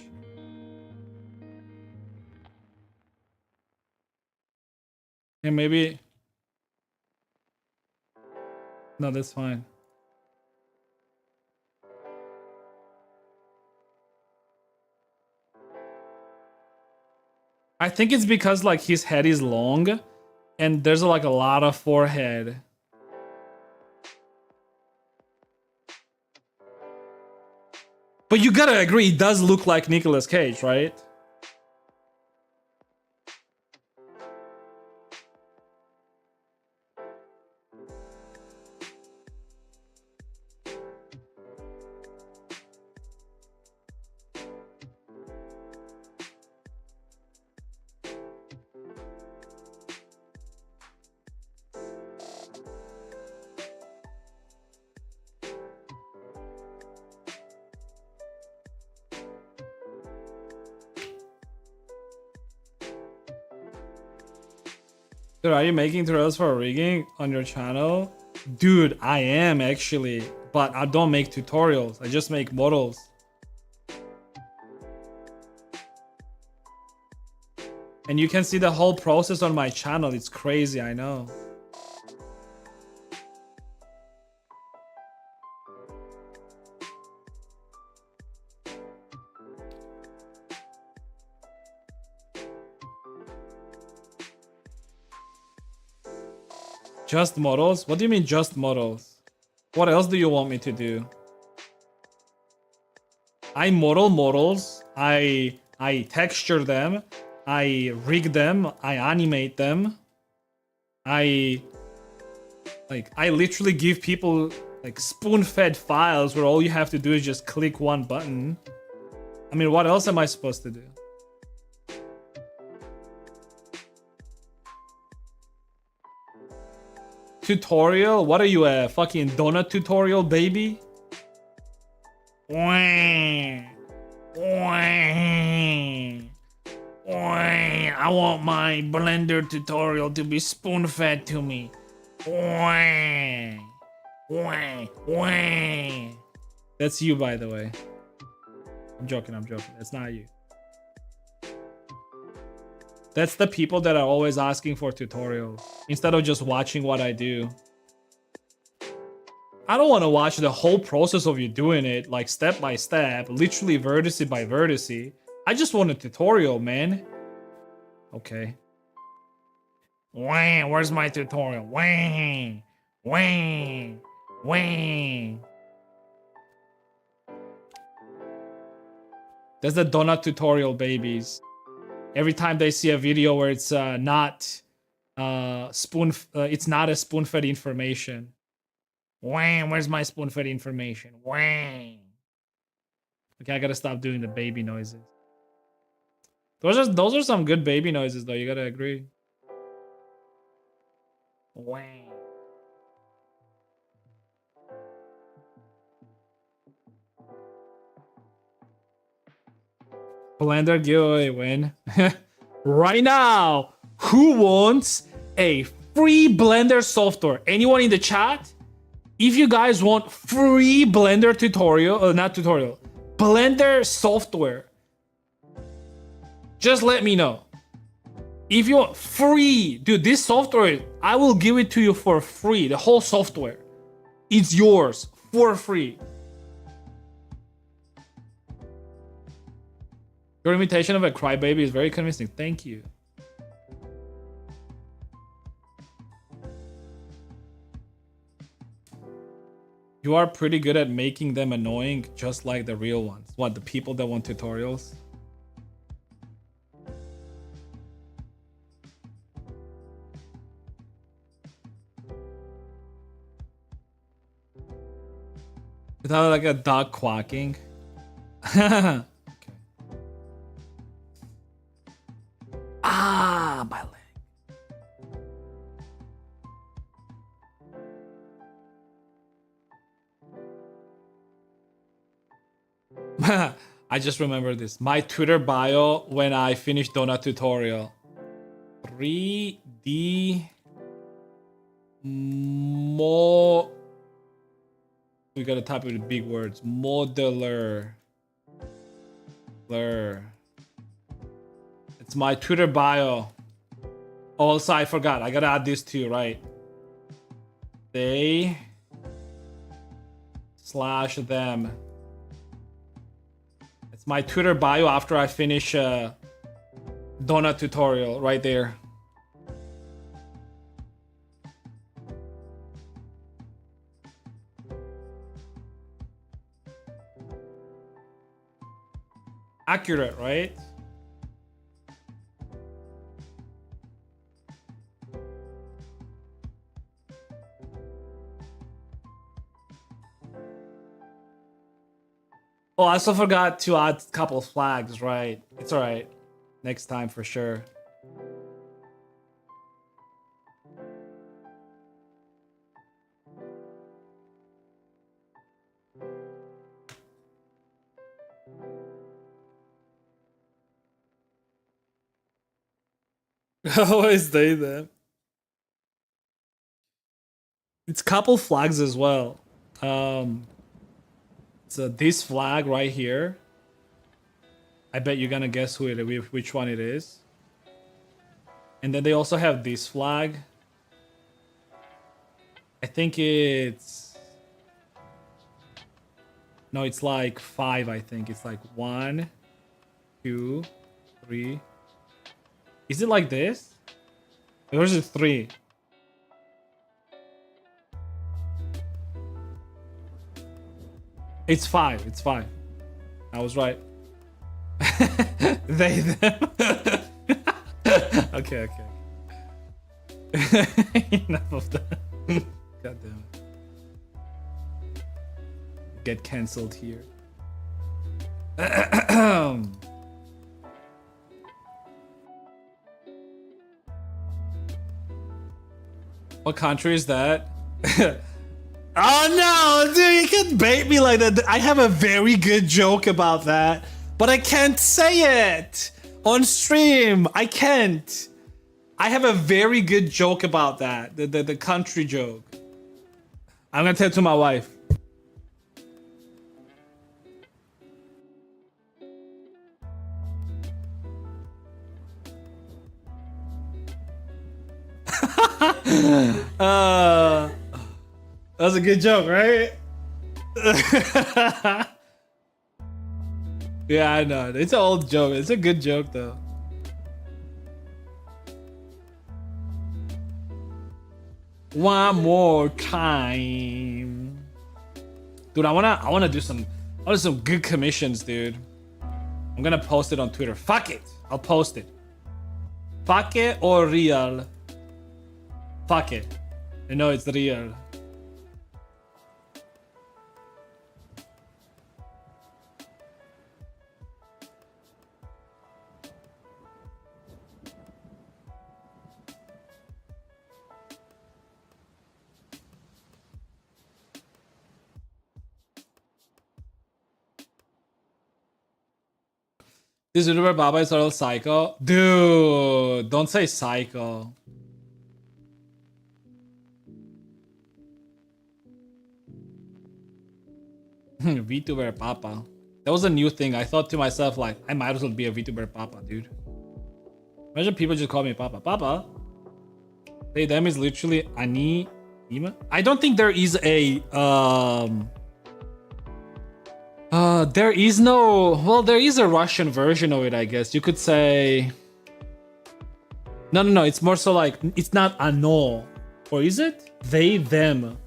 And maybe... No, that's fine. I think it's because like his head is long and there's like a lot of forehead. But you gotta agree, it does look like Nicolas Cage, right? Dude, are you making tutorials for rigging on your channel? Dude, I am actually, but I don't make tutorials. I just make models. And you can see the whole process on my channel. It's crazy, I know. Just models? What do you mean just models? What else do you want me to do? I model models. I texture them. I rig them. I animate them. I literally give people like spoon-fed files where all you have to do is just click one button. I mean, what else am I supposed to do? Tutorial? What are you, a fucking donut tutorial, baby? Wah. Wah. Wah. I want my Blender tutorial to be spoon-fed to me. Wah. Wah. Wah. That's you, by the way. I'm joking. That's not you. That's the people that are always asking for tutorials instead of just watching what I do. I don't want to watch the whole process of you doing it, like step by step, literally vertex by vertex. I just want a tutorial, man. Okay. Wah, where's my tutorial? Wah, wah, wah. That's the donut tutorial, babies. Every time they see a video where it's not it's not a spoon-fed information. Wah, where's my spoon-fed information? Wah. Okay, I gotta stop doing the baby noises. Those are some good baby noises, though. You gotta agree. Wah. Blender giveaway win. Right now, who wants a free Blender software? Anyone in the chat? If you guys want free Blender tutorial, not tutorial, Blender software, just let me know. If you want free, dude, this software, I will give it to you for free. The whole software. It's yours for free. Your imitation of a crybaby is very convincing. Thank you. You are pretty good at making them annoying, just like the real ones. What, the people that want tutorials? Is that like a dog quacking? Okay. Ah, my leg. I just remember this. My Twitter bio when I finished donut tutorial. 3D more. We gotta type it with big words. Modeler. It's my Twitter bio. Also, I forgot. I gotta add this too, right? They / them. It's my Twitter bio after I finish donut tutorial right there. Accurate, right? Oh, I also forgot to add a couple flags, right? It's alright. Next time for sure. Always say that. It's couple flags as well. So this flag right here. I bet you're gonna guess which one it is. And then they also have this flag. I think it's... No, it's like 5, I think. It's like 1, 2, 3. Is it like this? Or is it 3? It's 5. It's 5. I was right. They them. Okay. Enough of that. God damn it. Get cancelled here. What country is that? Oh no, dude, you can't bait me like that. I have a very good joke about that, but I can't say it on stream. I can't. I have a very good joke about that. The country joke. I'm gonna tell it to my wife. That was a good joke, right? Yeah, I know. It's an old joke. It's a good joke though. One more time. Dude, I wanna do some good commissions, dude. I'm gonna post it on Twitter. Fuck it. I'll post it. Fuck it or real. Fuck it. I know it's real. This YouTuber Baba is a little psycho. Dude, don't say psycho. VTuber Papa. That was a new thing. I thought to myself, like, I might as well be a VTuber Papa, dude. Imagine people just call me Papa. Papa? They, them is literally Ani. Ima? I don't think there is a, there is no, well, there is a Russian version of it, I guess. You could say, no, it's more so like, it's not ano, or is it? They, them.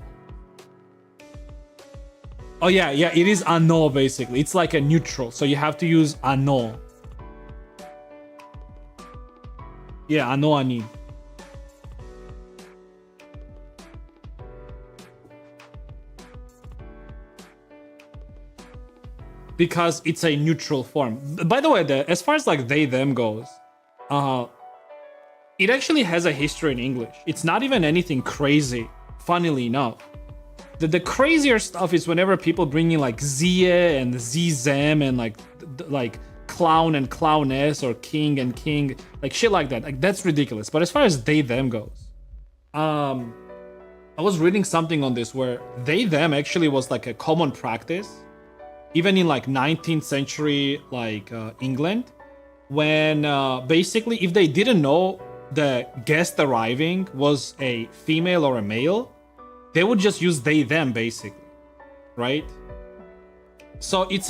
Oh yeah, it is ano basically. It's like a neutral, so you have to use ano. Yeah, ano, ani. Because it's a neutral form. By the way, as far as like they, them goes, it actually has a history in English. It's not even anything crazy, funnily enough. The crazier stuff is whenever people bring in like Zia and Zem and like clown and clowness or king and king, like shit like that. Like that's ridiculous. But as far as they, them goes, I was reading something on this where they, them actually was like a common practice even in like 19th century like England, when basically if they didn't know the guest arriving was a female or a male, they would just use they, them basically, right? So it's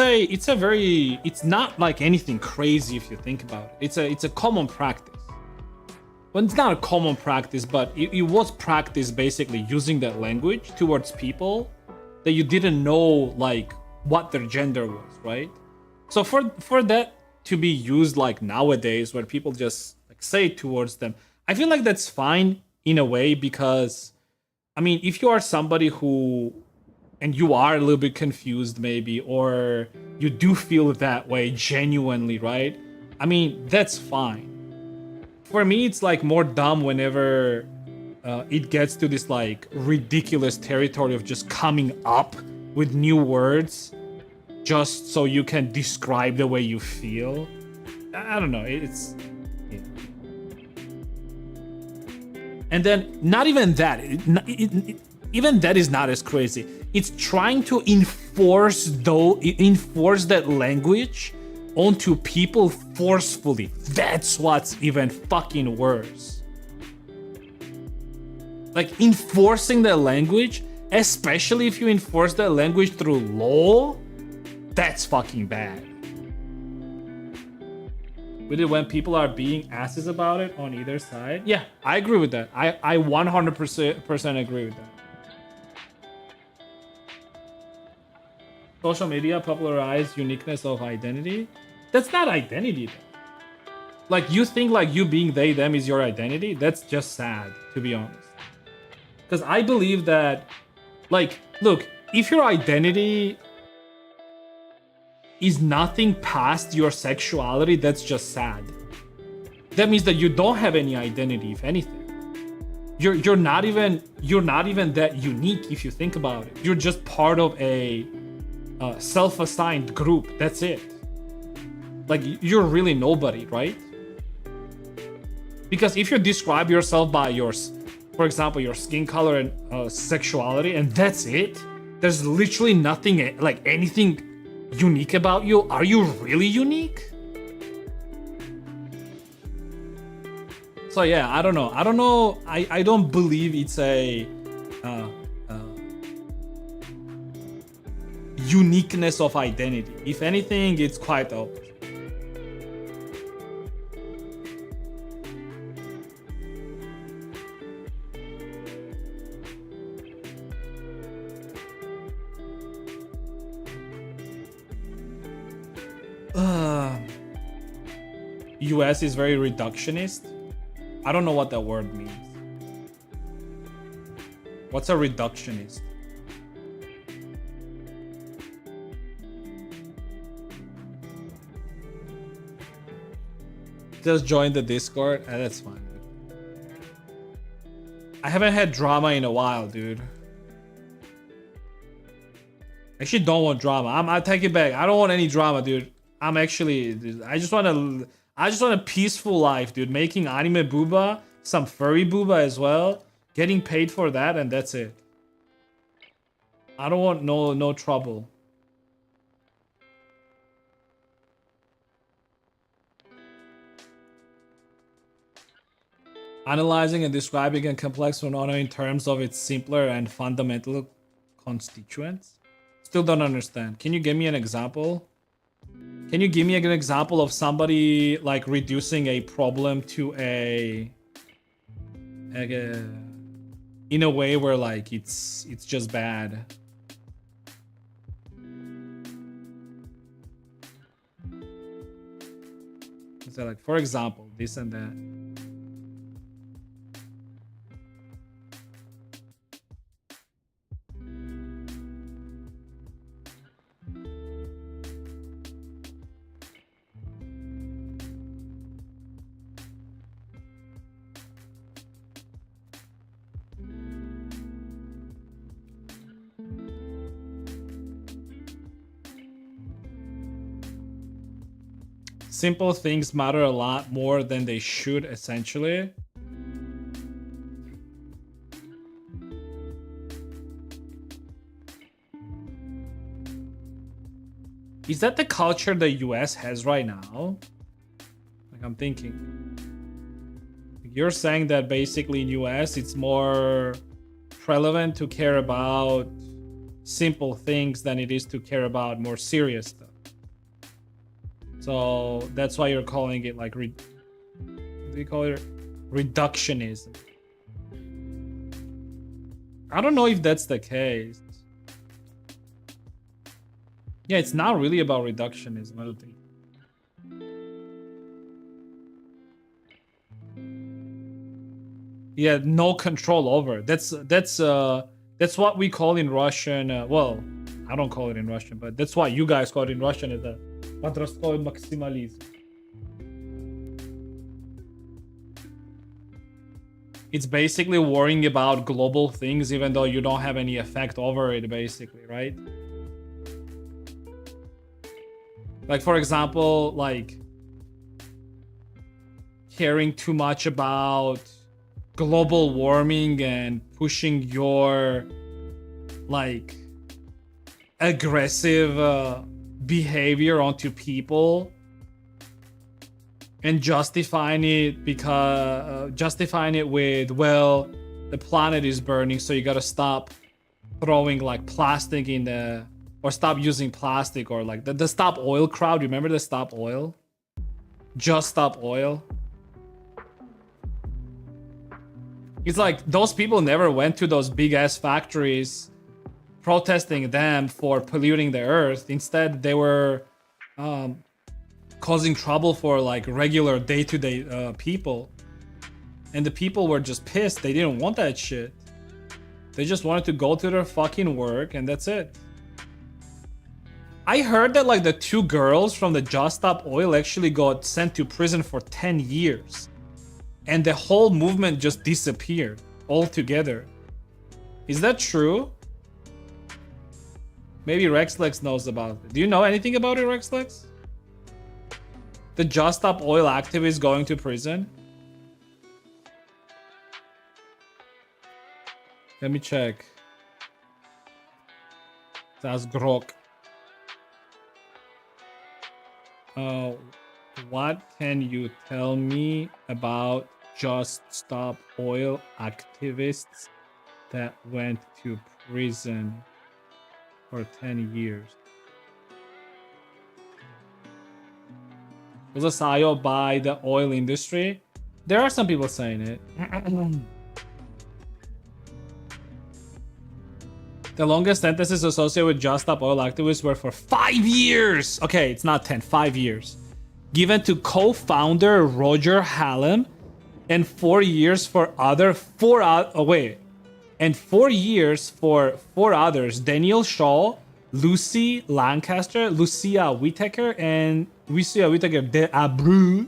not like anything crazy if you think about it. It's a common practice. Well, it's not a common practice, but it was practiced basically using that language towards people that you didn't know like what their gender was, right? So for that to be used like nowadays where people just like say it towards them, I feel like that's fine in a way, because I mean, if you are somebody who, and you are a little bit confused maybe, or you do feel that way genuinely, right? I mean, that's fine. For me, it's like more dumb whenever it gets to this like ridiculous territory of just coming up with new words just so you can describe the way you feel. I don't know, it's... Yeah. And then, not even that, even that is not as crazy. It's trying to enforce that language onto people forcefully. That's what's even fucking worse. Like enforcing the language, especially if you enforce that language through law, that's fucking bad. With it when people are being asses about it on either side. Yeah, I agree with that. I 100% agree with that. Social media popularized uniqueness of identity. That's not identity though. Like you think like you being they them is your identity? That's just sad, to be honest. Because I believe that, like, look, if your identity is nothing past your sexuality, that's just sad. That means that you don't have any identity, if anything. You're not even that unique if you think about it. You're just part of a self-assigned group. That's it. Like you're really nobody, right? Because if you describe yourself by for example, your skin color and sexuality, and that's it, there's literally nothing like anything unique about you. Are you really unique? So yeah, I don't know. I don't believe it's a uniqueness of identity. If anything, it's quite the opposite. US is very reductionist. I don't know what that word means. What's a reductionist? Just join the Discord. That's fine. I haven't had drama in a while, dude. Actually, don't want drama. I take it back. I don't want any drama, dude. I just want a peaceful life, dude. Making anime booba, some furry booba as well. Getting paid for that, and that's it. I don't want no trouble. Analyzing and describing a complex phenomenon in terms of its simpler and fundamental constituents. Still don't understand. Can you give me an example? Can you give me an example of somebody like reducing a problem to in a way where like it's just bad? So like, for example, this and that. Simple things matter a lot more than they should, essentially. Is that the culture the US has right now? Like, I'm thinking. You're saying that basically in US it's more relevant to care about simple things than it is to care about more serious stuff. So that's why you're calling it like, what do you call it? Reductionism. I don't know if that's the case. Yeah, it's not really about reductionism, I don't think. Yeah, no control over. That's what we call in Russian. Well, I don't call it in Russian, but that's what you guys call it in Russian. Is подростковый максимализм. It's basically worrying about global things even though you don't have any effect over it, basically, right? Like, for example, like caring too much about global warming and pushing your like aggressive behavior onto people and justifying it because justifying it with, well, the planet is burning, so you gotta stop throwing like plastic in the, or stop using plastic, or like the Stop Oil crowd. Remember the Stop Oil? Just Stop Oil. It's like those people never went to those big ass factories protesting them for polluting the earth. Instead, they were causing trouble for like regular day-to-day people. And the people were just pissed. They didn't want that shit. They just wanted to go to their fucking work and that's it. I heard that like the 2 girls from the Just Stop Oil actually got sent to prison for 10 years. And the whole movement just disappeared altogether. Is that true? Maybe Rexlex knows about it. Do you know anything about it, Rexlex? The Just Stop Oil activist going to prison? Let me check. That's Grok. What can you tell me about Just Stop Oil activists that went to prison for 10 years? Was a psyop by the oil industry? There are some people saying it. The longest sentences associated with Just Stop Oil activists were for 5 years. Okay, it's not 10, 5 years. Given to co-founder Roger Hallam, and 4 years for other 4 and 4 years for 4 others: Daniel Shaw, Lucy Lancaster, Lucia Whittaker de Abreu,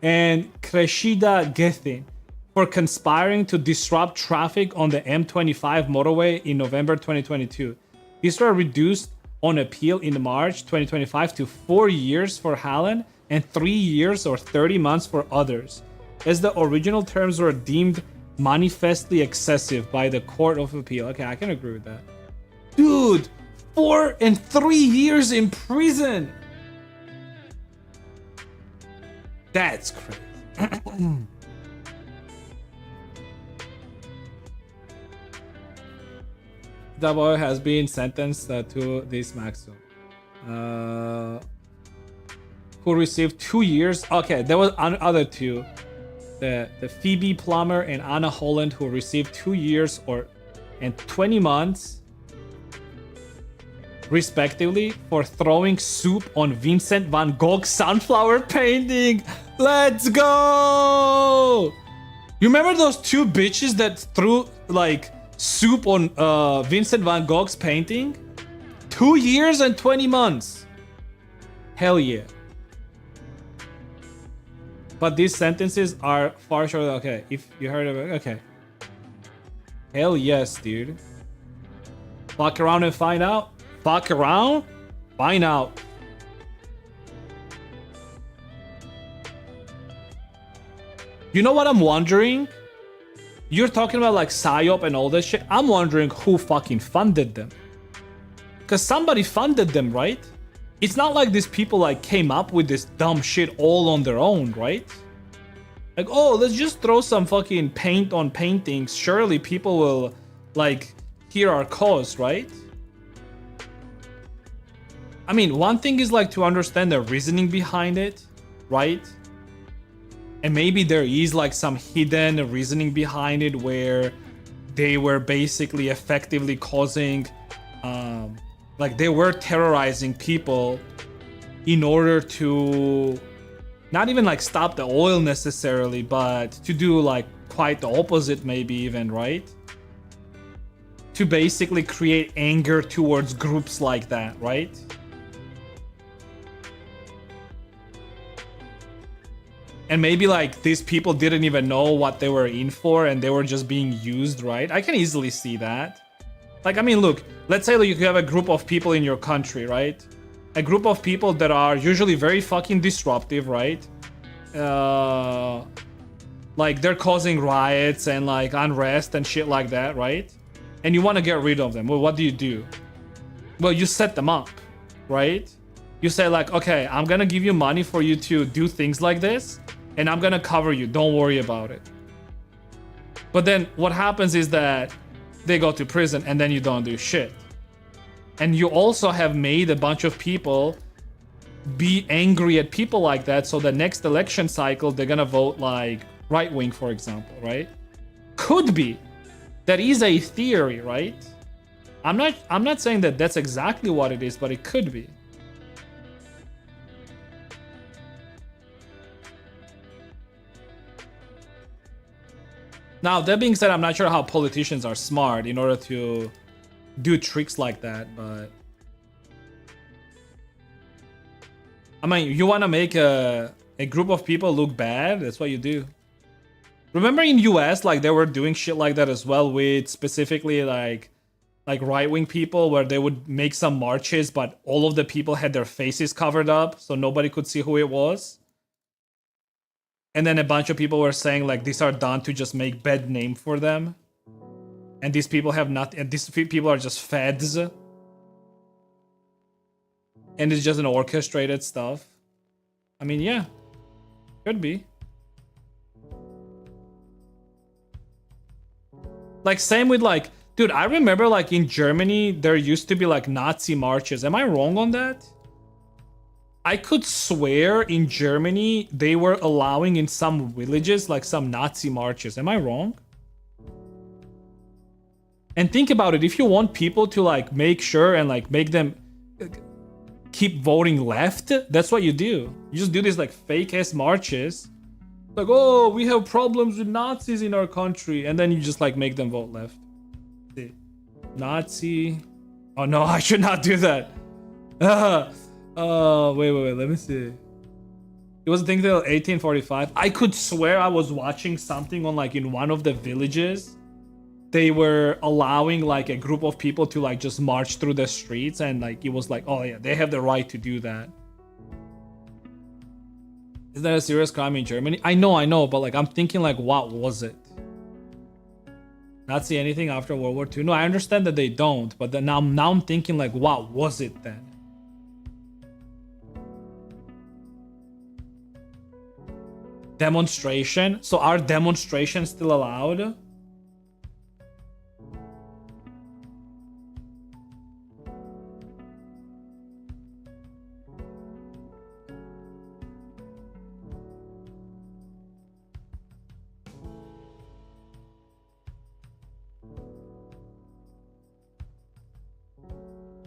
and Cressida Gethin, for conspiring to disrupt traffic on the M25 motorway in November 2022. These were reduced on appeal in March 2025 to 4 years for Hallen and 3 years or 30 months for others, as the original terms were deemed manifestly excessive by the Court of Appeal. Okay, I can agree with that. Dude, 4 and 3 years in prison. That's crazy. The boy has been sentenced to this maximum. Who received 2 years? Okay, there was other 2. The Phoebe Plummer and Anna Holland, who received 2 years and 20 months respectively for throwing soup on Vincent van Gogh's sunflower painting. Let's go! You remember those 2 bitches that threw like soup on Vincent van Gogh's painting? 2 years and 20 months. Hell yeah. But these sentences are far shorter. Okay, if you heard of it, okay. Hell yes, dude. Fuck around and find out. Fuck around, find out. You know what I'm wondering? You're talking about like PSYOP and all that shit. I'm wondering who fucking funded them. Because somebody funded them, right? It's not like these people like came up with this dumb shit all on their own, right? Like, oh, let's just throw some fucking paint on paintings. Surely people will like hear our cause, right? I mean, one thing is like to understand the reasoning behind it, right? And maybe there is like some hidden reasoning behind it where they were basically effectively causing, like they were terrorizing people in order to not even like stop the oil necessarily, but to do like quite the opposite maybe even, right? To basically create anger towards groups like that, right? And maybe like these people didn't even know what they were in for and they were just being used, right? I can easily see that. Like, I mean, look, let's say that you have a group of people in your country, right? A group of people that are usually very fucking disruptive, right? Like they're causing riots and like unrest and shit like that, right? And you want to get rid of them. Well, what do? Well, you set them up, right? You say like, okay, I'm gonna give you money for you to do things like this, and I'm gonna cover you. Don't worry about it. But then what happens is that they go to prison and then you don't do shit. And you also have made a bunch of people be angry at people like that, so the next election cycle they're gonna vote like right wing, for example, right? Could be. That is a theory, right? I'm not saying that that's exactly what it is, but it could be. Now, that being said, I'm not sure how politicians are smart in order to do tricks like that, but I mean, you want to make a group of people look bad, that's what you do. Remember in US, like they were doing shit like that as well with specifically like right-wing people where they would make some marches, but all of the people had their faces covered up so nobody could see who it was. And then a bunch of people were saying like these are done to just make bad name for them. And these people have nothing, and these people are just feds. And it's just an orchestrated stuff. I mean, yeah, could be. Like same with like, dude, I remember like in Germany, there used to be like Nazi marches. Am I wrong on that? I could swear in Germany, they were allowing in some villages like some Nazi marches. Am I wrong? And think about it, if you want people to like make sure and like make them keep voting left, that's what you do. You just do these like fake ass marches. Like, oh, we have problems with Nazis in our country. And then you just like make them vote left. See. Nazi. Oh no, I should not do that. Wait, let me see. It was, I think, till 1845. I could swear I was watching something on like in one of the villages. They were allowing like a group of people to like just march through the streets, and like it was like, oh yeah, they have the right to do that. Is that a serious crime in Germany? I know, but like I'm thinking like, what was it? Not see anything after World War II? No, I understand that they don't, but then now I'm thinking like, what was it then? Demonstration? So are demonstrations still allowed?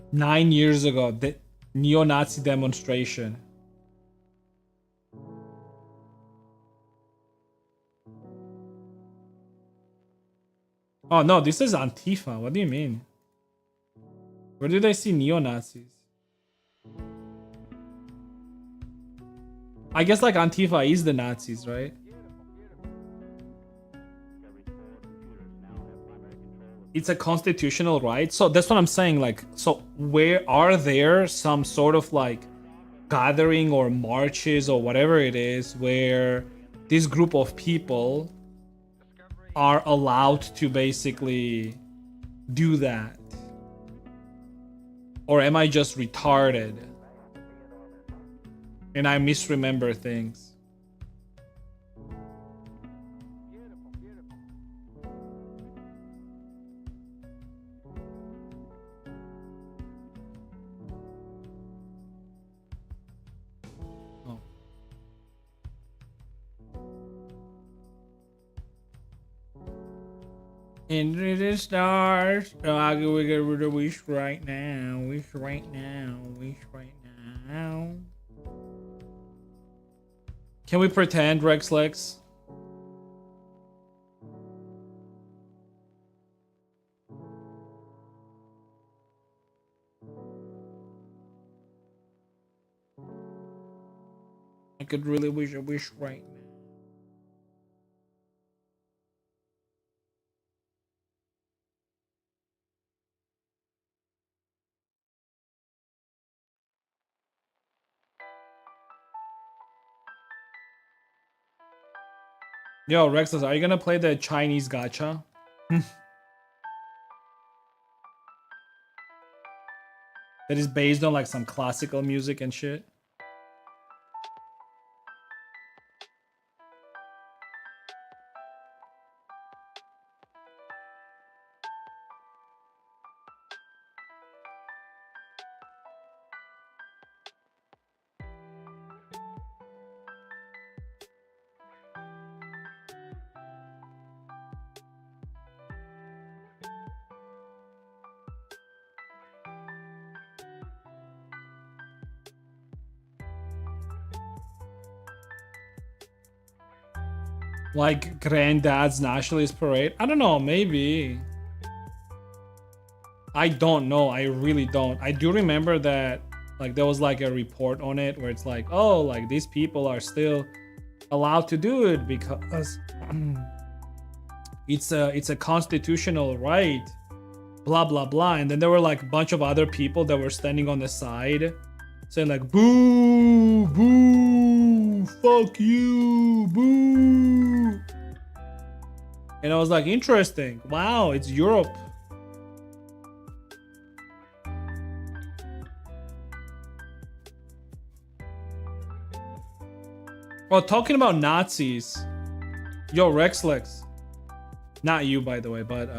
Nine years ago, the neo-Nazi demonstration. Oh no, this is Antifa. What do you mean? Where did I see neo-Nazis? I guess like Antifa is the Nazis, right? It's a constitutional right. So that's what I'm saying. Like, so where are there some sort of like gathering or marches or whatever it is where this group of people are allowed to basically do that? Or am I just retarded and I misremember things? Into the stars. Oh, I go get rid of wish right now. Wish right now. Wish right now. Can we pretend, Rexlex? I could really wish a wish right now. Yo, Rexus, are you gonna play the Chinese gacha? That is based on like some classical music and shit. Like granddad's nationalist parade? I don't know, maybe. I don't know. I really don't. I do remember that like there was like a report on it where it's like, oh, like these people are still allowed to do it because it's a constitutional right, blah blah blah. And then there were like a bunch of other people that were standing on the side saying like, boo, boo, fuck you, boo. And I was like, interesting. Wow, it's Europe. Oh, talking about Nazis. Yo, Rexlex. Not you, by the way, but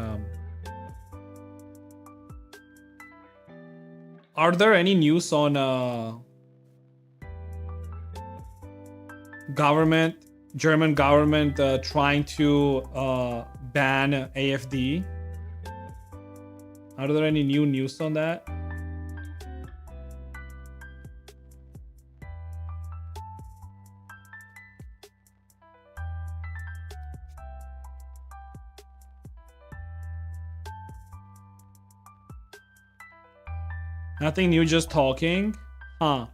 are there any news on German government trying to ban AFD? Are there any new news on that? Nothing new, just talking? Huh.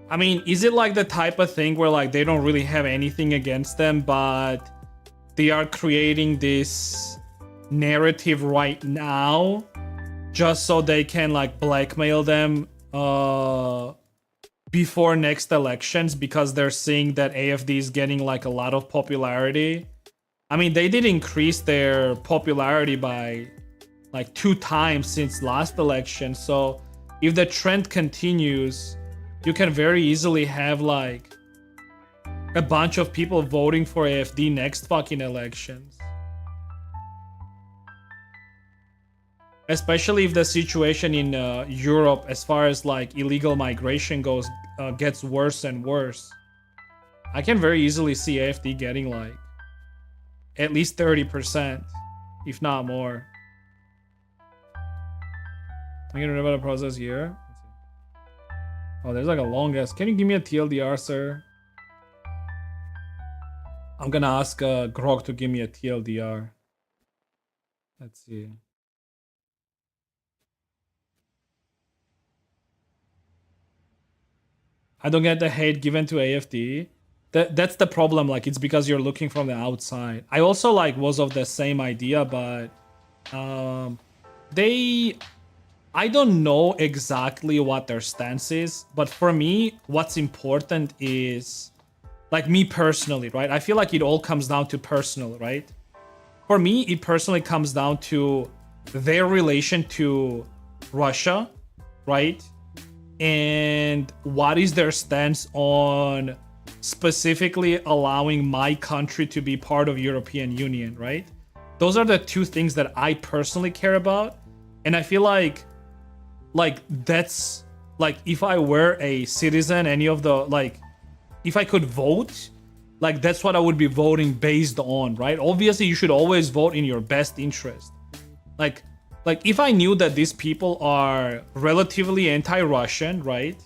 I mean, is it like the type of thing where like they don't really have anything against them, but they are creating this narrative right now just so they can like blackmail them before next elections because they're seeing that AFD is getting like a lot of popularity? I mean, they did increase their popularity by like 2 times since last election. So if the trend continues, you can very easily have like a bunch of people voting for AFD next fucking elections. Especially if the situation in Europe as far as like illegal migration goes gets worse and worse. I can very easily see AFD getting like at least 30%, if not more. I can remember the process here. Oh, there's like a long ass. Can you give me a TLDR, sir? I'm gonna ask Grog to give me a TLDR. Let's see. I don't get the hate given to AFD. That's the problem. Like, it's because you're looking from the outside. I also like was of the same idea, but I don't know exactly what their stance is, but for me, what's important is, like me personally, right? I feel like it all comes down to personal, right? For me, it personally comes down to their relation to Russia, right? And what is their stance on specifically allowing my country to be part of European Union, right? Those are the 2 things that I personally care about. And I feel like that's like if I were a citizen, any of the like if I could vote, like that's what I would be voting based on, right? Obviously you should always vote in your best interest. Like if I knew that these people are relatively anti-Russian, right?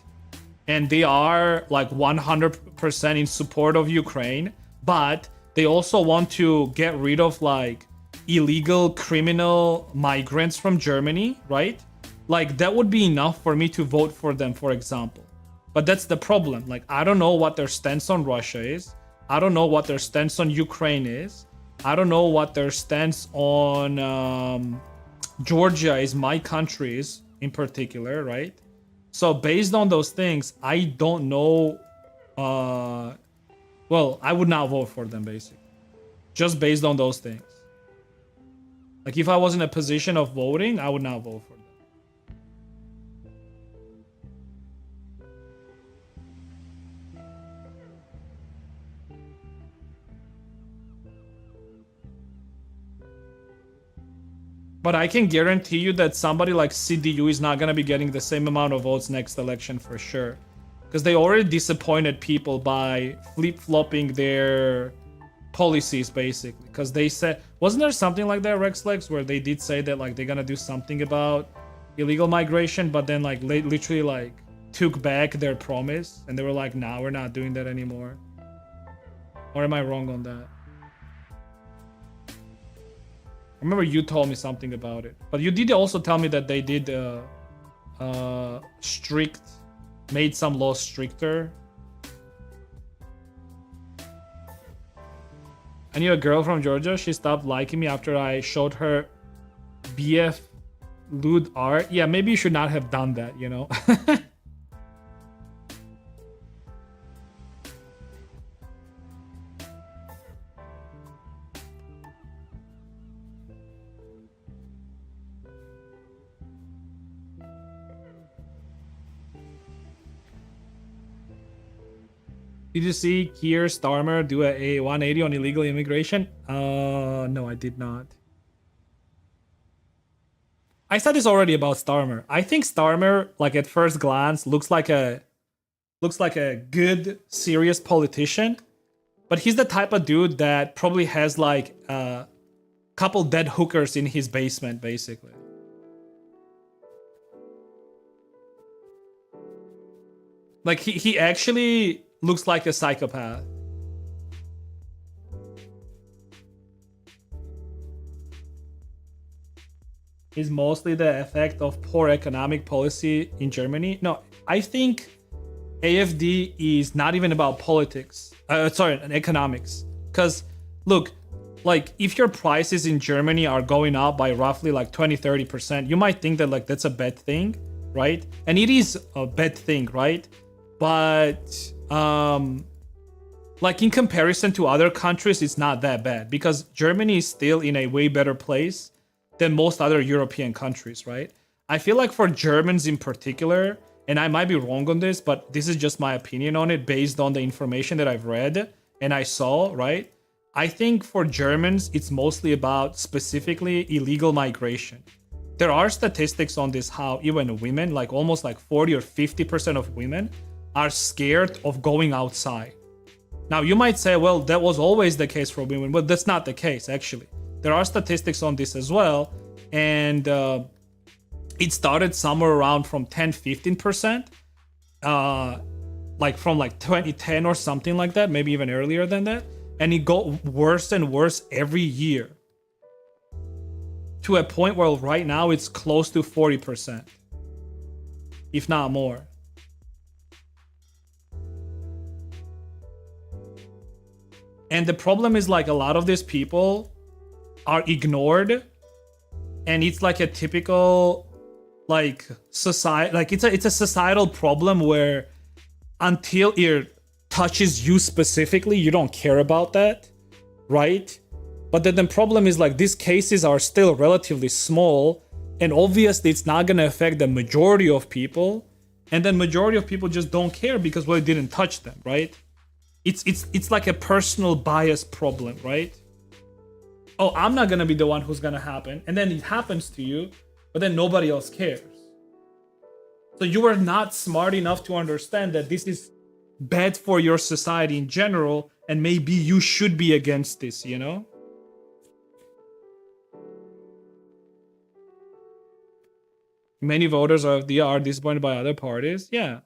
And they are like 100% in support of Ukraine, but they also want to get rid of like illegal criminal migrants from Germany, right? Like that would be enough for me to vote for them, for example. But that's the problem. Like, I don't know what their stance on Russia is. I don't know what their stance on Ukraine is. I don't know what their stance on Georgia is, my countries in particular, right? So based on those things, I don't know. Well, I would not vote for them, basically. Just based on those things. Like, if I was in a position of voting, I would not vote for them. But I can guarantee you that somebody like CDU is not going to be getting the same amount of votes next election for sure. Because they already disappointed people by flip-flopping their policies, basically. Because they said... Wasn't there something like that, Rexlex, where they did say that like they're going to do something about illegal migration, but then like literally like took back their promise, and they were like, nah, we're not doing that anymore. Or am I wrong on that? I remember you told me something about it. But you did also tell me that they did made some laws stricter. I knew a girl from Georgia. She stopped liking me after I showed her BF lewd art. Yeah, maybe you should not have done that, you know? Did you see Keir Starmer do a 180 on illegal immigration? No, I did not. I said this already about Starmer. I think Starmer, like at first glance, looks like a good, serious politician, but he's the type of dude that probably has like a couple dead hookers in his basement, basically. Like he actually looks like a psychopath. Is mostly the effect of poor economic policy in Germany. No, I think AFD is not even about politics. Economics. Because look, like if your prices in Germany are going up by roughly like 20-30%, you might think that like that's a bad thing, right? And it is a bad thing, right? But like in comparison to other countries, it's not that bad because Germany is still in a way better place than most other European countries, right? I feel like for Germans in particular, and I might be wrong on this, but this is just my opinion on it based on the information that I've read and I saw, right? I think for Germans, it's mostly about specifically illegal migration. There are statistics on this, how even women, like almost like 40 or 50% of women are scared of going outside. Now, you might say, well, that was always the case for women, but that's not the case, actually. There are statistics on this as well, and it started somewhere around from 10-15%, like from like 2010 or something like that, maybe even earlier than that, and it got worse and worse every year to a point where right now it's close to 40%, if not more. And the problem is like a lot of these people are ignored, and it's like a typical like society, like it's a societal problem where until it touches you specifically, you don't care about that, right? But then the problem is like these cases are still relatively small, and obviously it's not gonna affect the majority of people, and then majority of people just don't care because well, it didn't touch them, right? It's like a personal bias problem, right? Oh, I'm not gonna be the one who's gonna happen, and then it happens to you, but then nobody else cares. So you are not smart enough to understand that this is bad for your society in general, and maybe you should be against this, you know? Many voters are disappointed by other parties. Yeah.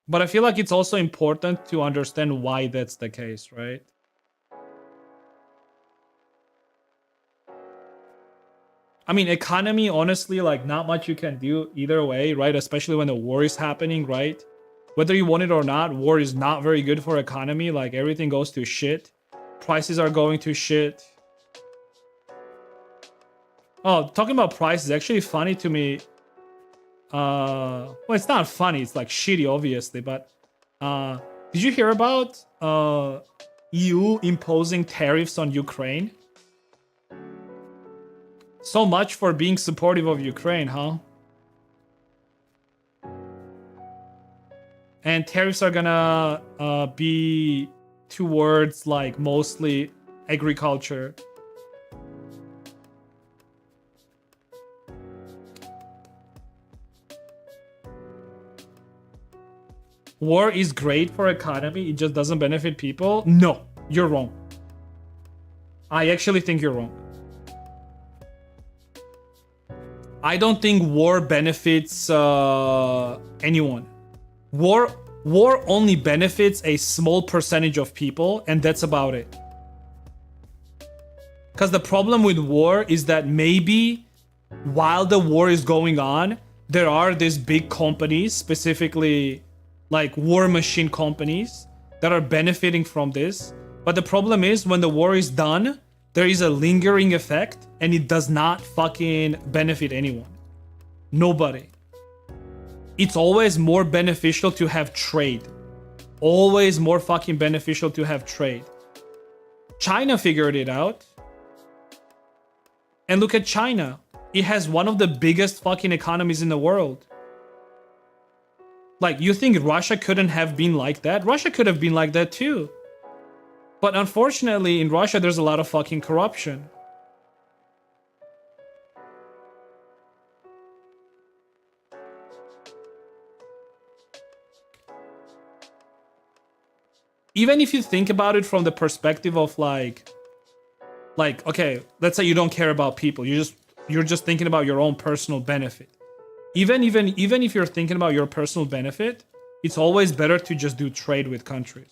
But I feel like it's also important to understand why that's the case, right? I mean, economy, honestly, like not much you can do either way, right? Especially when the war is happening, right? Whether you want it or not, war is not very good for economy. Like everything goes to shit. Prices are going to shit. Oh, talking about prices, actually funny to me. Well, it's not funny, it's like shitty, obviously, but did you hear about EU imposing tariffs on Ukraine? So much for being supportive of Ukraine, huh? And tariffs are gonna be towards like mostly agriculture. War is great for economy, it just doesn't benefit people. No, you're wrong. I actually think you're wrong. I don't think war benefits anyone. War War only benefits a small percentage of people, and that's about it. Because the problem with war is that maybe while the war is going on, there are these big companies, specifically like war machine companies, that are benefiting from this. But the problem is when the war is done, there is a lingering effect and it does not fucking benefit anyone. Nobody. It's always more beneficial to have trade. Always more fucking beneficial to have trade. China figured it out. And look at China. It has one of the biggest fucking economies in the world. Like, you think Russia couldn't have been like that? Russia could have been like that too. But unfortunately, in Russia, there's a lot of fucking corruption. Even if you think about it from the perspective of like, okay, let's say you don't care about people. You're just thinking about your own personal benefit. Even if you're thinking about your personal benefit, it's always better to just do trade with countries.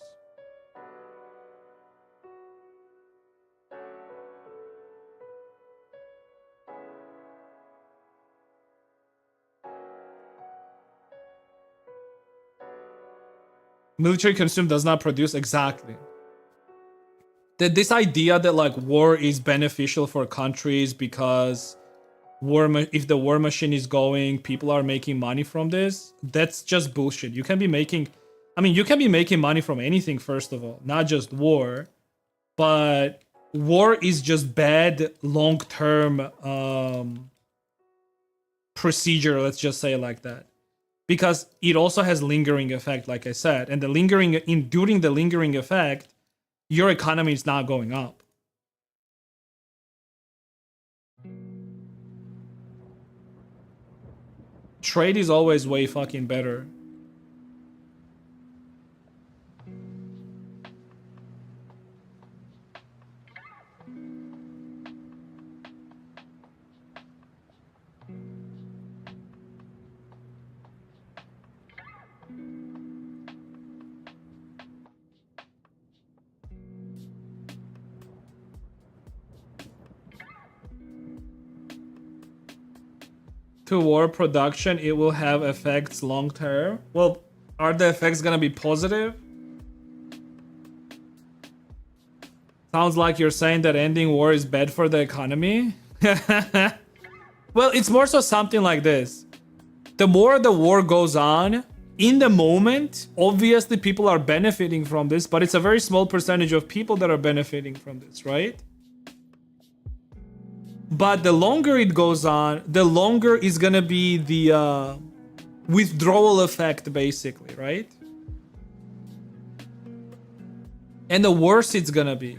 Military consume does not produce, exactly. This idea that like war is beneficial for countries because if the war machine is going, people are making money from this, that's just bullshit. You can be making money from anything, first of all, not just war. But war is just bad long-term procedure, let's just say it like that. Because it also has lingering effect, like I said. And during the lingering effect, your economy is not going up. Trade is always way fucking better. To war production, it will have effects long term. Well, are the effects gonna be positive? Sounds like you're saying that ending war is bad for the economy. Well, it's more so something like this. The more the war goes on, in the moment, obviously people are benefiting from this, but it's a very small percentage of people that are benefiting from this, right? But the longer it goes on, the longer is gonna be the withdrawal effect, basically, right? And the worse it's gonna be.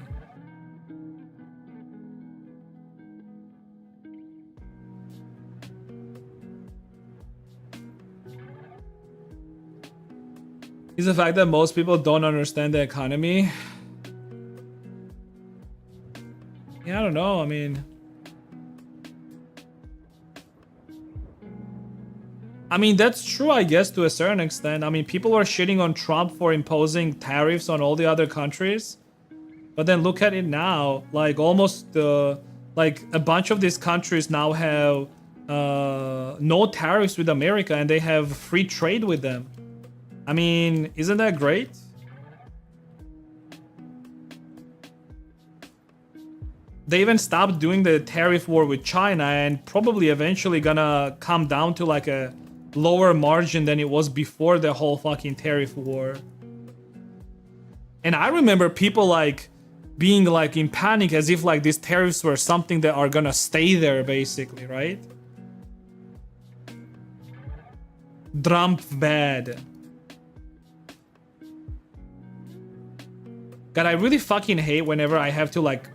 Is the fact that most people don't understand the economy. Yeah, I don't know. I mean, that's true, I guess, to a certain extent. I mean, people are shitting on Trump for imposing tariffs on all the other countries. But then look at it now. Like, almost, like, a bunch of these countries now have no tariffs with America, and they have free trade with them. I mean, isn't that great? They even stopped doing the tariff war with China, and probably eventually gonna come down to like a lower margin than it was before the whole fucking tariff war. And I remember people like being like in panic as if like these tariffs were something that are gonna stay there, basically, right? Trump bad. God, I really fucking hate whenever I have to like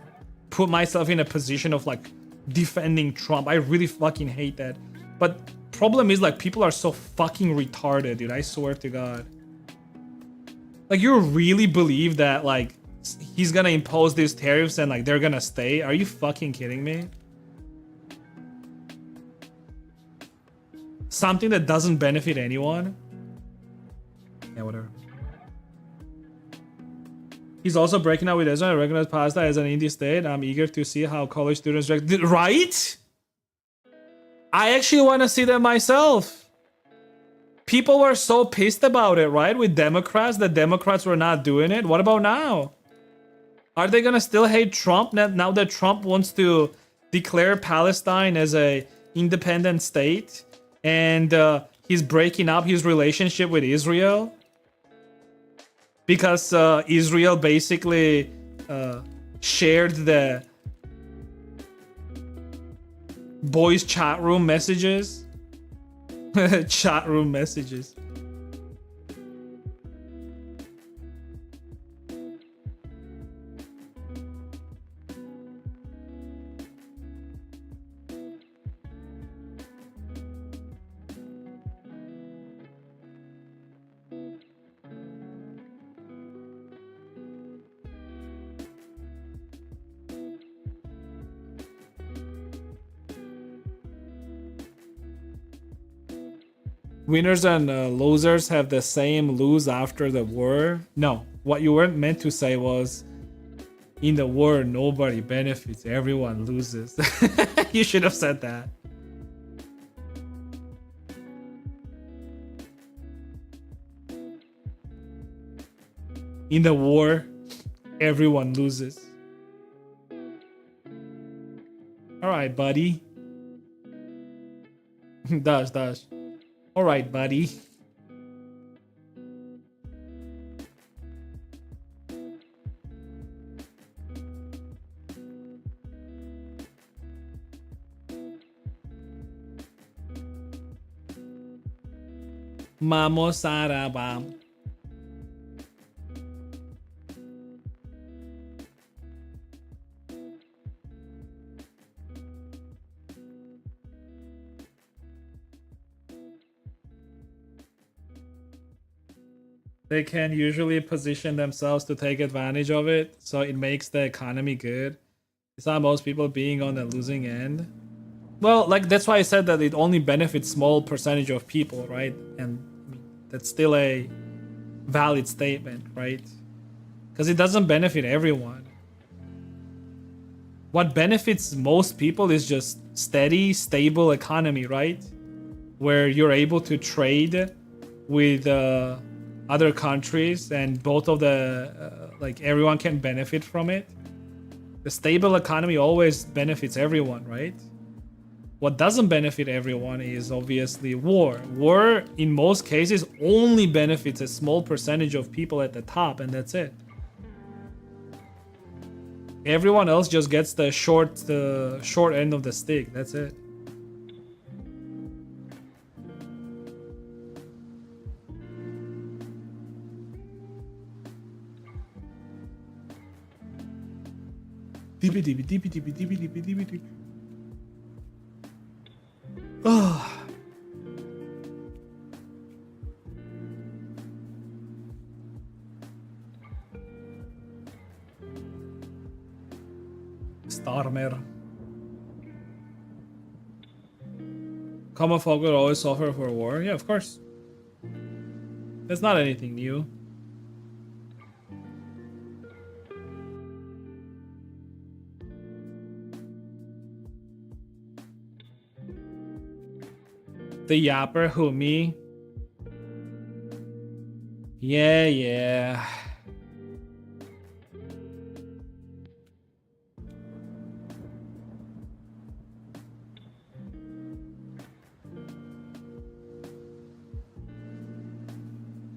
put myself in a position of like defending Trump. I really fucking hate that. But problem is like people are so fucking retarded, dude. I swear to God. Like, you really believe that like he's gonna impose these tariffs and like they're gonna stay? Are you fucking kidding me? Something that doesn't benefit anyone? Yeah, whatever. He's also breaking out with Israel. I recognize Palestine as an indie state. I'm eager to see how college students react. Right? I actually want to see that myself. People were so pissed about it, right? With Democrats, the Democrats were not doing it. What about now? Are they gonna still hate Trump now that Trump wants to declare Palestine as a independent state and he's breaking up his relationship with Israel? Because Israel basically shared the boys' chat room messages. Chat room messages. Winners and losers have the same lose after the war. No, what you weren't meant to say was, in the war, nobody benefits, everyone loses. You should have said that. In the war, everyone loses. Alright, buddy. Dash. Alright, buddy. Mamo Sarabam. They can usually position themselves to take advantage of it, so it makes the economy good. It's not most people being on the losing end. Well, like that's why I said that it only benefits small percentage of people, right? And I mean, that's still a valid statement, right? Because it doesn't benefit everyone. What benefits most people is just steady, stable economy, right? Where you're able to trade with other countries and both of the like everyone can benefit from it. The stable economy always benefits everyone, right? What doesn't benefit everyone is obviously war. War in most cases only benefits a small percentage of people at the top, and that's it. Everyone else just gets the short end of the stick. That's it. DB. Oh. Starmer. Common folk will always suffer for war. Yeah, of course. That's not anything new. The yapper, who, me? Yeah.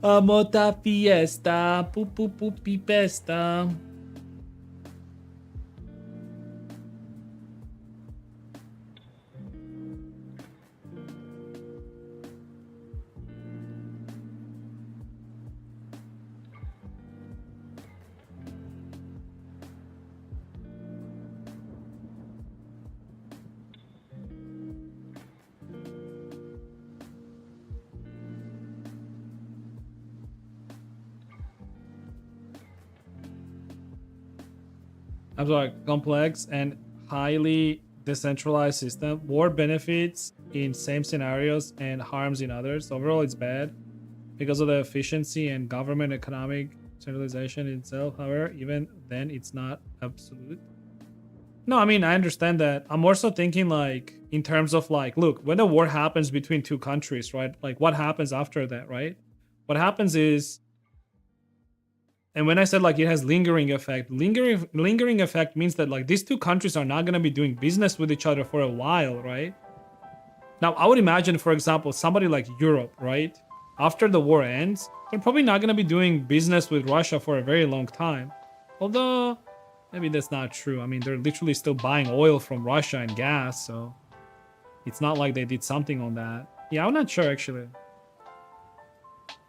Amota fiesta, pipesta. I'm sorry, complex and highly decentralized system. War benefits in same scenarios and harms in others. Overall, it's bad. because of the efficiency and government economic centralization itself. However, even then, it's not absolute. No, I mean, I understand that. I'm also thinking like in terms of like, look, when a war happens between two countries, right? Like what happens after that, right? What happens is, and when I said like it has lingering effect, lingering effect means that like these two countries are not going to be doing business with each other for a while, right? Now, I would imagine, for example, somebody like Europe, right? After the war ends, they're probably not going to be doing business with Russia for a very long time. Although, maybe that's not true. I mean, they're literally still buying oil from Russia and gas, so it's not like they did something on that. Yeah, I'm not sure, actually.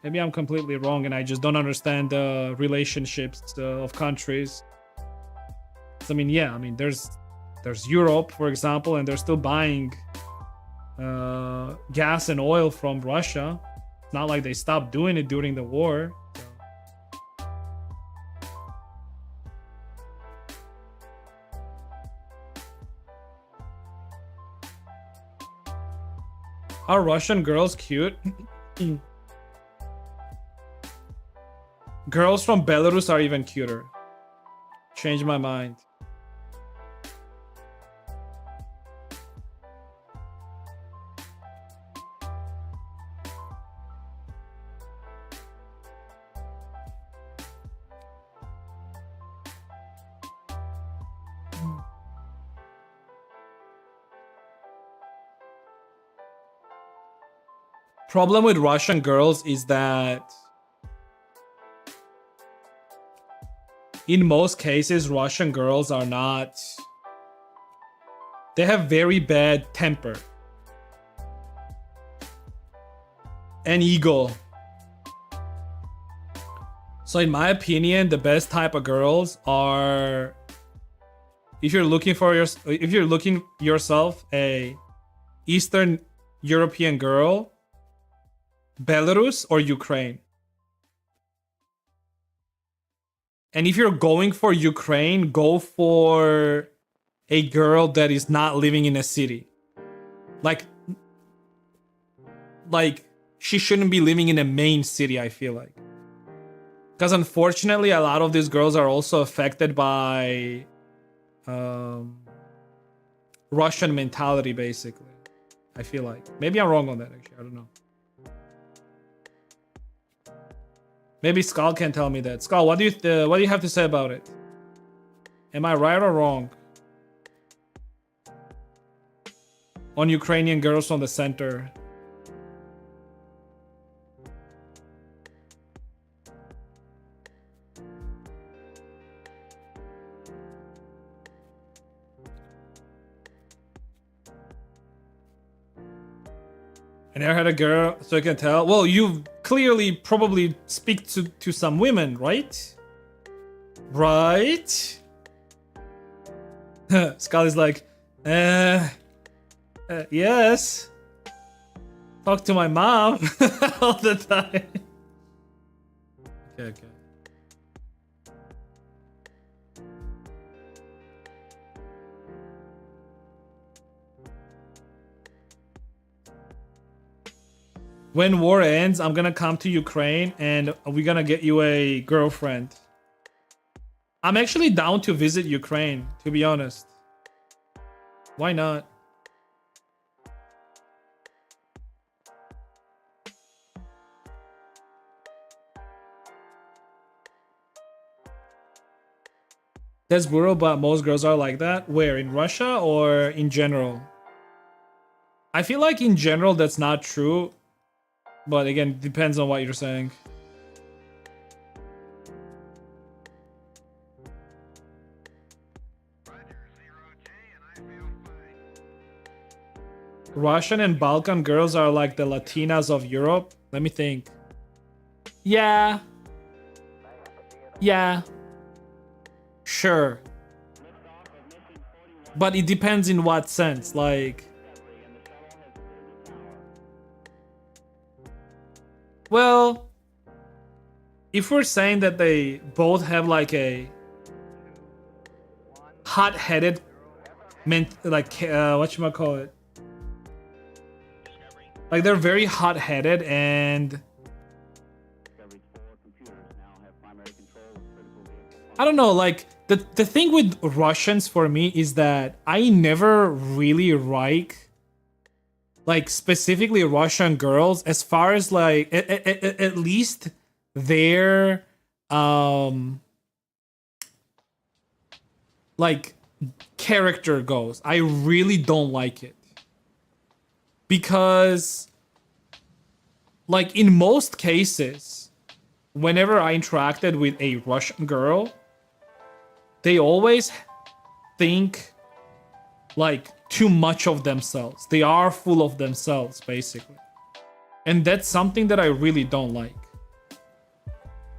Maybe I'm completely wrong and I just don't understand the relationships of countries. I mean, yeah, I mean, there's Europe, for example, and they're still buying gas and oil from Russia. It's not like they stopped doing it during the war. So. Are Russian girls cute? Girls from Belarus are even cuter. Changed my mind. Problem with Russian girls is that in most cases, Russian girls are not... They have very bad temper. And ego. So in my opinion, the best type of girls are... If you're looking yourself a Eastern European girl, Belarus or Ukraine. And if you're going for Ukraine, go for a girl that is not living in a city. Like she shouldn't be living in a main city, I feel like. Because unfortunately, a lot of these girls are also affected by Russian mentality, basically. I feel like. Maybe I'm wrong on that, actually. I don't know. Maybe Skull can tell me that. Skull, what do you have to say about it? Am I right or wrong? On Ukrainian girls from the center. I never had a girl, so I can tell. Well, you clearly probably speak to some women, right? Right? Skull is like, yes. Talk to my mom all the time. Okay. When war ends, I'm gonna come to Ukraine and we're gonna get you a girlfriend. I'm actually down to visit Ukraine, to be honest. Why not? That's brutal, but most girls are like that. Where? In Russia or in general? I feel like in general that's not true. But again, depends on what you're saying. Russian and Balkan girls are like the Latinas of Europe. Let me think. Yeah. Sure. But it depends in what sense. Like... Well, if we're saying that they both have like a hot-headed, whatchamacallit? Like they're very hot-headed and I don't know, like the thing with Russians for me is that I never really like specifically Russian girls as far as like at least their like character goes. I really don't like it. Because like in most cases, whenever I interacted with a Russian girl, they always think like too much of themselves. They are full of themselves, basically. And that's something that I really don't like.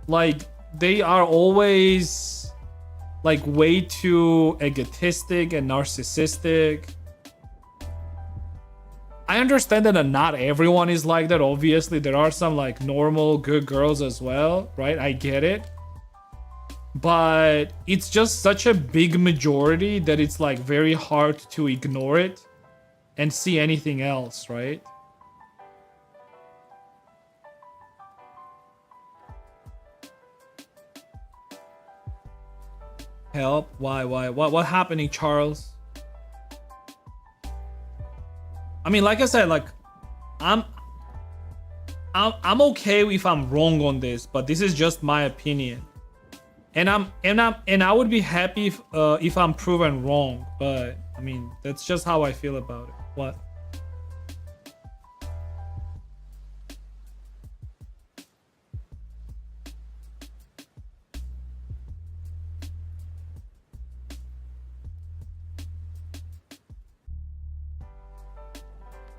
Like, they are always like way too egotistic and narcissistic. I understand that not everyone is like that. Obviously, there are some like normal good girls as well, right? I get it. But it's just such a big majority that it's like very hard to ignore it and see anything else, right? Help? Why? What happening, Charles? I mean, like I said, like I'm okay if I'm wrong on this, but this is just my opinion. And I would be happy if I'm proven wrong, but I mean, that's just how I feel about it. What?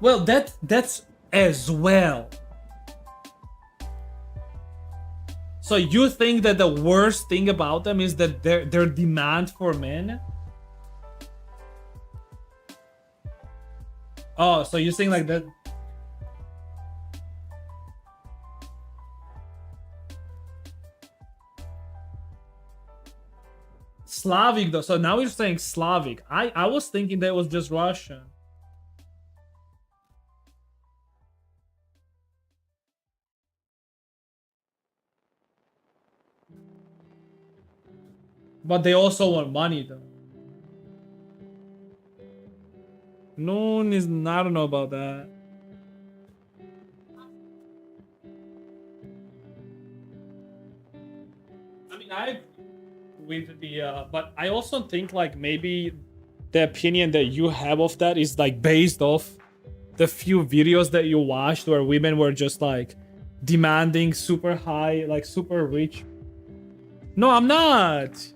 Well, that's as well. So you think that the worst thing about them is that their demand for men? Oh, so you're saying like that? Slavic though. So now you're saying Slavic. I was thinking that was just Russian. But they also want money though. No one is. I don't know about that. I mean, I with the but I also think like maybe the opinion that you have of that is like based off the few videos that you watched where women were just like demanding super high, like super rich. No, I'm not.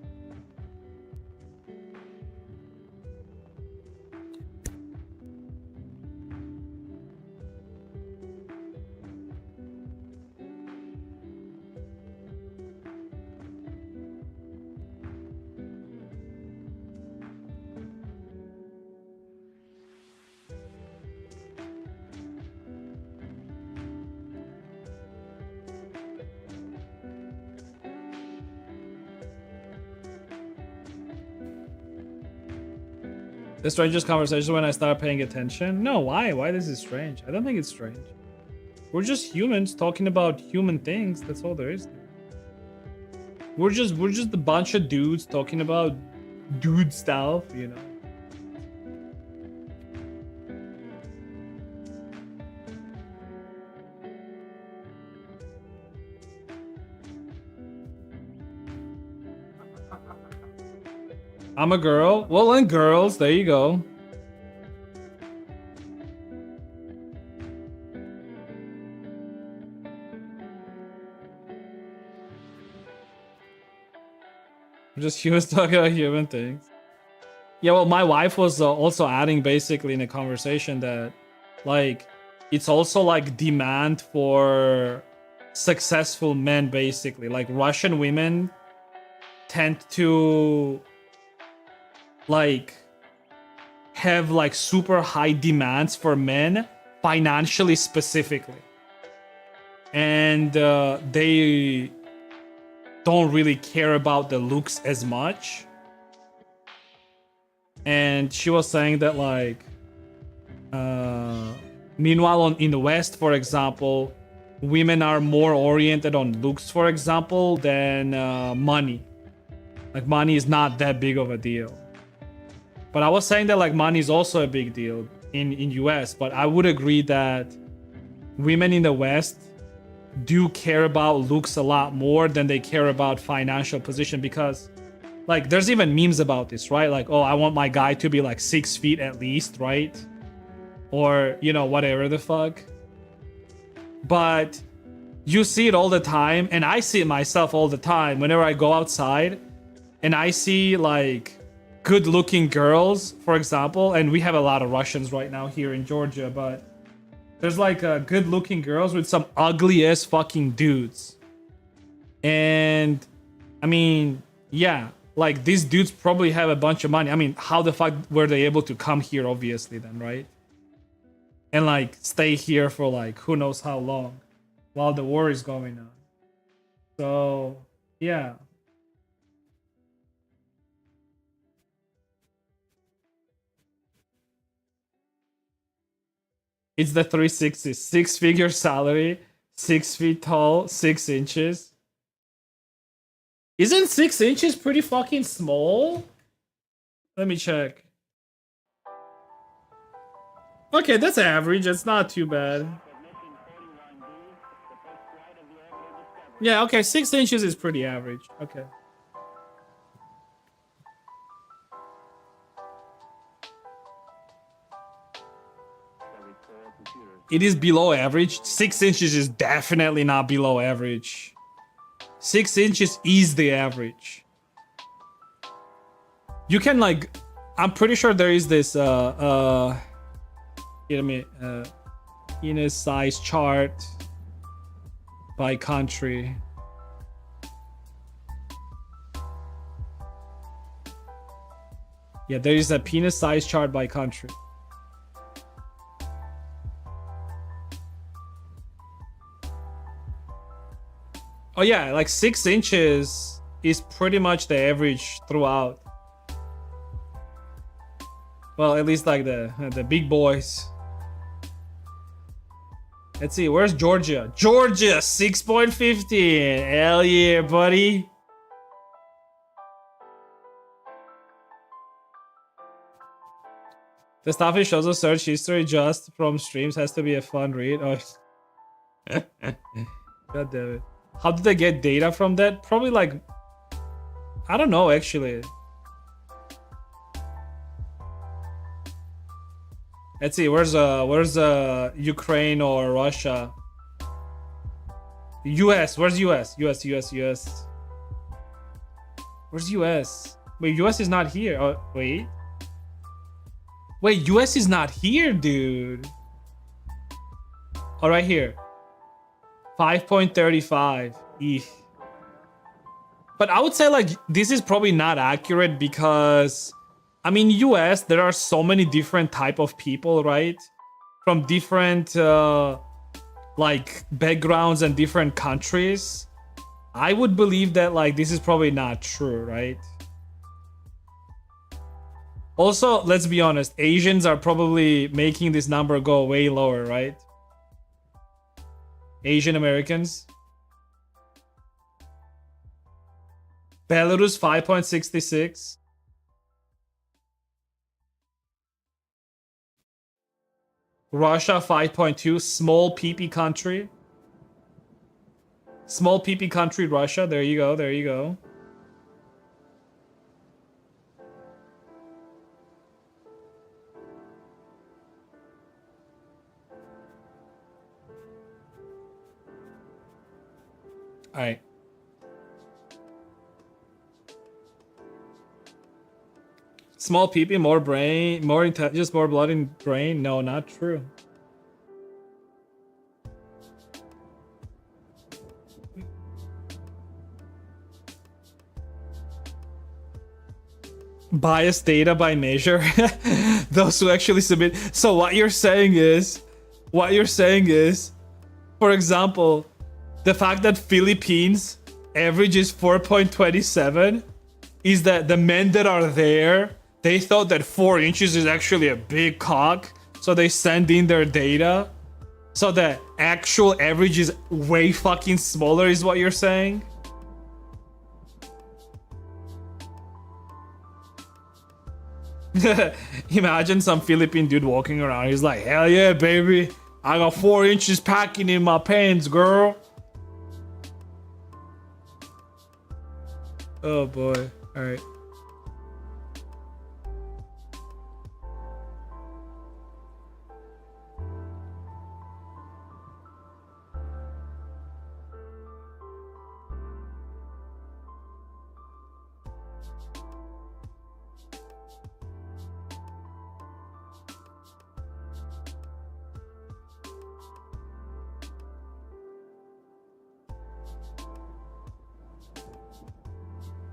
The strangest conversation when I started paying attention? No, why? Why this is strange? I don't think it's strange. We're just humans talking about human things. That's all there is. We're just a bunch of dudes talking about dude stuff, you know. I'm a girl. Well, and girls, there you go. We're just humans talking about human things. Yeah, well, my wife was also adding basically in a conversation that, like, it's also like demand for successful men, basically. Like, Russian women tend to like have like super high demands for men financially specifically, and they don't really care about the looks as much. And she was saying that like meanwhile in the West, for example, women are more oriented on looks, for example, than money. Like money is not that big of a deal. But I was saying that like money is also a big deal in US, but I would agree that women in the West do care about looks a lot more than they care about financial position, because like there's even memes about this, right? Like, oh, I want my guy to be like 6 feet at least, right? Or, you know, whatever the fuck. But you see it all the time, and I see it myself all the time whenever I go outside and I see like good looking girls, for example, and we have a lot of Russians right now here in Georgia, but there's like good looking girls with some ugly ass fucking dudes. And I mean, yeah, like these dudes probably have a bunch of money. I mean, how the fuck were they able to come here, obviously, then, right? And like stay here for like who knows how long while the war is going on. So, yeah. It's the 360, 6-figure salary, 6 feet tall, 6 inches. Isn't 6 inches pretty fucking small? Let me check. Okay, that's average. It's not too bad. Yeah, okay, 6 inches is pretty average. Okay. It is below average. 6 inches is definitely not below average. 6 inches is the average. You can like, I'm pretty sure there is this penis size chart by country. Yeah, there is a penis size chart by country. Oh yeah, like 6 inches is pretty much the average throughout. Well, at least like the big boys. Let's see, where's Georgia? Georgia, 6.15. Hell yeah, buddy. The stuff it shows us search history just from streams has to be a fun read. Oh. God damn it. How did they get data from that? Probably like, I don't know actually. Let's see, where's Ukraine or Russia? US, where's US? US. Where's US? Wait, US is not here. Oh, wait. Wait, US is not here, dude. Oh, right here. 5.35. Eeh. But I would say like this is probably not accurate because I mean US there are so many different type of people, right? From different like backgrounds and different countries. I would believe that like this is probably not true, right? Also, let's be honest, Asians are probably making this number go way lower, right? Asian Americans. Belarus 5.66. Russia 5.2. Small PP country. Small PP country, Russia. There you go. There you go. All right. Small PP, more brain, more intelligence, more blood in brain. No, not true. Biased data by measure. Those who actually submit. So what you're saying is, for example, the fact that Philippines average is 4.27 is that the men that are there, they thought that 4 inches is actually a big cock, so they send in their data. So the actual average is way fucking smaller, is what you're saying? Imagine some Philippine dude walking around. He's like, hell yeah, baby. I got 4 inches packing in my pants, girl. Oh boy. All right.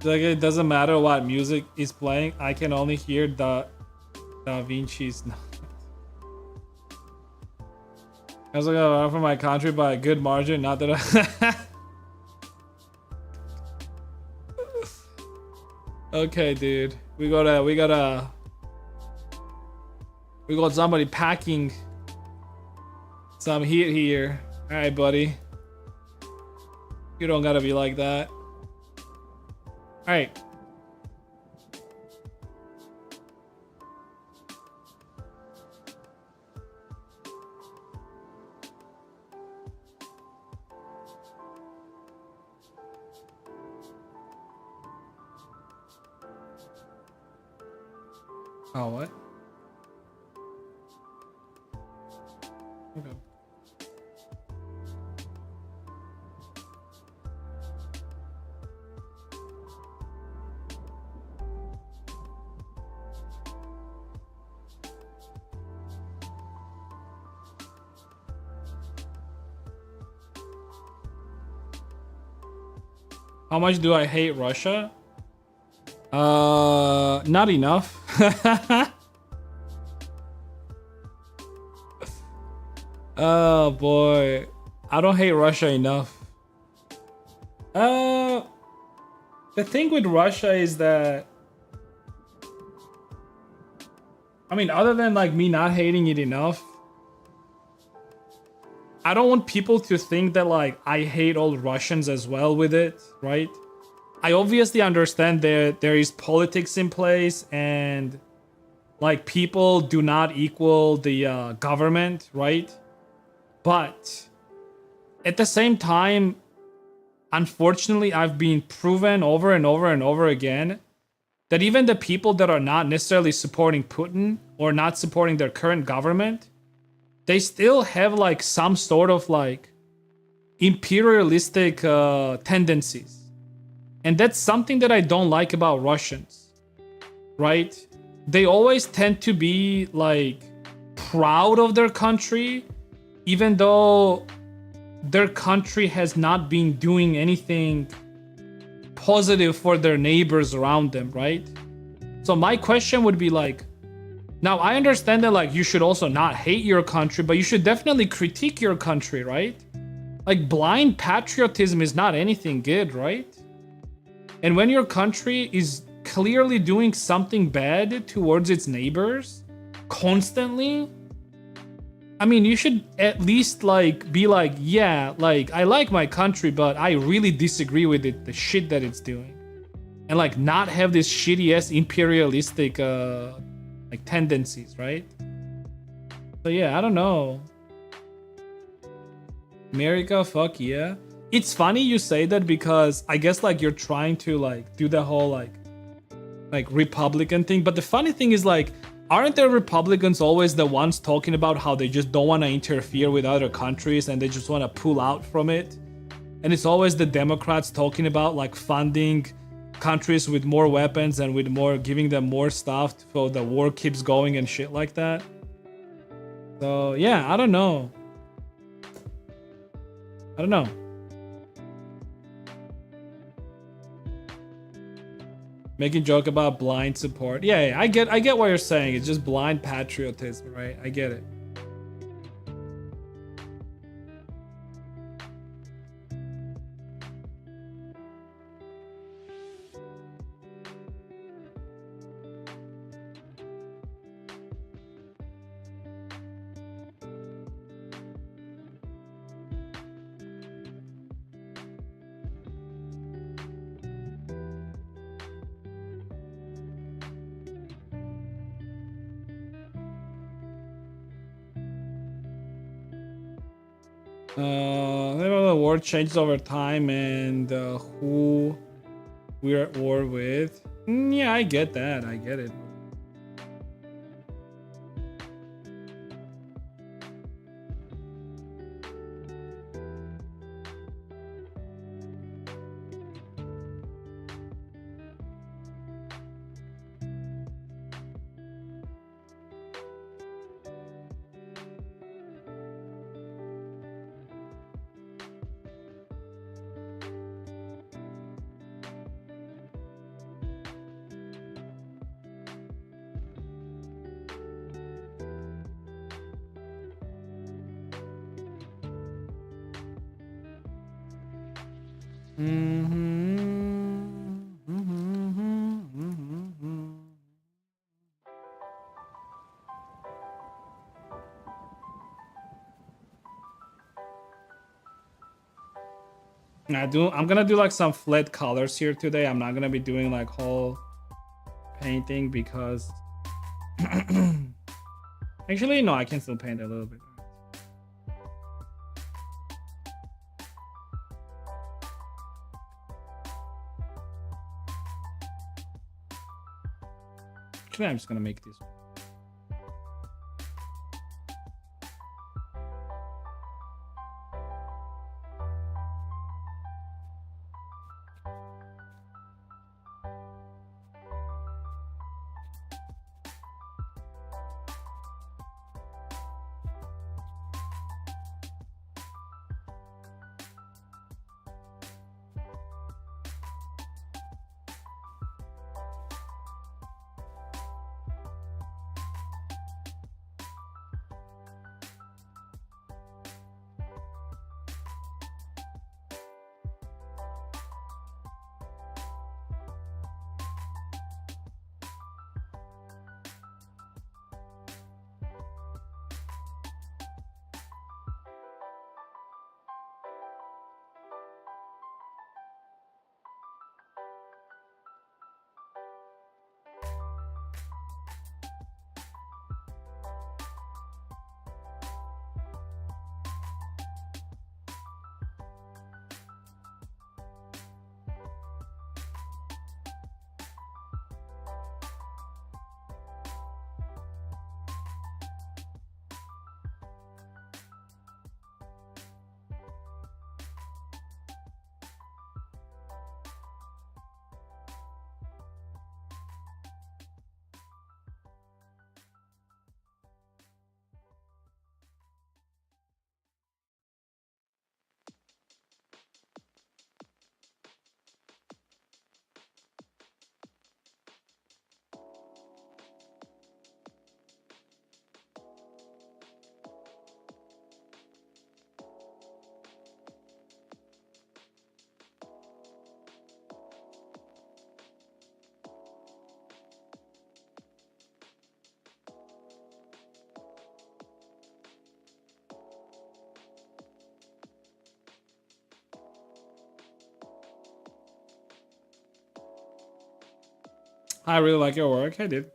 Like it doesn't matter what music is playing. I can only hear the Da Vinci's. I was like, oh, for my country by a good margin. Not that I. Okay, dude. We got somebody packing some heat here. All right, buddy. You don't gotta be like that. All right. Oh, what? Okay. How much do I hate Russia? Not enough. Oh boy, I don't hate Russia enough. The thing with Russia is that, I mean, other than like me not hating it enough, I don't want people to think that like I hate all Russians as well with it, right? I obviously understand that there is politics in place and like people do not equal the government, right? But at the same time, unfortunately, I've been proven over and over and over again that even the people that are not necessarily supporting Putin or not supporting their current government, they still have like some sort of like imperialistic tendencies. And that's something that I don't like about Russians, right? They always tend to be like proud of their country, even though their country has not been doing anything positive for their neighbors around them, right? So my question would be like, now I understand that like you should also not hate your country, but you should definitely critique your country, right? Like blind patriotism is not anything good, right? And when your country is clearly doing something bad towards its neighbors constantly, I mean, you should at least like be like, yeah, like I like my country, but I really disagree with it, the shit that it's doing. And like not have this shitty ass imperialistic like tendencies, right? So yeah, I don't know. America, fuck yeah. It's funny you say that because I guess like you're trying to like do the whole like Republican thing. But the funny thing is like, aren't the Republicans always the ones talking about how they just don't want to interfere with other countries and they just want to pull out from it? And it's always the Democrats talking about like funding countries with more weapons and with more, giving them more stuff so the war keeps going and shit like that. So yeah, I don't know. Making joke about blind support. Yeah, I get what you're saying. It's just blind patriotism, right? I get it. The world changes over time, and who we're at war with. Yeah, I get that. I get it. I'm gonna do like some flat colors here today. I'm not gonna be doing like whole painting because actually no, I can still paint a little bit. Actually, I'm just gonna make this. I really like your work. I did.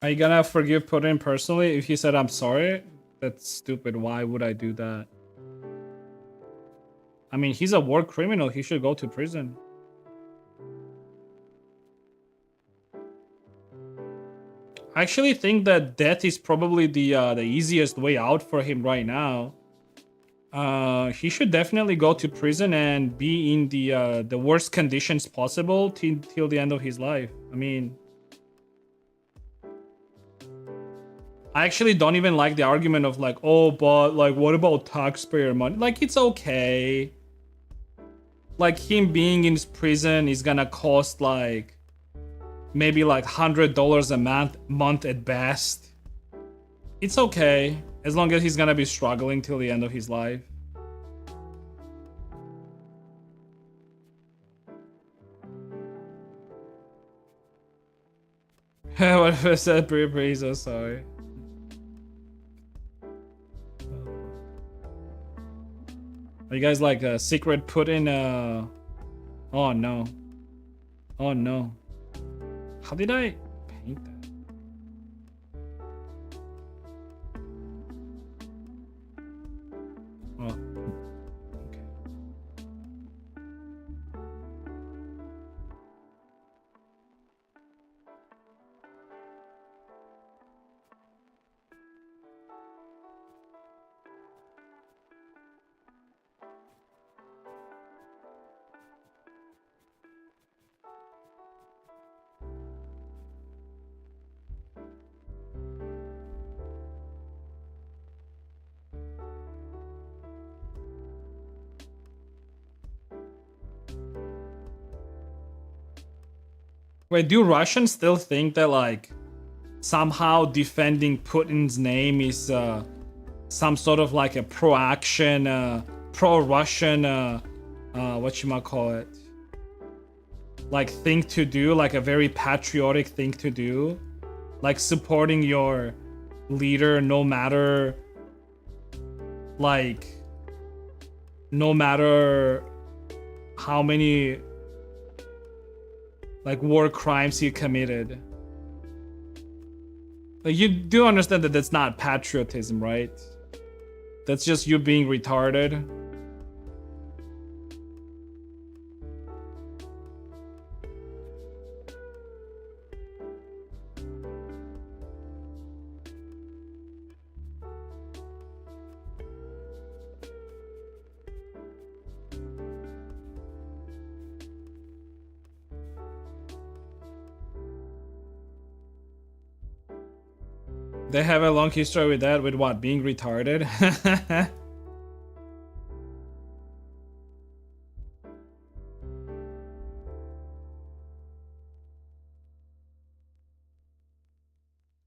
Are you gonna forgive Putin personally if he said I'm sorry? That's stupid. Why would I do that? I mean, he's a war criminal. He should go to prison. I actually think that death is probably the easiest way out for him right now. He should definitely go to prison and be in the worst conditions possible till the end of his life. I mean, I actually don't even like the argument of like, oh, but like, what about taxpayer money? Like, it's okay. Like, him being in prison is gonna cost like maybe like $100 a month at best. It's okay as long as he's gonna be struggling till the end of his life. What if I said pretty so sorry. Are you guys like a secret put in oh no. Oh no. How did I paint that? Oh. Okay. Wait, do Russians still think that like somehow defending Putin's name is some sort of like a pro-action, pro-Russian, whatchamacallit, like thing to do, like a very patriotic thing to do, like supporting your leader no matter, like, no matter how many like war crimes he committed. Like, you do understand that that's not patriotism, right? That's just you being retarded. They have a long history with that, with what, being retarded? I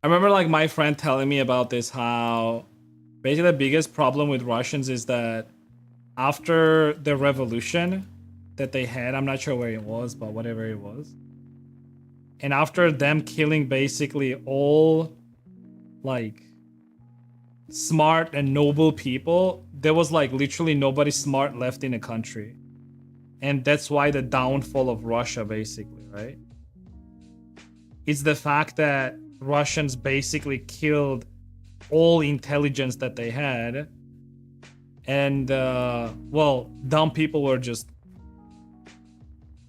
remember like my friend telling me about this, how basically the biggest problem with Russians is that after the revolution that they had, I'm not sure where it was, but whatever it was, and after them killing basically all like smart and noble people, there was like literally nobody smart left in the country. And that's why the downfall of Russia, basically, right? It's the fact that Russians basically killed all intelligence that they had. And, well, dumb people were just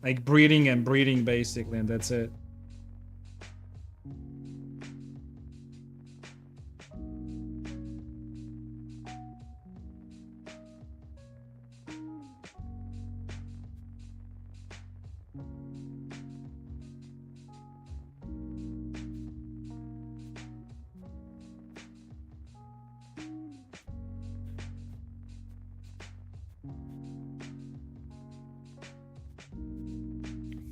like breeding and breeding, basically, and that's it.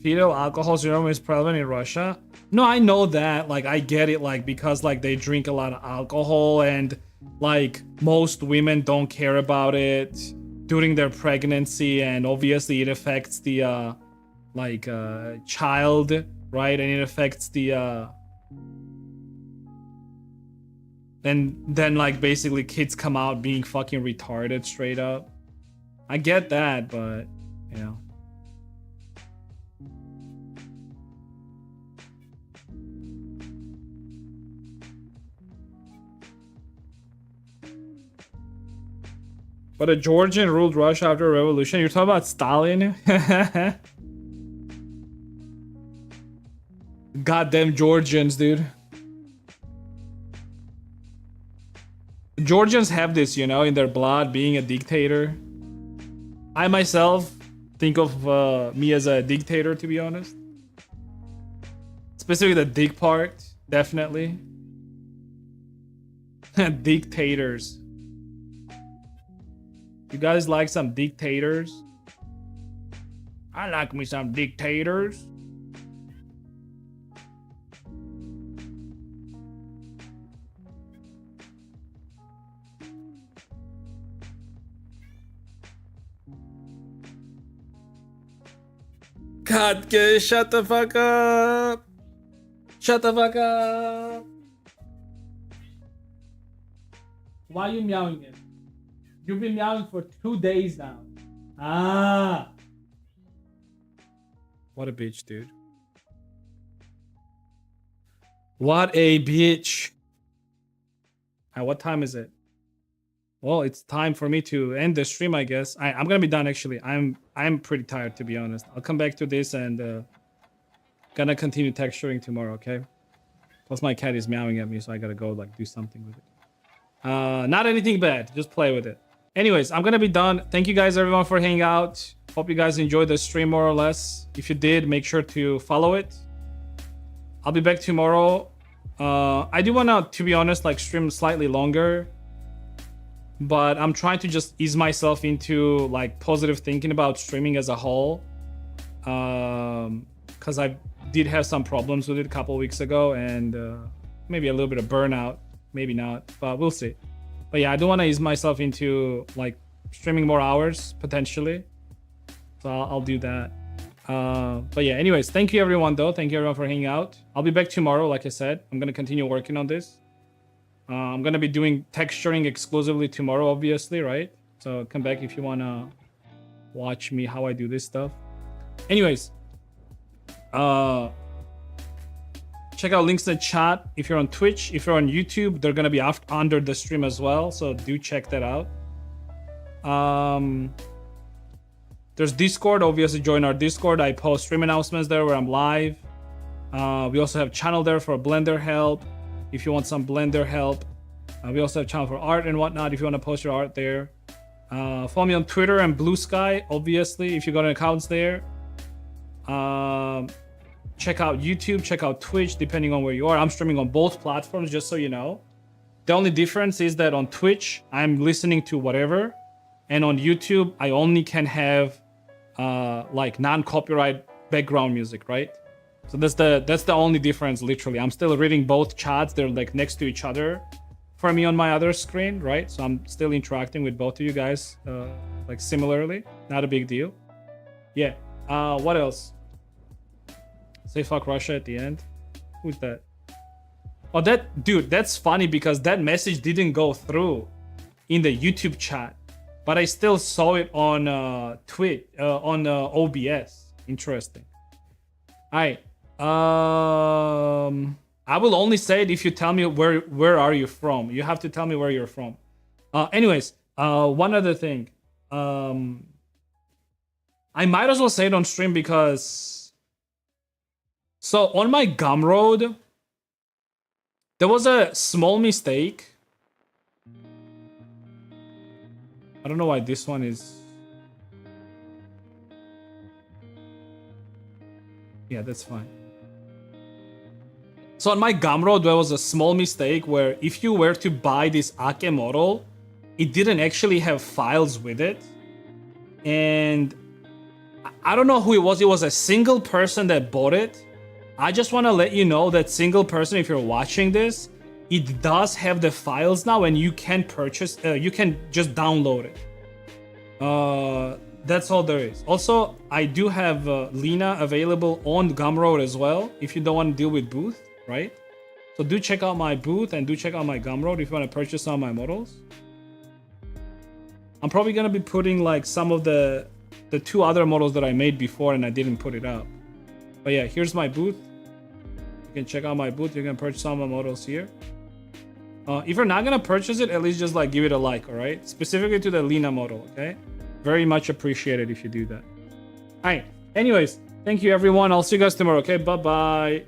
Fetal alcohol syndrome is prevalent in Russia. No, I know that. Like, I get it. Like, because like they drink a lot of alcohol, and like most women don't care about it during their pregnancy, and obviously it affects the child, right? And it affects the and then like basically kids come out being fucking retarded straight up. I get that, but you know. But a Georgian ruled Russia after a revolution. You're talking about Stalin? Goddamn Georgians, dude. Georgians have this, you know, in their blood, being a dictator. I myself think of me as a dictator, to be honest. Specifically the dick part, definitely. Dictators. You guys like some dictators? I like me some dictators. God, shut the fuck up. Shut the fuck up. Why are you meowing it? You've been meowing for 2 days now. Ah. What a bitch, dude. What a bitch. What time is it? Well, it's time for me to end the stream, I guess. I'm gonna be done, actually. I'm pretty tired, to be honest. I'll come back to this and gonna continue texturing tomorrow, okay? Plus my cat is meowing at me, so I gotta go like do something with it. Not anything bad, just play with it. Anyways, I'm gonna be done. Thank you guys everyone for hanging out. Hope you guys enjoyed the stream more or less. If you did, make sure to follow it. I'll be back tomorrow. I do wanna, to be honest, like stream slightly longer, but I'm trying to just ease myself into like positive thinking about streaming as a whole. Because I did have some problems with it a couple weeks ago, and maybe a little bit of burnout, maybe not, but we'll see. But yeah, I do want to ease myself into like streaming more hours potentially, so I'll do that. But yeah, anyways, thank you everyone though. Thank you everyone for hanging out. I'll be back tomorrow, like I said. I'm gonna continue working on this. I'm gonna be doing texturing exclusively tomorrow, obviously, right? So come back if you wanna watch me how I do this stuff. Anyways, check out links in the chat if you're on Twitch. If you're on YouTube, they're gonna be under the stream as well, so do check that out. There's Discord. Obviously join our Discord. I post stream announcements there where I'm live. We also have channel there for Blender help if you want some Blender help. We also have channel for art and whatnot if you want to post your art there. Follow me on Twitter and Blue Sky, obviously, if you got accounts there. Check out YouTube, check out Twitch, depending on where you are. I'm streaming on both platforms, just so you know. The only difference is that on Twitch, I'm listening to whatever, and on YouTube, I only can have like non-copyright background music, right? So that's the only difference, literally. I'm still reading both chats. They're like next to each other for me on my other screen, right? So I'm still interacting with both of you guys like similarly. Not a big deal. Yeah. What else? Say fuck Russia at the end. Who's that? Oh, that dude, that's funny because that message didn't go through in the YouTube chat, but I still saw it on on OBS. Interesting. All right. I will only say it if you tell me where are you from. You have to tell me where you're from. Anyways, one other thing. I might as well say it on stream because so on my Gumroad, there was a small mistake. I don't know why this one is. Yeah, that's fine. So on my Gumroad, there was a small mistake where if you were to buy this Ake model, it didn't actually have files with it. And I don't know who it was. It was a single person that bought it. I just want to let you know that single person, if you're watching this, it does have the files now and you can purchase, you can just download it. That's all there is. Also, I do have Lena available on Gumroad as well if you don't want to deal with booth, right? So do check out my booth and do check out my Gumroad if you want to purchase some of my models. I'm probably going to be putting like some of the 2 other models that I made before and I didn't put it up. But yeah, here's my booth. You can check out my booth. You can purchase some of my models here. If you're not gonna purchase it, at least just like give it a like, all right? Specifically to the Lina model, okay? Very much appreciated if you do that. All right. Anyways, thank you everyone. I'll see you guys tomorrow. Okay. Bye bye.